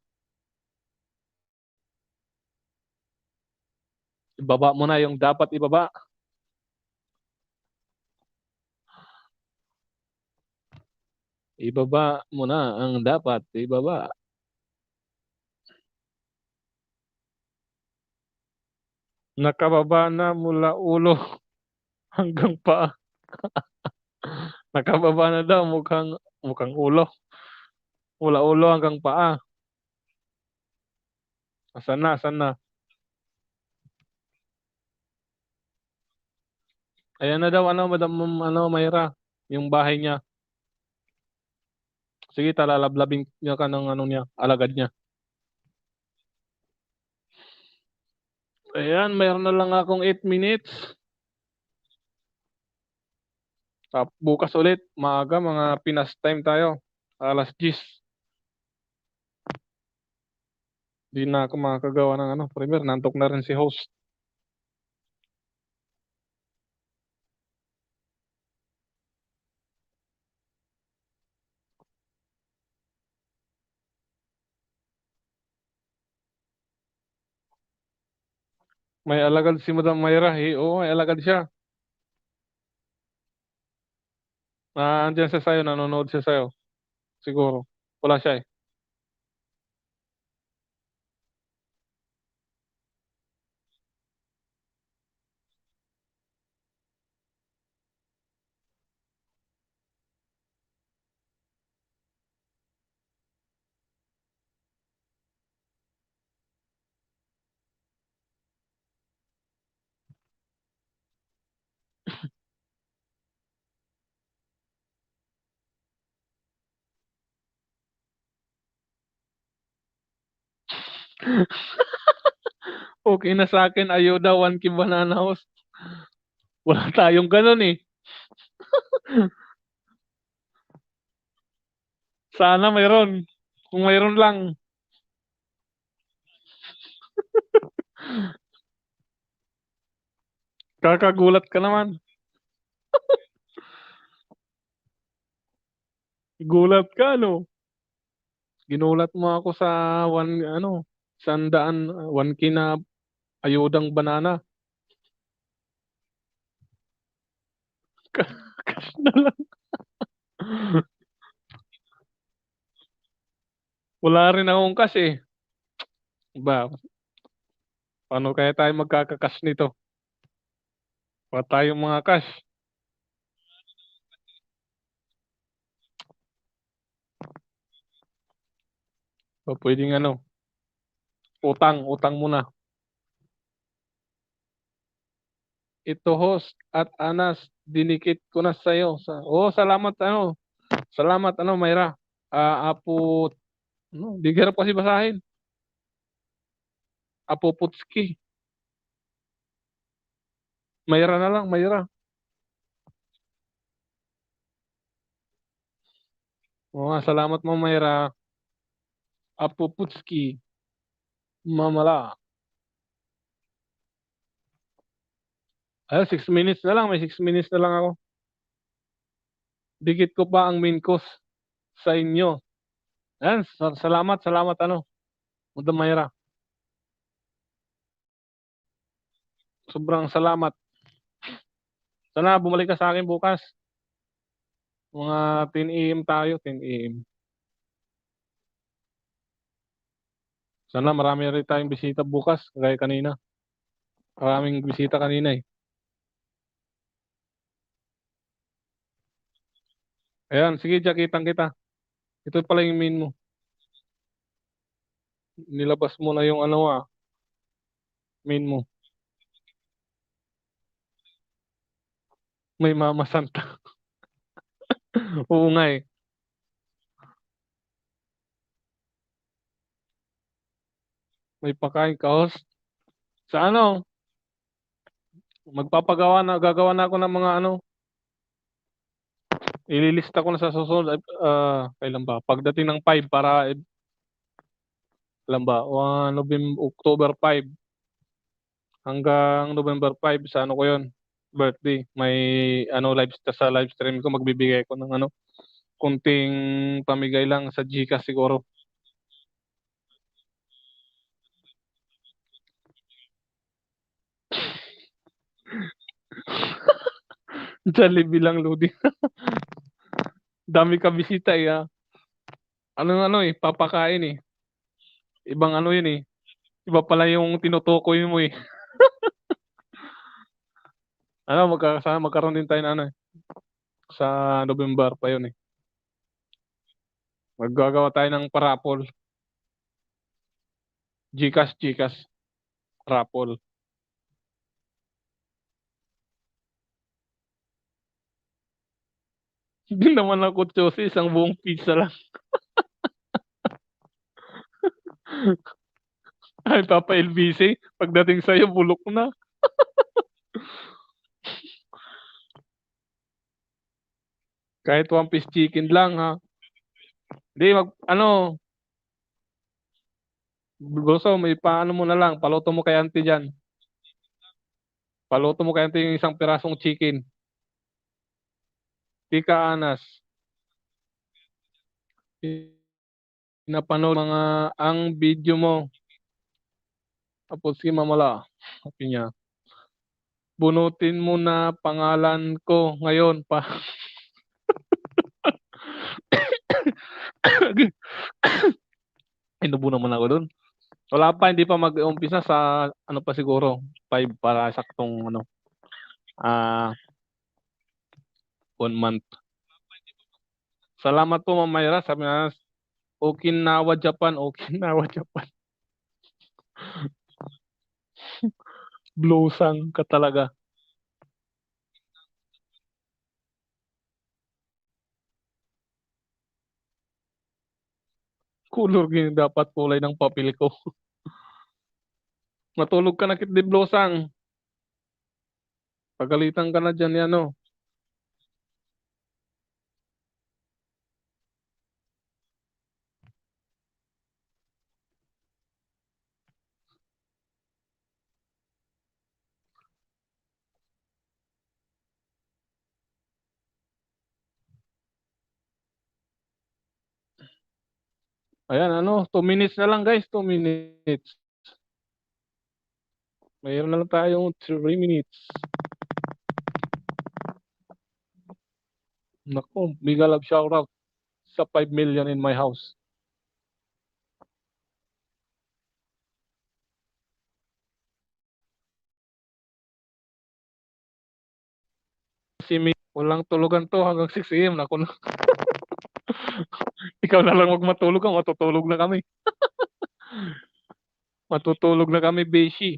Ibaba mo na yung dapat ibaba. Ibaba mo na ang dapat ibaba. Nakababa na mula ulo hanggang paa. Nakababa na daw mukhang ulo. Mula ulo hanggang paa. Asan na, asan na? Ayan na daw, ano, Madam, ano, Mayra, yung bahay niya. Sige, talalablabing niya ka ng ano niya, alagad niya. Ayan, mayroon na lang akong 8 minutes. Bukas ulit, maaga, mga Pinas time tayo. Alas 10. Di na ako makakagawa ng ano, premier, nantok na rin si host. May alagad si Madam Mayra, oo, may alagad siya. Andiyan siya sa'yo, nanonood siya sa'yo. Siguro. Wala siya eh. Okay na sa akin, ayuda, 1K banana host. Wala tayong ganun eh. Sana mayroon. Kung mayroon lang, kakagulat ka naman. Gulat ka, no? Ginulat mo ako sa ano, 100, 1K na ayudang banana. Cash na lang. Wala rin akong cash eh. Ba, paano kaya tayo magkakakas nito? Wala tayong mga cash. O pwedeng ano, utang muna. Ito host at Anas, dinikit ko na sa'yo. Salamat ano. Salamat ano, Mayra. Apo, ano, di hirap kasi basahin. Apo Putski. Mayra na lang, Mayra. Salamat mo, Mayra. Apo Putski. Mamala. 6 minutes na lang. May 6 minutes na lang ako. Dikit ko pa ang main course sa inyo. Ayan, salamat ano. Madam Mayra. Sobrang salamat. Sana bumalik ka sa akin bukas. Mga 10 AM tayo, 10 AM. Sana marami rin tayong bisita bukas, kagaya kanina. Maraming bisita kanina eh. Ayan, sige, Jack, kitang kita. Ito pala yung main mo. Nilabas mo na yung ano main mo. May Mama Santa. Oo nga eh. May pakain ka, host. Sa ano, gagawa na ako ng mga ano, ililista ko na sa susunod. Kailan ba? Pagdating ng 5 para, kailan ba? October 5 hanggang November 5 sa ano ko yun, birthday. May ano sa live stream ko magbibigay ko ng ano, kunting pamigay lang sa GCash siguro. Jollibee lang loading. Dami ka bisita eh. Ano eh, papakain eh. Ibang ano yun eh. Iba pala yung tinutukoy mo eh. Ano, magkaroon din tayo na ano eh. Sa November pa yun eh. Maggagawa tayo ng parapol. GCash, raffle. Hindi naman ako choosy, isang buong pizza lang. Ay, Papa LBC, pagdating sa'yo bulok na. Kahit one piece chicken lang ha. Hindi, gusto may paano mo na lang, paluto mo kay auntie diyan. Paluto mo kay auntie yung isang pirasong chicken. Di ka anas. Pinapanood mga ang video mo. Tapos si Mamala. Sabi niya, bunutin mo na pangalan ko ngayon pa. Inubo naman ako doon. Wala pa, hindi pa mag-umpisa sa ano pa siguro, 5 para saktong ano, ah, 1 month. Salamat po Ma'am Myra, sabi na, Okinawa Japan, Okinawa Japan. Blosang ka talaga. Color green dapat kulay ng papel ko. Matulog ka na kit di Blosang. Pagalitan ka na dyan yan, oh. Ayan, ano, 2 minutes na lang guys, 2 minutes. Mayroon na lang tayong 3 minutes. Naku, big love shoutout sa 5 million in my house. Si Mi, walang tulugan to hanggang 6 a.m. Naku na. Ikaw na lang wag matulog, matutulog na kami. Matutulog na kami, Beshi.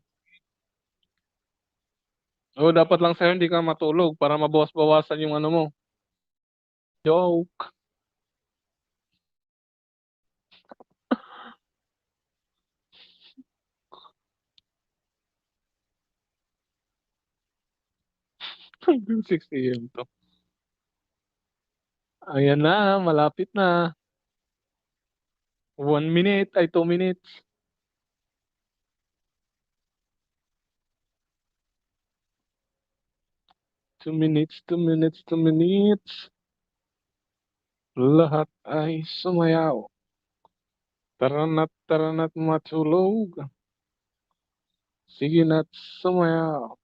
Oh, dapat lang sa'yo hindi ka matulog para mabawas-bawasan yung ano mo. Joke. Hanggang 6 a.m. to. Ayan na, malapit na. 1 minute, ay 2 minutes. 2 minutes, 2 minutes, 2 minutes. Lahat ay sumayaw. Tara na't matulog. Sige na't sumayaw.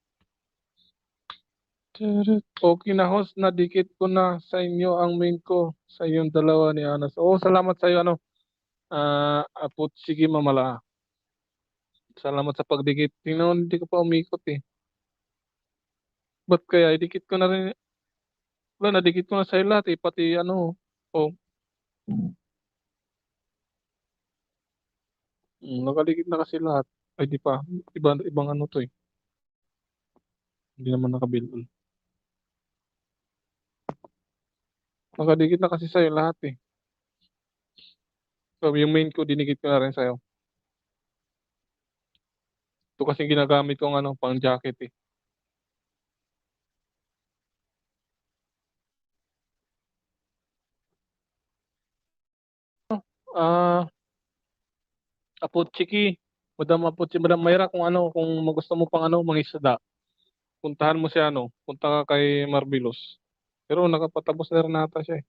Turut. Okay na host, nadikit ko na sa inyo ang main ko sa yung dalawa ni Anas. Oh, salamat sa iyo ano. Apot sige mamala. Salamat sa pagdikit. Tingnan mo, hindi ko pa umikot eh. Ba't kaya idikit ko na rin? Wala, nadikit ko na sa lahat eh. Pati ano. Oh, nakadikit na kasi lahat. Ay di pa. Ibang ano to eh. Hindi naman nakabuild. Nakadikit na kasi sa'yo lahat eh. So yung main ko, dinikit ko na rin sa'yo. Ito kasi ginagamit kong ano, pang jacket eh. Ah, Apotchiki. Madam Mayra, kung ano, kung gusto mo pang ano, mangisda, puntahan mo si ano, punta ka kay Marbilos. Pero nakapatapos na rin nata siya eh.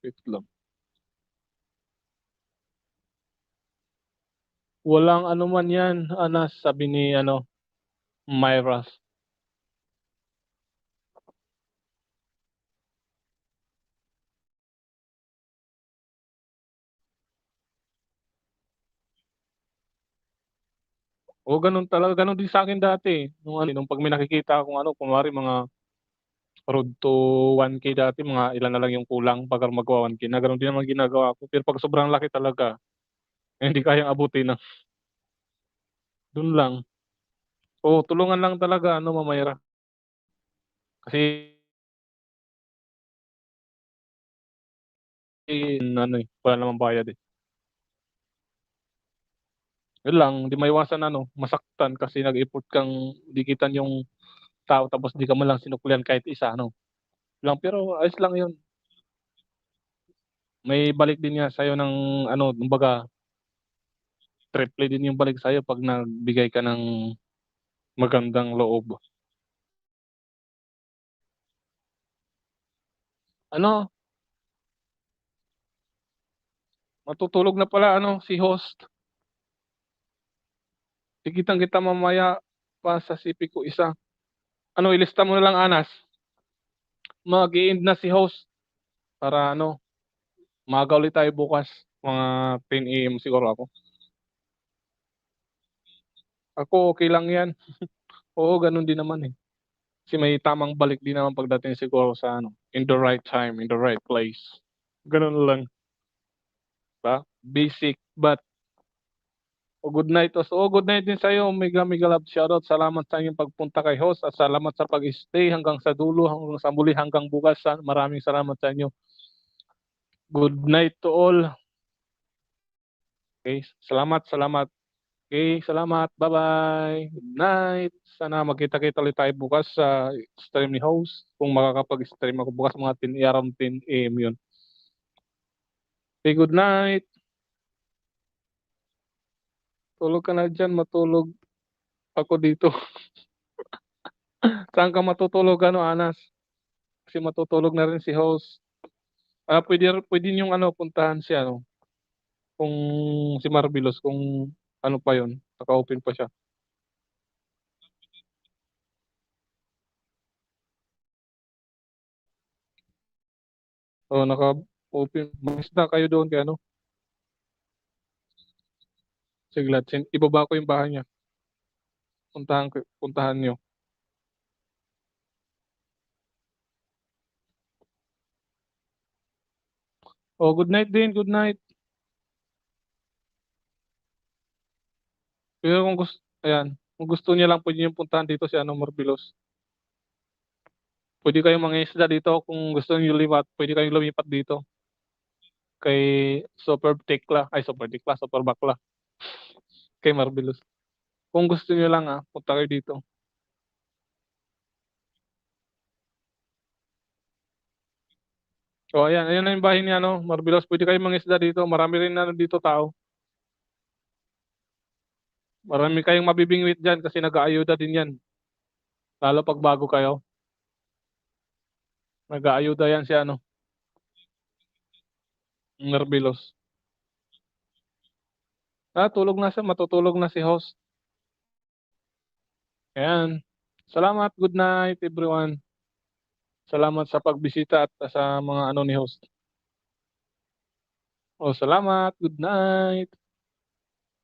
Wait lang. Walang ano man yan, Anas, sabi ni ano, Myra. O ganun talaga, ganun din sa akin dati. Nung pag may nakikita akong ano, kunwari mga road to 1K dati, mga ilan na lang yung kulang pag magawa 1K na ganun din naman ginagawa ko. Pero pag sobrang laki talaga, hindi kayang abutin na. Dun lang. Oo, tulungan lang talaga ano, Mamayra. Kasi ano, eh, wala namang bayad, eh. Yun lang, di maiwasan ano, masaktan kasi nag-effort kang dikitan yung tao tapos di ka man lang sinuklian kahit isa ano, lang pero ayos lang yun. May balik din nga sa'yo ng ano, kumbaga triple din yung balik sa'yo 'pag nagbigay ka ng magandang loob. Ano, matutulog na pala ano, si host. Dikitan kita mamaya pa sa sipi ko isa. Ano, ilista mo na lang, Anas, mag-e-end na si host para ano, maaga ulit tayo bukas, mga 10 AM siguro ako. Ako okey lang 'yan, oo gano'n din naman, eh. Kasi may tamang balik din naman pagdating siguro sa ano, in the right time, in the right place. Gano'n lang, ba? Basic but good night good night din sa'yo, mega mega love shoutout. Salamat sa iyong pagpunta kay host at salamat sa pag-stay hanggang sa dulo, hanggang sa muli, hanggang bukas. Maraming salamat sa inyo. Good night to all. Okey, salamat, salamat. Okey, salamat. Bye-bye. Good night. Sana magkita-kita ulit tayo bukas sa stream ni host, kung makakapag-stream ako bukas mga 10 around 10 AM 'yun. Okey, good night. Tulog ka na diyan, matulog ako dito. Saan ka matutulog ano, Anas? Kasi matutulog na rin si host. Puwede niyong ano, puntahan si ano, kung si Marvelos kung ano pa 'yun, naka-open pa siya. Oo, naka-open. Mangisda kayo doon kay ano, Siglat. Ibaba ko yung bahay niya, puntahan niyo. Oh, good night din, good night. Pero ayan, kung gusto niya lang puwede niyong puntahan dito si ano, Marvelos. Puwede kayong mangingisda dito kung gusto niyo puwede kayong lumipat dito kay Super Tekla, Super Bakla, kay Marvelos. Kung gusto niyo lang, punta kayo dito. Oh, ayan, ayan na yung bahay ni ano, Marvelos, puwede kayong mangisda dito, marami rin ano dito tao. Marami kayong mabibingwit diyan kasi nag-aayuda din 'yan, lalo 'pag bago kayo, nag-aayuda 'yan si ano, Marvelos. Tulog na siya, matutulog na si host. Ayan, salamat, good night everyone. Salamat sa pagbisita at sa mga ano ni host. Oh, salamat, good night,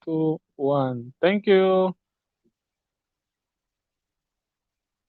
2, 1. Thank you.